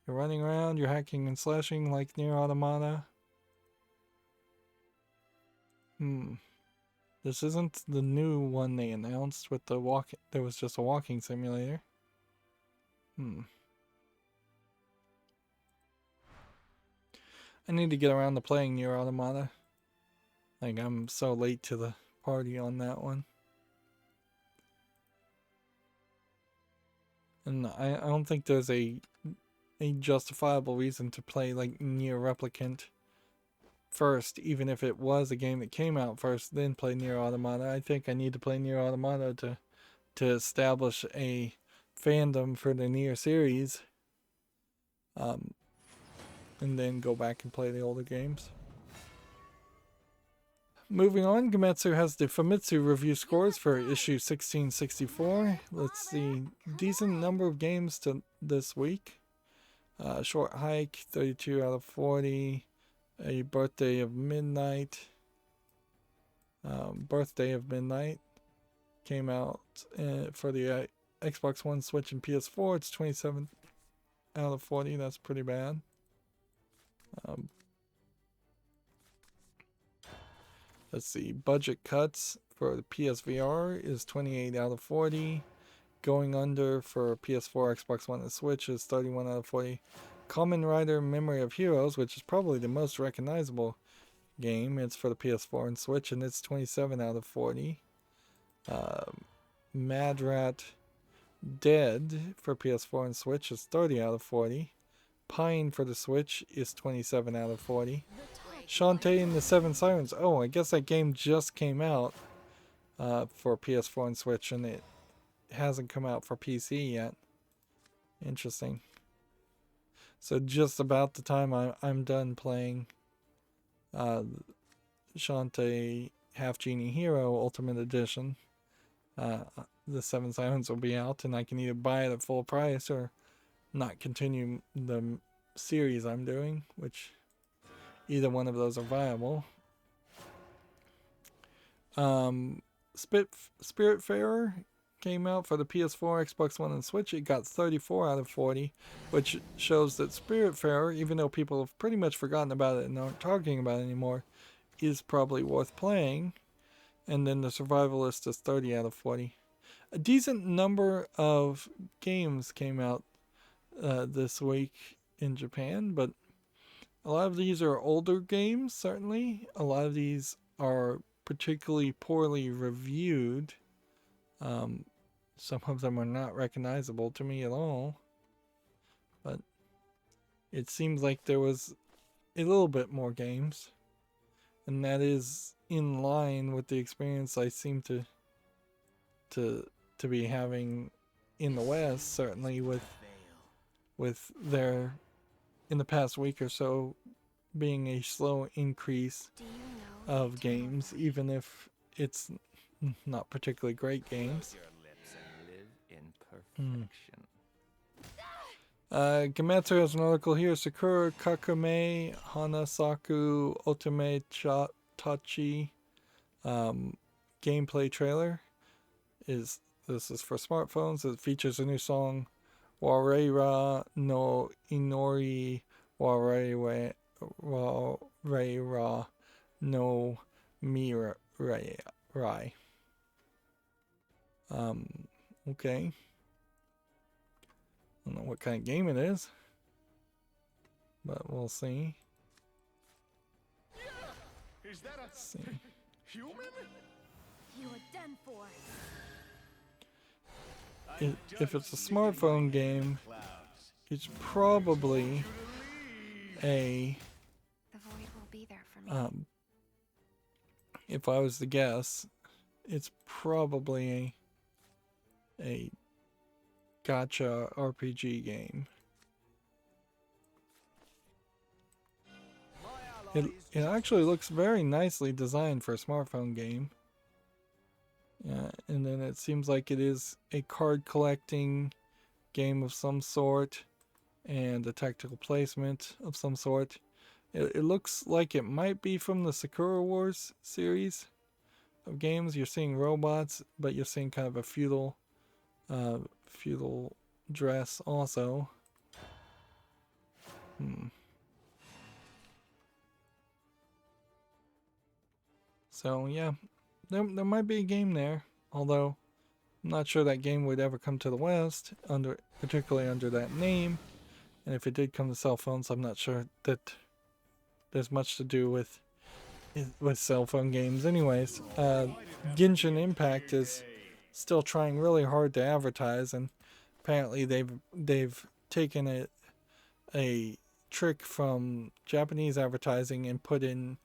Speaker 1: You're running around, you're hacking and slashing like Nier Automata. This isn't the new one they announced with the there was just a walking simulator. I need to get around to playing Nier Automata. Like, I'm so late to the party on that one. And I don't think there's a justifiable reason to play like Nier Replicant first, even if it was a game that came out first, then play Nier Automata. I think I need to play Nier Automata to establish a fandom for the Nier series, and then go back and play the older games. Moving on, Gametsu has the Famitsu review scores for issue 1664. Let's see, decent number of games to this week. Short Hike, 32 out of 40. A Birthday of Midnight. Birthday of Midnight came out for the Xbox One, Switch, and PS4. It's 27 out of 40. That's pretty bad. Let's see. Budget cuts for the PSVR is 28 out of 40. Going under for PS4, Xbox One, and Switch is 31 out of 40. Kamen Rider Memory of Heroes, which is probably the most recognizable game, it's for the PS4 and Switch, and it's 27 out of 40. Mad Rat Dead for PS4 and Switch is 30 out of 40. Pine for the Switch is 27 out of 40. Shantae and the Seven Sirens. Oh, I guess that game just came out for PS4 and Switch, and it hasn't come out for PC yet. Interesting. So just about the time I'm done playing Shantae Half Genie Hero Ultimate Edition, the Seven Sirens will be out, and I can either buy it at full price or not continue the series I'm doing, which either one of those are viable. Spiritfarer came out for the PS4, Xbox One, and Switch. It got 34 out of 40, which shows that Spiritfarer, even though people have pretty much forgotten about it and aren't talking about it anymore, is probably worth playing. And then the Survivalist is 30 out of 40. A decent number of games came out this week in Japan, but a lot of these are older games, certainly. A lot of these are particularly poorly reviewed. Some of them are not recognizable to me at all. But it seems like there was a little bit more games. And that is in line with the experience I seem to be having in the West, certainly with their, in the past week or so, being a slow increase
Speaker 4: Do you know
Speaker 1: of games, even if it's not particularly great games.
Speaker 3: Your lips and live in perfection.
Speaker 1: Gematsu has an article here. Sakura Kakume Hanasaku Otome Tachi gameplay trailer. This is for smartphones. It features a new song, Wareira no Inori Wareira no Mirai. Okay. I don't know what kind of game it is, but we'll see.
Speaker 5: Is that
Speaker 1: Let's see.
Speaker 5: human?
Speaker 2: You are done for.
Speaker 1: If it's a smartphone game, it's probably a,
Speaker 4: the void will be there for me?
Speaker 1: if I was to guess, it's probably a gacha RPG game. It actually looks very nicely designed for a smartphone game. Yeah, and then it seems like it is a card collecting game of some sort and a tactical placement of some sort. It looks like it might be from the Sakura Wars series of games. You're seeing robots, but you're seeing kind of a feudal dress also. So yeah, there might be a game there, although I'm not sure that game would ever come to the West, particularly under that name. And if it did come to cell phones, I'm not sure that there's much to do with cell phone games. Anyways, Genshin Impact is still trying really hard to advertise, and apparently they've taken a trick from Japanese advertising and put in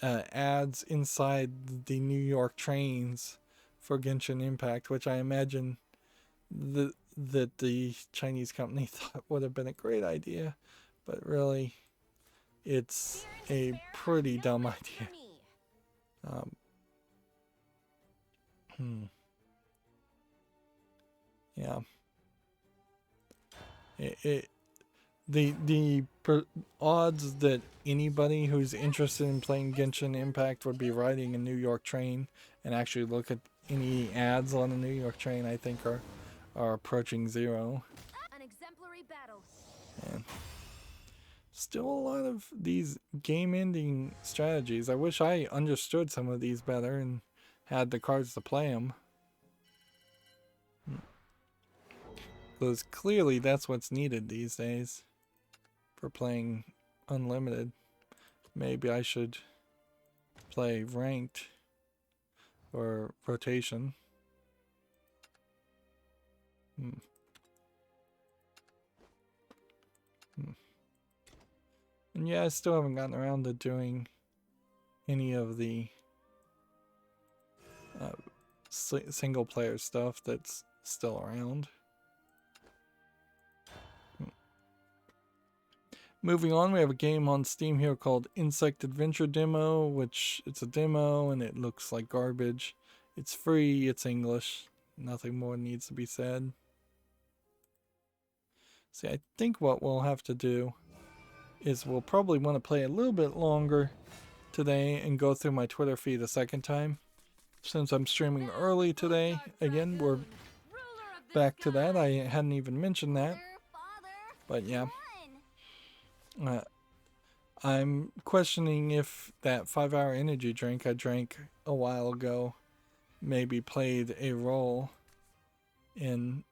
Speaker 1: ads inside the New York trains for Genshin Impact, which I imagine that the Chinese company thought would have been a great idea, but really it's a pretty dumb idea. Yeah. The odds that anybody who's interested in playing Genshin Impact would be riding a New York train and actually look at any ads on a New York train, I think are approaching zero.
Speaker 2: An exemplary battle.
Speaker 1: And still a lot of these game ending strategies. I wish I understood some of these better and had the cards to play them. Because clearly that's what's needed these days for playing unlimited. Maybe I should play ranked or rotation. And yeah, I still haven't gotten around to doing any of the single player stuff that's still around. Moving on, we have a game on Steam here called Insect Adventure Demo, which it's a demo and it looks like garbage. It's free, it's English, nothing more needs to be said. See, I think what we'll have to do is we'll probably want to play a little bit longer today and go through my Twitter feed a second time. Since I'm streaming early today, again, we're back to that. I hadn't even mentioned that. But yeah. I'm questioning if that 5-hour energy drink I drank a while ago maybe played a role in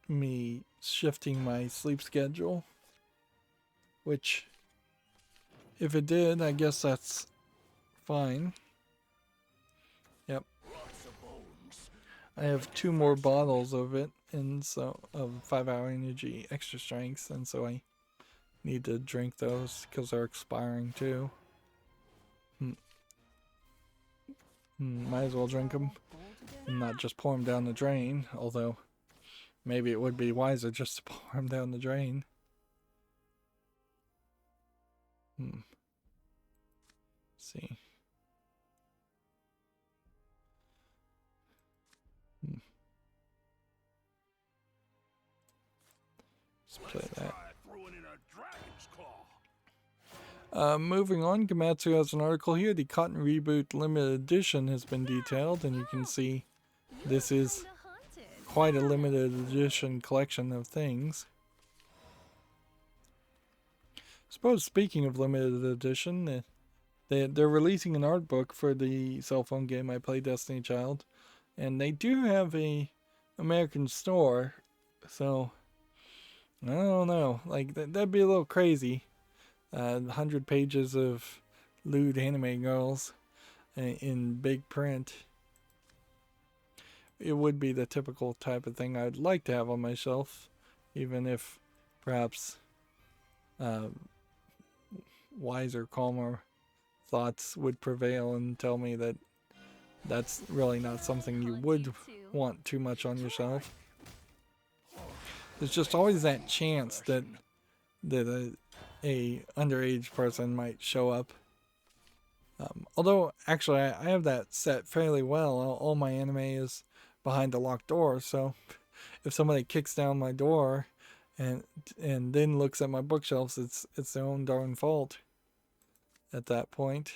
Speaker 1: me shifting my sleep schedule. which, if it did, I guess that's fine. Yep. I have 2 more bottles of it, and so of 5-hour energy extra strengths, and so I need to drink those because they're expiring too. Might as well drink them and not just pour them down the drain, although maybe it would be wiser just to pour them down the drain. Let's see. Let's play that. Moving on, Gamatsu has an article here. The Cotton Reboot Limited Edition has been detailed, and you can see this is quite a limited edition collection of things. I suppose, speaking of limited edition, they're releasing an art book for the cell phone game I play, Destiny Child, and they do have a American store, so I don't know, like that'd be a little crazy. 100 pages of lewd anime girls in big print. It would be the typical type of thing I'd like to have on my shelf, even if perhaps wiser, calmer thoughts would prevail and tell me that that's really not something you would want too much on your shelf. There's just always that chance that a underage person might show up. Although, actually, I have that set fairly well. All my anime is behind a locked door, so if somebody kicks down my door and then looks at my bookshelves, it's their own darn fault at that point.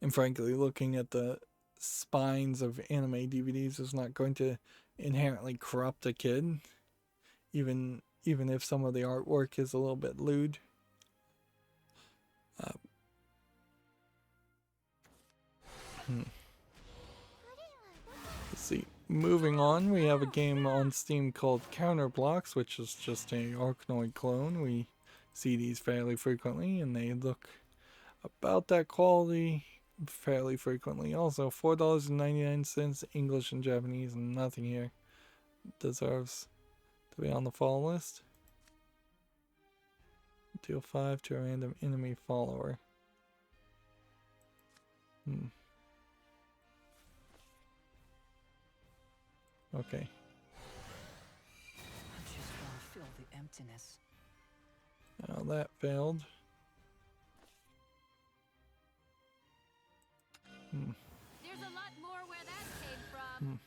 Speaker 1: And frankly, looking at the spines of anime DVDs is not going to inherently corrupt a kid, even if some of the artwork is a little bit lewd. Let's see. Moving on, we have a game on Steam called Counterblocks, which is just a Arkanoid clone. We see these fairly frequently, and they look about that quality fairly frequently. Also, $4.99, English and Japanese, and nothing here deserves to be on the fall list. Deal 5 to a random enemy follower. Okay.
Speaker 7: I just want to fill the emptiness.
Speaker 1: Now that failed.
Speaker 2: There's a lot more where that came from.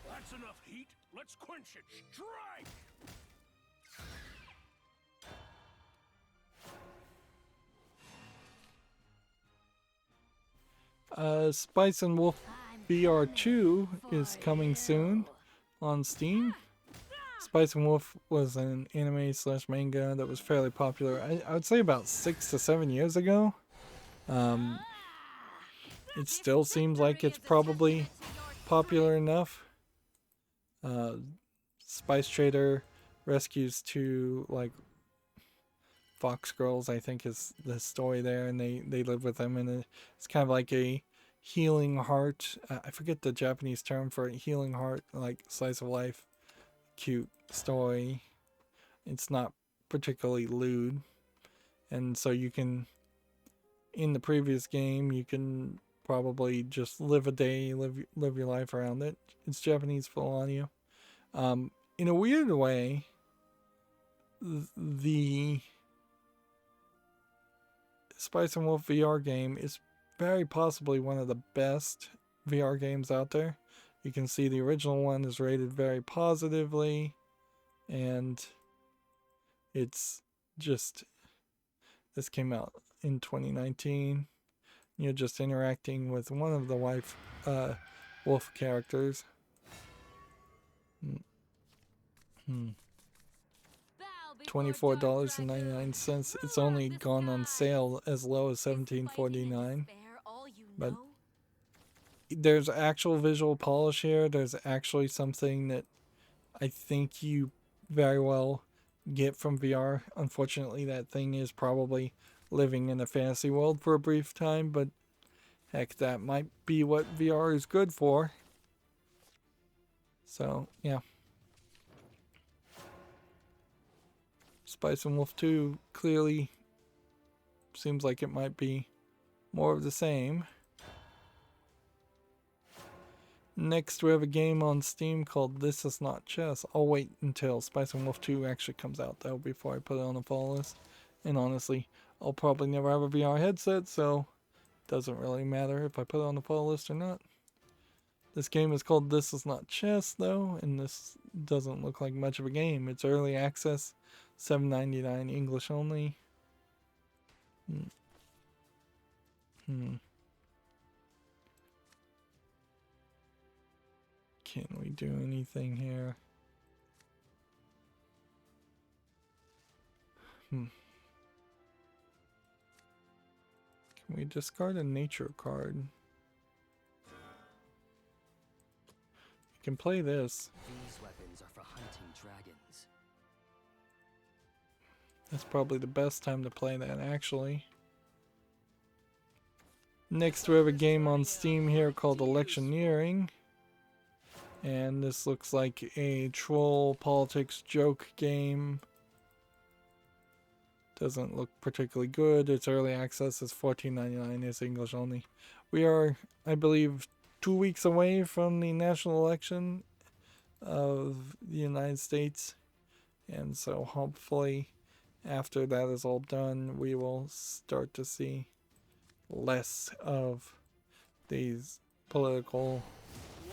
Speaker 5: That's enough heat. Let's quench it. Strike!
Speaker 1: Spice and Wolf VR2 is coming soon on Steam. Spice and Wolf was an anime / manga that was fairly popular, I would say about 6 to 7 years ago. It still seems like it's probably popular enough. Spice Trader rescues 2 like fox girls, I think is the story there, and they live with them, and it's kind of like a healing heart. I forget the Japanese term for it. Healing heart, like slice of life, cute story. It's not particularly lewd, and so you can, in the previous game, you can probably just live a day, live your life around it. It's Japanese full on you. In a weird way, the Spice and Wolf VR game is very possibly one of the best VR games out there. You can see the original one is rated very positively, and it's just, this came out in 2019. You're just interacting with one of the wolf characters. $24.99. It's only gone on sale as low as $17.49. But there's actual visual polish here. There's actually something that I think you very well get from VR. Unfortunately, that thing is probably living in a fantasy world for a brief time, but heck, that might be what VR is good for. So, yeah. Spice and Wolf 2 clearly seems like it might be more of the same. Next, we have a game on Steam called This Is Not Chess. I'll wait until Spice and Wolf 2 actually comes out, though, before I put it on the follow list. And honestly, I'll probably never have a VR headset, so it doesn't really matter if I put it on the follow list or not. This game is called This Is Not Chess, though, and this doesn't look like much of a game. It's early access, $7.99 English only. Can we do anything here? Can we discard a nature card? We can play this.
Speaker 8: These weapons are for hunting dragons.
Speaker 1: That's probably the best time to play that, actually. Next, we have a game on Steam here called Electioneering. And this looks like a troll politics joke game. Doesn't look particularly good. It's early access. It's $14.99. It's English only. We are, I believe, 2 weeks away from the national election of the United States. And so hopefully after that is all done, we will start to see less of these political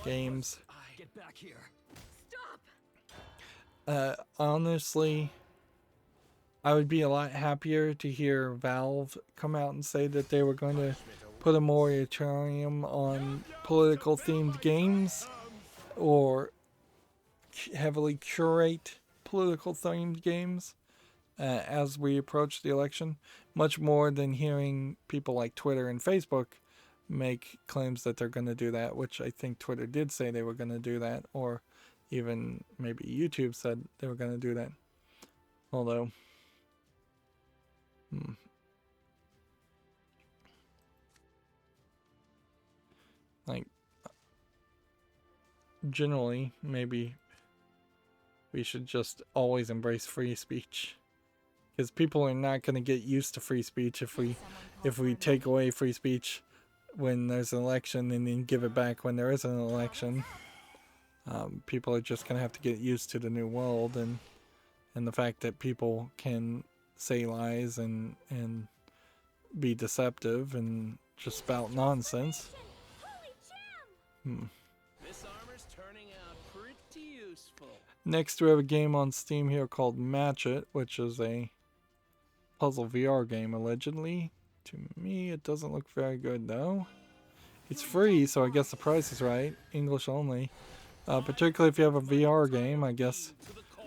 Speaker 1: games.
Speaker 8: Get back here.
Speaker 1: Honestly, I would be a lot happier to hear Valve come out and say that they were going to put a moratorium on political themed games or heavily curate political themed games as we approach the election, much more than hearing people like Twitter and Facebook make claims that they're going to do that, which I think Twitter did say they were going to do that, or even maybe YouTube said they were going to do that. Although, like, generally, maybe we should just always embrace free speech, because people are not going to get used to free speech if we take away free speech when there's an election and then give it back when there isn't an election. People are just going to have to get used to the new world and the fact that people can say lies and be deceptive and just spout nonsense.
Speaker 6: This armor's turning out pretty useful.
Speaker 1: Next, we have a game on Steam here called Match It, which is a puzzle VR game, allegedly. To me, it doesn't look very good, though. It's free, so I guess the price is right. English only. Particularly if you have a VR game, I guess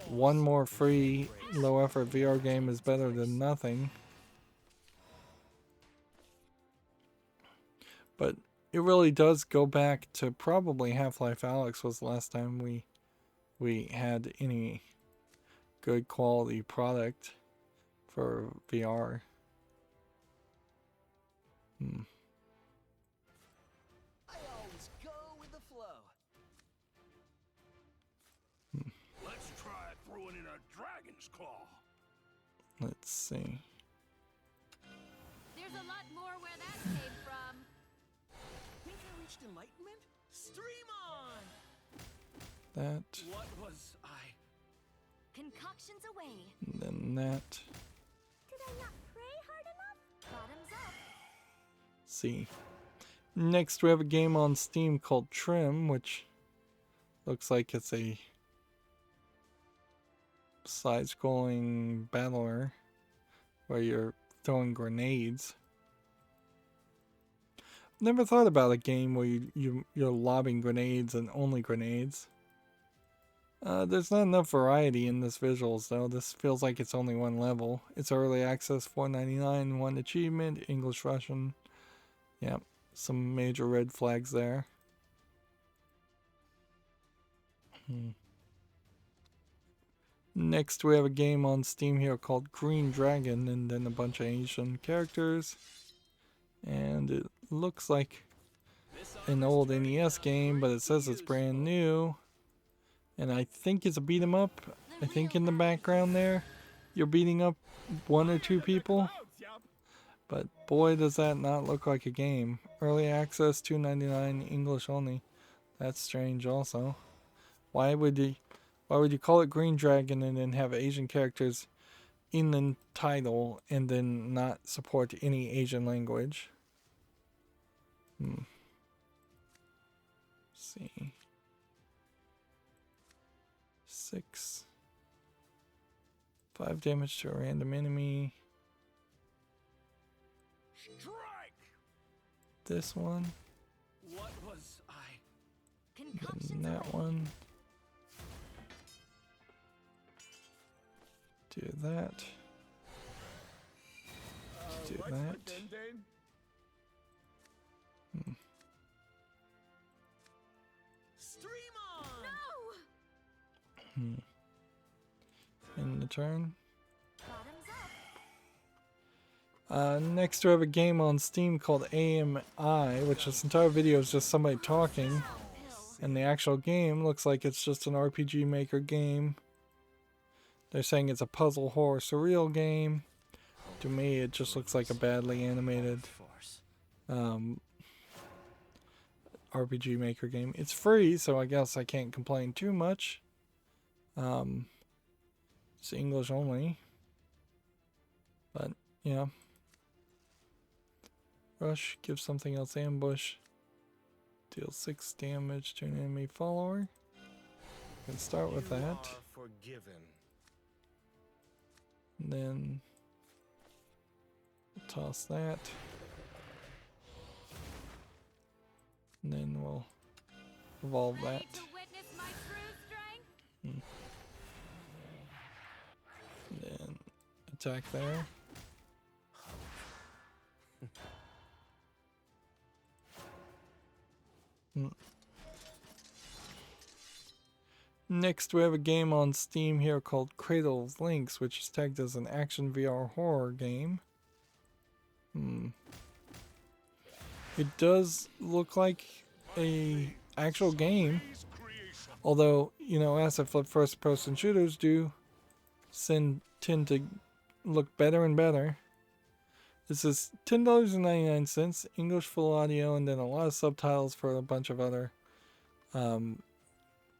Speaker 1: one more free, low-effort VR game is better than nothing. But it really does go back to probably Half-Life Alyx was the last time we had any good quality product for VR.
Speaker 8: I always go with the flow.
Speaker 5: Let's try throwing in a dragon's claw.
Speaker 1: Let's see.
Speaker 2: There's a lot more where that came from.
Speaker 8: Think I reached enlightenment? Stream on!
Speaker 1: That,
Speaker 8: What was I?
Speaker 2: Concoctions away.
Speaker 1: and then that.
Speaker 2: Did I not pray hard enough? Bottoms up.
Speaker 1: See. Next, we have a game on Steam called Trim, which looks like it's a side-scrolling battler where you're throwing grenades. Never thought about a game where you're lobbing grenades and only grenades. There's not enough variety in this visuals, though. This feels like it's only one level. It's early access, $4.99, one achievement, English, Russian. Yep, some major red flags there. Next, we have a game on Steam here called Green Dragon, and then a bunch of Asian characters. And it looks like an old NES game, but it says it's brand new. And I think it's a beat 'em up. I think in the background there, you're beating up one or two people. But boy, does that not look like a game. Early access, $2.99, English only. That's strange also. Why would you call it Green Dragon and then have Asian characters in the title and then not support any Asian language? Let's see. 6. 5 damage to a random enemy.
Speaker 5: Strike!
Speaker 1: This one.
Speaker 6: What was I?
Speaker 1: And that one. Do that. Do that.
Speaker 8: Stream on!
Speaker 2: No!
Speaker 1: In the turn.
Speaker 2: Bottoms up.
Speaker 1: Next we have a game on Steam called AMI, which this entire video is just somebody talking. And the actual game looks like it's just an RPG Maker game. They're saying it's a puzzle horror surreal game. To me, it just looks like a badly animated RPG Maker game. It's free, so I guess I can't complain too much. It's English only. But, yeah. Rush, give something else ambush. Deal 6 damage to an enemy follower. We can start with that. And then toss that. And then we'll evolve that.
Speaker 2: Ready to witness my true strength?
Speaker 1: And then attack there. Next, we have a game on Steam here called Cradle of Lynx, which is tagged as an action VR horror game. It does look like a actual game, although, you know, asset flip first-person shooters do tend to look better and better. This is $10.99, English full audio, and then a lot of subtitles for a bunch of other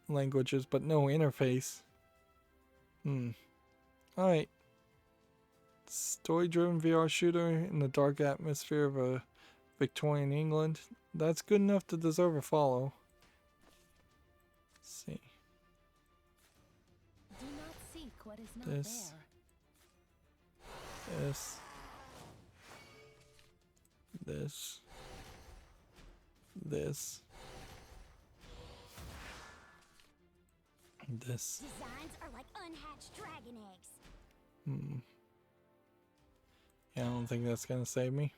Speaker 1: languages, but no interface. Alright. Story-driven VR shooter in the dark atmosphere of a Victorian England. That's good enough to deserve a follow. Let's see.
Speaker 4: Do not seek what is not
Speaker 1: This.
Speaker 4: there.
Speaker 1: This.
Speaker 2: Designs are like unhatched dragon eggs.
Speaker 1: Yeah, I don't think that's gonna save me.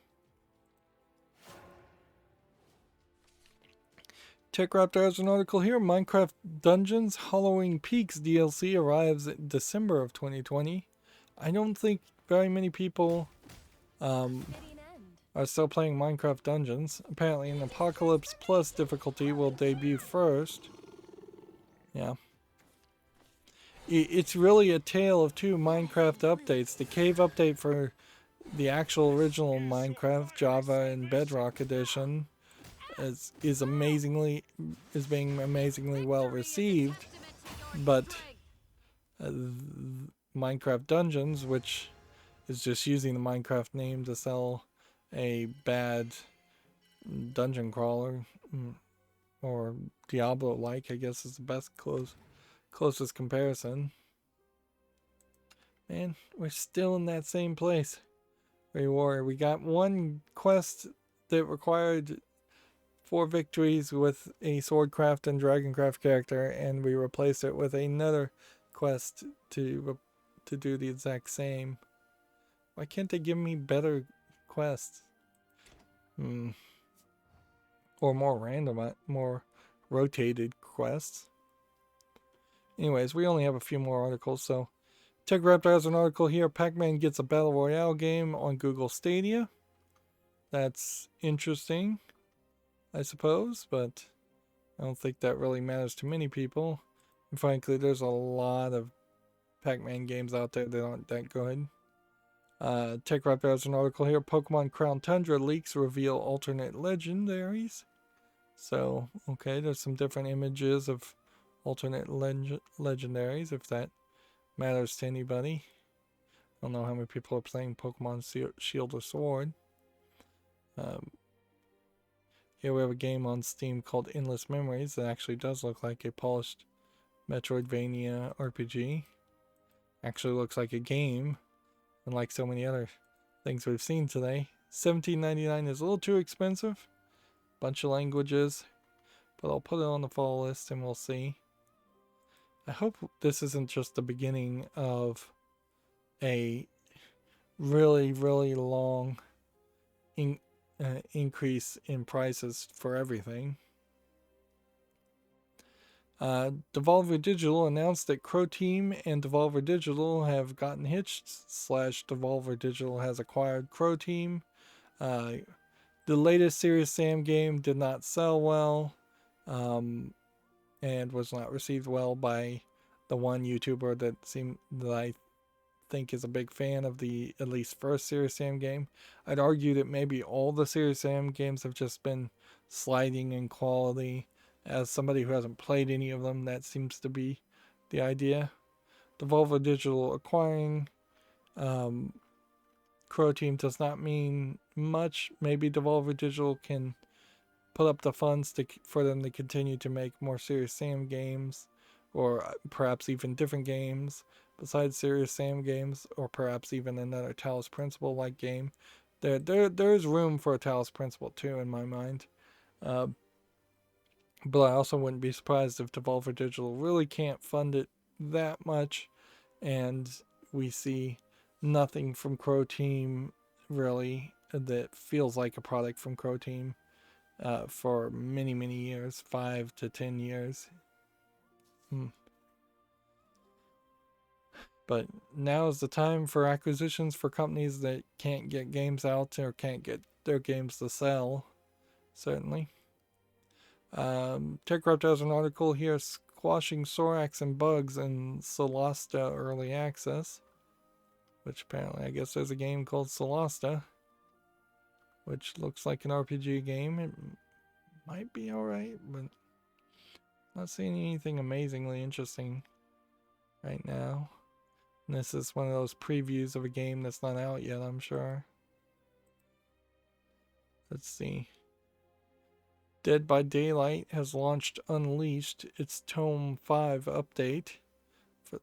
Speaker 1: TechRaptor has an article here. Minecraft Dungeons Halloween Peaks DLC arrives in December of 2020. I don't think very many people are still playing Minecraft Dungeons. Apparently an Apocalypse Plus difficulty will debut first. Yeah. It's really a tale of two Minecraft updates. The cave update for the actual original Minecraft, Java and Bedrock edition is being amazingly well received, but Minecraft Dungeons, which is just using the Minecraft name to sell a bad dungeon crawler, or Diablo-like, I guess is the best closest comparison. Man, we're still in that same place we were. We got one quest that required 4 victories with a Swordcraft and Dragoncraft character, and we replaced it with another quest to do the exact same. Why can't they give me better quests? Or more random, more rotated quests. Anyways, we only have a few more articles, so TechRaptor has an article here. Pac-Man gets a Battle Royale game on Google Stadia. That's interesting, I suppose, but I don't think that really matters to many people. And frankly, there's a lot of Pac-Man games out there that aren't that good. TechRaptor has an article here. Pokemon Crown Tundra leaks reveal alternate legendaries. So, okay, there's some different images of alternate legendaries, if that matters to anybody. I don't know how many people are playing Pokemon Shield or Sword. Here we have a game on Steam called Endless Memories that actually does look like a polished Metroidvania RPG. Actually looks like a game, unlike so many other things we've seen today. $17.99 is a little too expensive. Bunch of languages, but I'll put it on the fall list and we'll see. I hope this isn't just the beginning of a really, really long increase in prices for everything. Devolver Digital announced that Crow Team and Devolver Digital have gotten hitched. Devolver Digital has acquired Crow Team. The latest Serious Sam game did not sell well, and was not received well by the one YouTuber that I think is a big fan of the at least first Serious Sam game. I'd argue that maybe all the Serious Sam games have just been sliding in quality. As somebody who hasn't played any of them, that seems to be the idea. Devolver Digital acquiring Crow Team does not mean much. Maybe Devolver Digital can put up the funds for them to continue to make more Serious Sam games, or perhaps even different games besides Serious Sam games, or perhaps even another Talos Principle like game. There's room for a Talos Principle too, in my mind. But I also wouldn't be surprised if Devolver Digital really can't fund it that much, and we see nothing from Crow Team really that feels like a product from Crow Team for many, many years, 5 to 10 years. But now is the time for acquisitions for companies that can't get games out or can't get their games to sell, certainly. TechRaptor has an article here, squashing Sorax and bugs in Solasta early access, which apparently I guess there's a game called Solasta, which looks like an RPG game. It might be alright, but not seeing anything amazingly interesting right now. And this is one of those previews of a game that's not out yet, I'm sure. Let's see. Dead by Daylight has launched Unleashed, its Tome 5 update.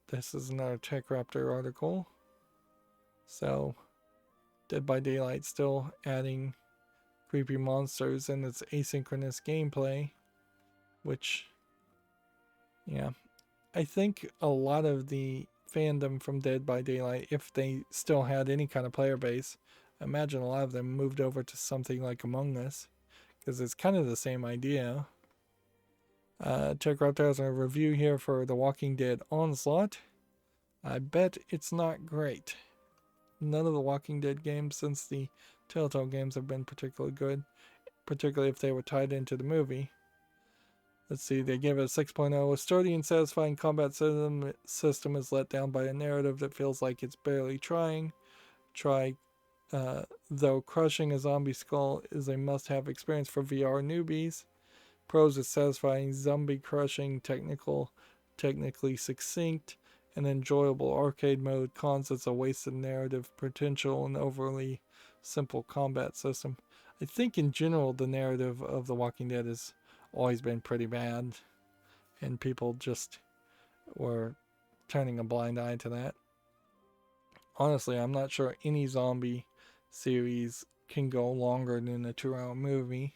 Speaker 1: This is another TechRaptor article. So, Dead by Daylight still adding creepy monsters in its asynchronous gameplay, which, yeah, I think a lot of the fandom from Dead by Daylight, if they still had any kind of player base, I imagine a lot of them moved over to something like Among Us, because it's kind of the same idea. TechRaptor has a review here for The Walking Dead Onslaught. I bet it's not great. None of the Walking Dead games since the Telltale games have been particularly good, particularly if they were tied into the movie. Let's see, they give it a 6.0. A sturdy and satisfying combat system is let down by a narrative that feels like it's barely trying. Though crushing a zombie skull is a must-have experience for VR newbies. Prose is satisfying, zombie crushing, technically succinct, and enjoyable arcade mode. Cons is a wasted narrative potential and overly simple combat system. I think in general the narrative of The Walking Dead has always been pretty bad, and people just were turning a blind eye to that. Honestly, I'm not sure any zombie series can go longer than a 2-hour movie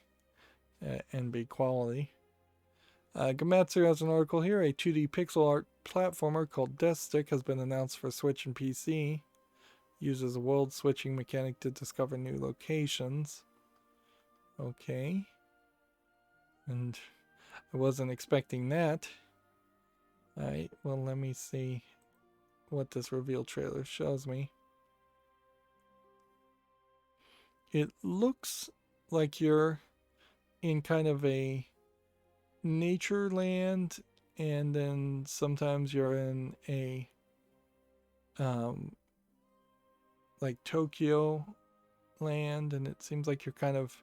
Speaker 1: and be quality. Gamatsu has an article here. A 2D pixel art platformer called Death Stick has been announced for Switch and PC. Uses a world switching mechanic to discover new locations. Okay. And I wasn't expecting that. Alright, well, let me see what this reveal trailer shows me. It looks like you're in kind of a nature land, and then sometimes you're in a like Tokyo land, and it seems like you're kind of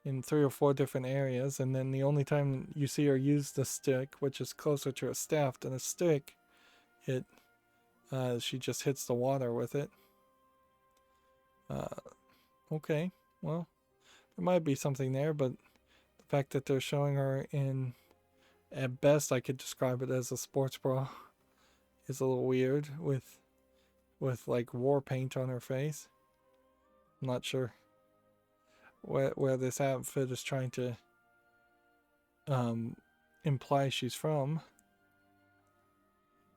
Speaker 1: in 3 or 4 different areas, and then the only time you see her use the stick, which is closer to a staff than a stick, she just hits the water with it. Okay, well, there might be something there, but the fact that they're showing her in, at best I could describe it as a sports bra, is a little weird with like war paint on her face. I'm not sure where this outfit is trying to imply she's from.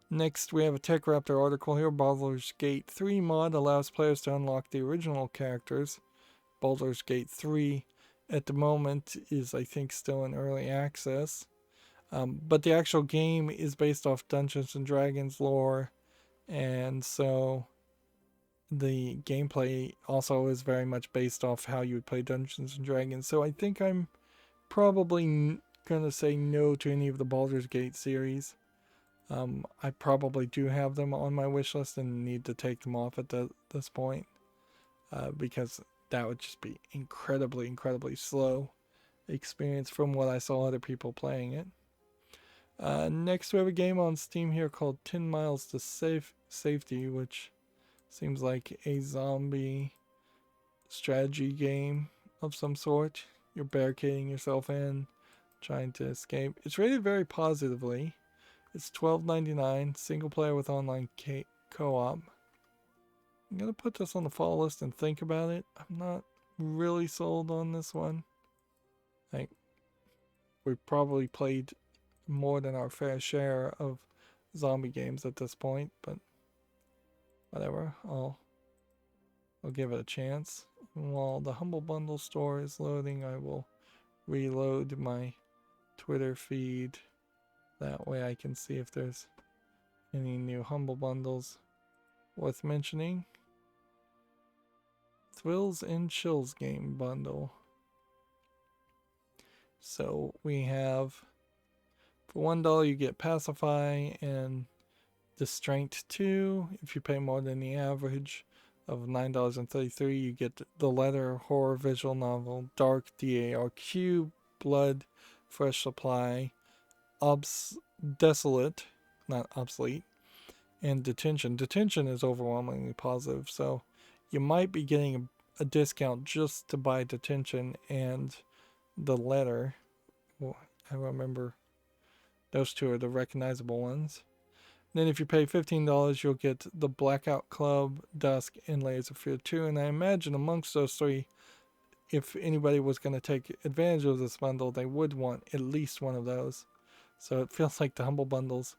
Speaker 1: Next, we have a Tech Raptor article here. Baldur's Gate 3 mod allows players to unlock the original characters. Baldur's Gate 3 at the moment is, I think, still in early access. But the actual game is based off Dungeons and Dragons lore, and so the gameplay also is very much based off how you would play Dungeons and Dragons. So I think I'm probably gonna say no to any of the Baldur's Gate series. I probably do have them on my wish list and need to take them off at this point, because that would just be incredibly slow experience from what I saw other people playing it. Next, we have a game on Steam here called 10 Miles to Safety, which seems like a zombie strategy game of some sort. You're barricading yourself in, trying to escape. It's rated very positively. It's $12.99, single player with online co-op. I'm going to put this on the fall list and think about it. I'm not really sold on this one. Like, we've probably played more than our fair share of zombie games at this point, but whatever, I'll give it a chance. And while the Humble Bundle store is loading, I will reload my Twitter feed. That way I can see if there's any new Humble Bundles worth mentioning. Thrills and Chills game bundle. So we have, for $1 you get Pacify and Distraint 2. If you pay more than the average of $9.33, you get the Letter horror visual novel Dark DARQ, Blood, Fresh Supply, Desolate, not Obsolete, and Detention. Detention is overwhelmingly positive, so you might be getting a discount just to buy Detention and the Letter. Well, I remember those two are the recognizable ones. Then if you pay $15, you'll get the Blackout Club, Dusk, and Layers of Fear 2. And I imagine amongst those three, if anybody was going to take advantage of this bundle, they would want at least one of those. So it feels like the Humble Bundles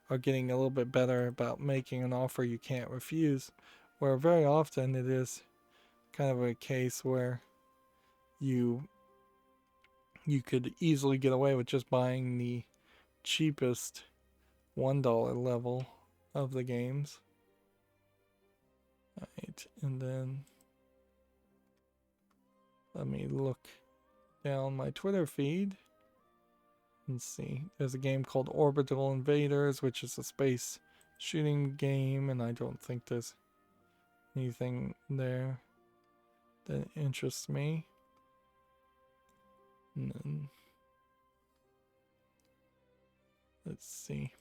Speaker 1: are getting a little bit better about making an offer you can't refuse, where very often it is kind of a case where you could easily get away with just buying the cheapest $1 level of the games. Alright, and then let me look down my Twitter feed and see. There's a game called Orbital Invaders, which is a space shooting game, and I don't think there's anything there that interests me. And then let's see.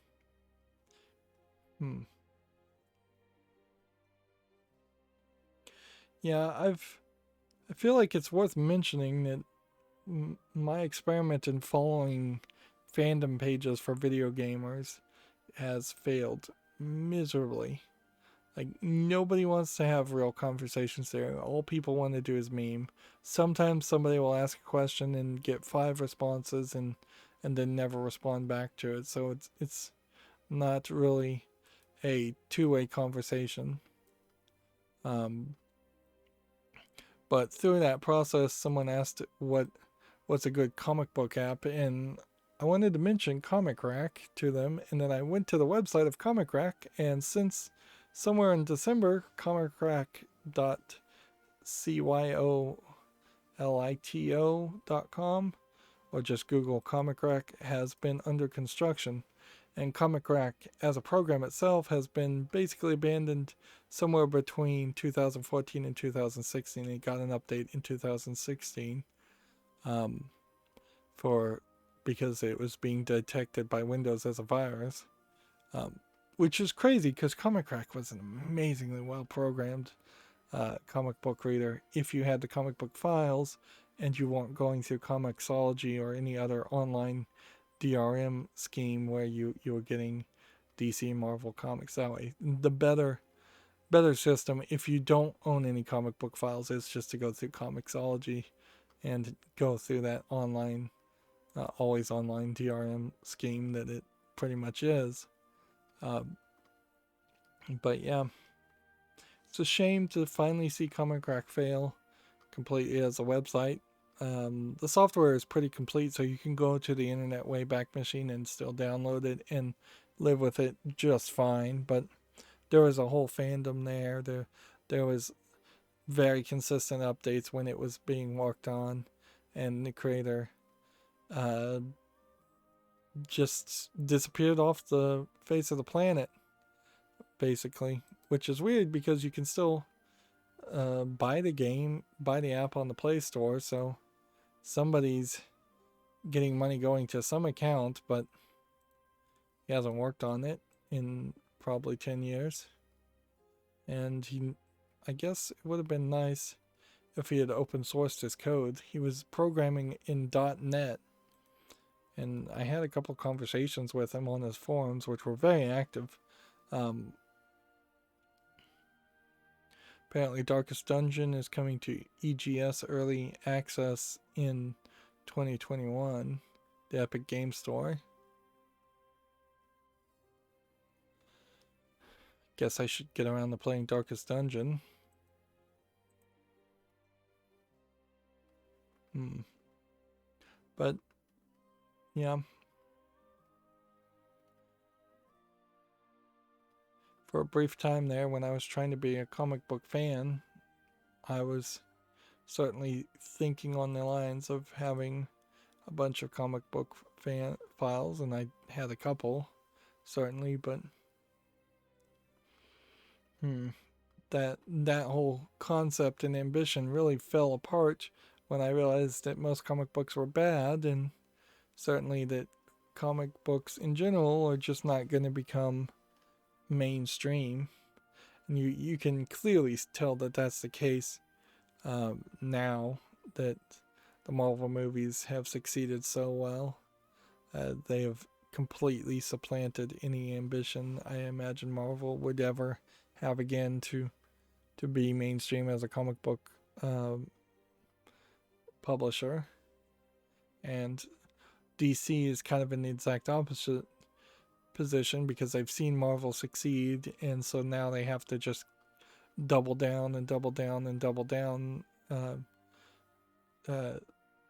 Speaker 1: Yeah, I feel like it's worth mentioning that my experiment in following fandom pages for video gamers has failed miserably. Like, nobody wants to have real conversations there. All people want to do is meme. Sometimes somebody will ask a question and get 5 responses and then never respond back to it. So it's not really a two-way conversation. But through that process, someone asked what's a good comic book app, and I wanted to mention Comic Rack to them, and then I went to the website of Comic Rack, and since somewhere in December, comicrack.cyoLito.com, or just Google Comic Rack, has been under construction. And Comic Rack as a program itself has been basically abandoned somewhere between 2014 and 2016. It got an update in 2016 because it was being detected by Windows as a virus, which is crazy because Comic Rack was an amazingly well programmed comic book reader if you had the comic book files and you weren't going through Comixology or any other online DRM scheme where you were getting DC and Marvel comics that way. The better system, if you don't own any comic book files, is just to go through Comixology and go through that online, always online DRM scheme that it pretty much is. But yeah, it's a shame to finally see Comic Rack fail completely as a website. The software is pretty complete, so you can go to the Internet Wayback Machine and still download it and live with it just fine. But there was a whole fandom there. There was very consistent updates when it was being worked on, and the creator just disappeared off the face of the planet, basically, which is weird because you can still buy the app on the Play Store, so somebody's getting money going to some account, but he hasn't worked on it in probably 10 years. And I guess it would have been nice if he had open sourced his code. He was programming in .NET, and I had a couple of conversations with him on his forums, which were very active. Apparently Darkest Dungeon is coming to EGS Early Access in 2021, the Epic Game Store. Guess I should get around to playing Darkest Dungeon. But, yeah. For a brief time there, when I was trying to be a comic book fan, I was certainly thinking on the lines of having a bunch of comic book fan files, and I had a couple, certainly, but that whole concept and ambition really fell apart when I realized that most comic books were bad, and certainly that comic books in general are just not going to become mainstream. And you can clearly tell that that's the case now that the Marvel movies have succeeded so well. They have completely supplanted any ambition I imagine Marvel would ever have again to be mainstream as a comic book publisher. And DC is kind of in the exact opposite position because they've seen Marvel succeed, and so now they have to just double down and double down and double down ad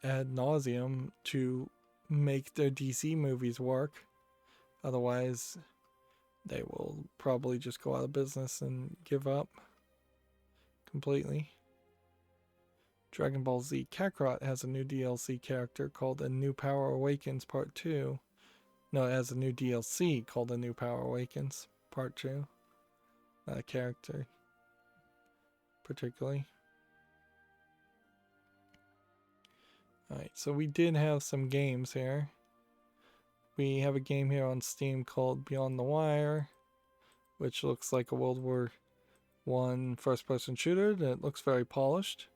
Speaker 1: nauseum to make their DC movies work. Otherwise, they will probably just go out of business and give up completely. Dragon Ball Z Kakarot has a new DLC character called A New Power Awakens Part 2. No, it has a new DLC called A New Power Awakens Part 2. Not a character, particularly. Alright, so we did have some games here. We have a game here on Steam called Beyond the Wire, which looks like a World War I first-person shooter that looks very polished.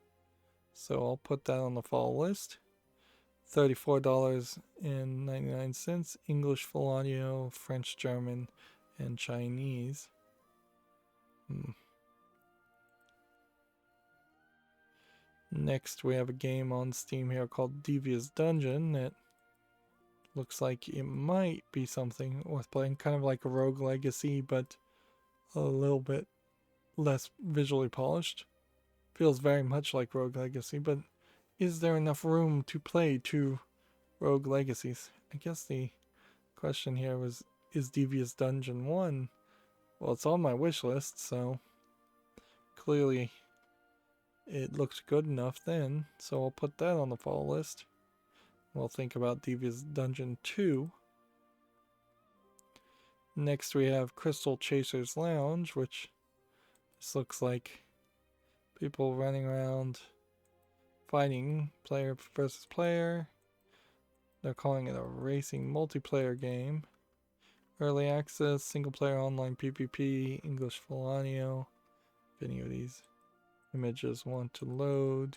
Speaker 1: So I'll put that on the fall list. $34.99, English full audio, French, German, and Chinese. Next, we have a game on Steam here called Devious Dungeon that looks like it might be something worth playing. Kind of like a Rogue Legacy, but a little bit less visually polished. Feels very much like Rogue Legacy, but is there enough room to play two Rogue Legacies. I guess the question here was, is Devious Dungeon 1? Well, it's on my wish list, so clearly it looked good enough then, so I'll put that on the fall list. We'll think about Devious Dungeon 2. Next we have Crystal Chasers Lounge, which this looks like people running around fighting player versus player. They're calling it a racing multiplayer game. Early access, single player online PvP, English full audio. If any of these images want to load.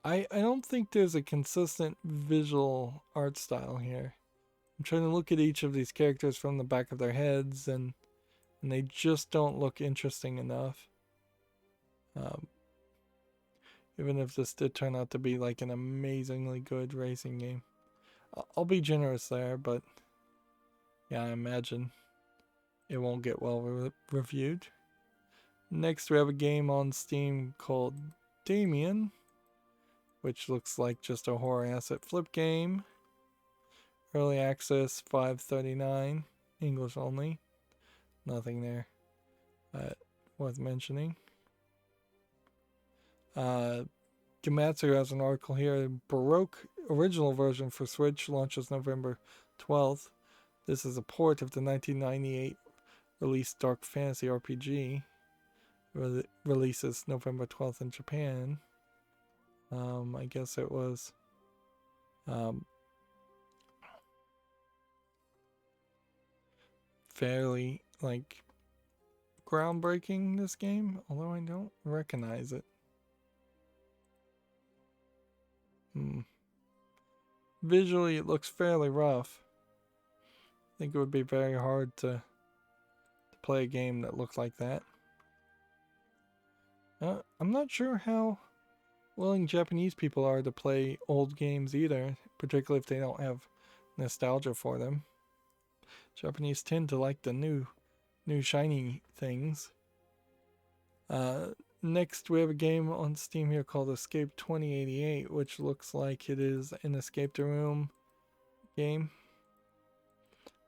Speaker 1: I don't think there's a consistent visual art style here. I'm trying to look at each of these characters from the back of their heads, and they just don't look interesting enough. Even if this did turn out to be like an amazingly good racing game. I'll be generous there, but yeah, I imagine it won't get well reviewed. Next we have a game on Steam called Damien, which looks like just a horror asset flip game. Early access, $5.39, English only. Nothing there worth mentioning. Gamatsu has an article here. Baroque original version for Switch launches November 12th. This is a port of the 1998 released Dark Fantasy RPG. Releases November 12th in Japan. I guess it was fairly like groundbreaking, this game, although I don't recognize it. Visually it looks fairly rough. I think it would be very hard to play a game that looked like that. I'm not sure how willing Japanese people are to play old games either, particularly if they don't have nostalgia for them. Japanese tend to like the new shiny things. Next we have a game on Steam here called Escape 2088, which looks like it is an escape the room game.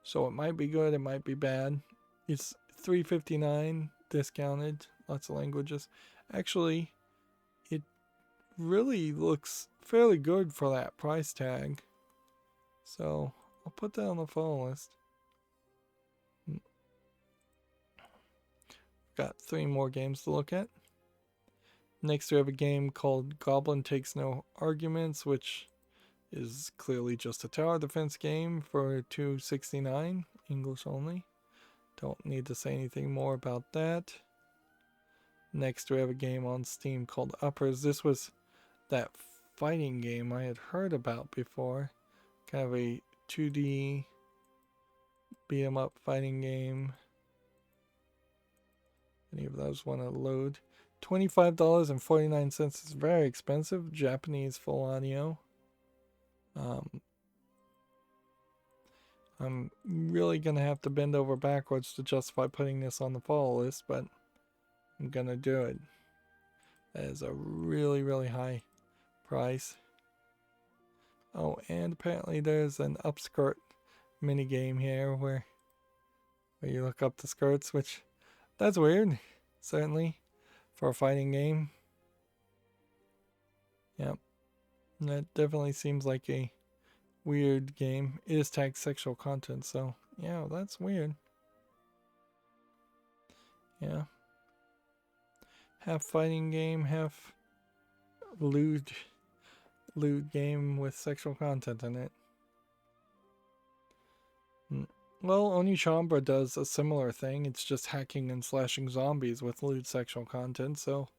Speaker 1: So it might be good, it might be bad. It's $3.59 discounted, lots of languages. Actually, it really looks fairly good for that price tag. So I'll put that on the follow list. Got 3 more games to look at. Next we have a game called Goblin Takes No Arguments, which is clearly just a tower defense game for $2.69, English only. Don't need to say anything more about that. Next we have a game on Steam called Uppers. This was that fighting game I had heard about before. Kind of a 2D beat 'em up fighting game. Any of those want to load? $25.49 is very expensive. Japanese full audio. I'm really going to have to bend over backwards to justify putting this on the follow list, but I'm going to do it. That is a really, really high price. Oh, and apparently there's an upskirt mini game here where you look up the skirts, which that's weird, certainly, for a fighting game. Yep. That definitely seems like a weird game. It is tagged sexual content, so yeah, that's weird. Yeah. Half fighting game, half lewd game with sexual content in it. Well, Onishambra does a similar thing. It's just hacking and slashing zombies with lewd sexual content, so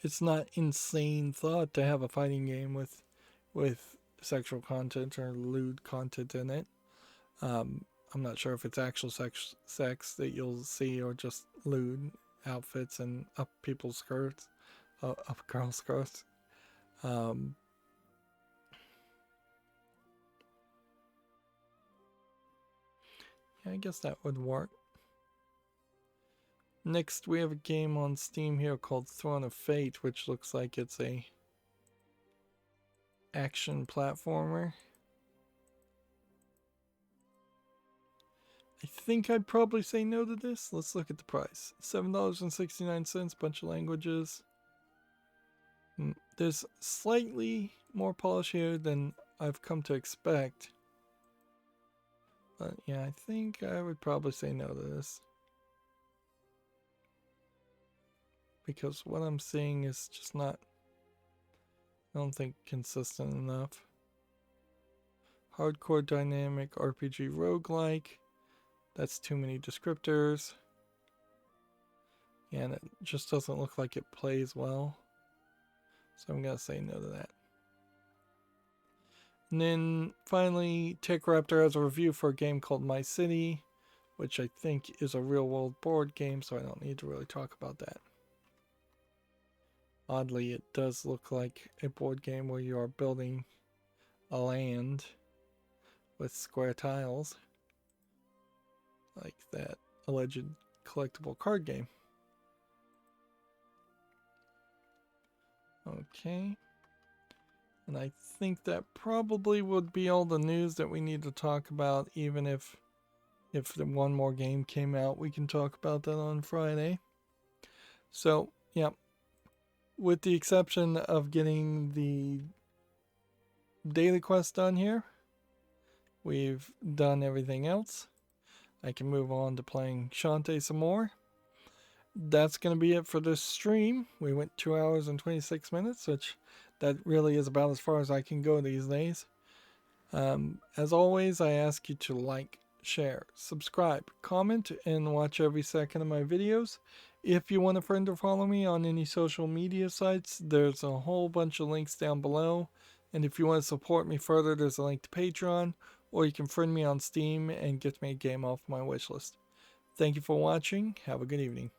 Speaker 1: it's not insane thought to have a fighting game with sexual content or lewd content in it. I'm not sure if it's actual sex that you'll see or just lewd outfits and up people's skirts, up girls' skirts. Yeah, I guess that would work. Next, we have a game on Steam here called Throne of Fate, which looks like it's a action platformer. I think I'd probably say no to this. Let's look at the price. $7.69, bunch of languages. There's slightly more polish here than I've come to expect. But yeah, I think I would probably say no to this. Because what I'm seeing is just not, I don't think, consistent enough. Hardcore dynamic RPG roguelike. That's too many descriptors. Yeah, and it just doesn't look like it plays well. So I'm going to say no to that. And then finally, Tech Raptor has a review for a game called My City, which I think is a real world board game, so I don't need to really talk about that. Oddly, it does look like a board game where you are building a land with square tiles, like that alleged collectible card game. Okay. And I think that probably would be all the news that we need to talk about, even if the one more game came out, we can talk about that on Friday. So, yeah. With the exception of getting the daily quest done here, we've done everything else. I can move on to playing Shantae some more. That's going to be it for this stream. We went 2 hours and 26 minutes, which that really is about as far as I can go these days. As always, I ask you to like, share, subscribe, comment, and watch every second of my videos. If you want a friend or follow me on any social media sites, there's a whole bunch of links down below. And if you want to support me further, there's a link to Patreon, or you can friend me on Steam and get me a game off my wishlist. Thank you for watching. Have a good evening.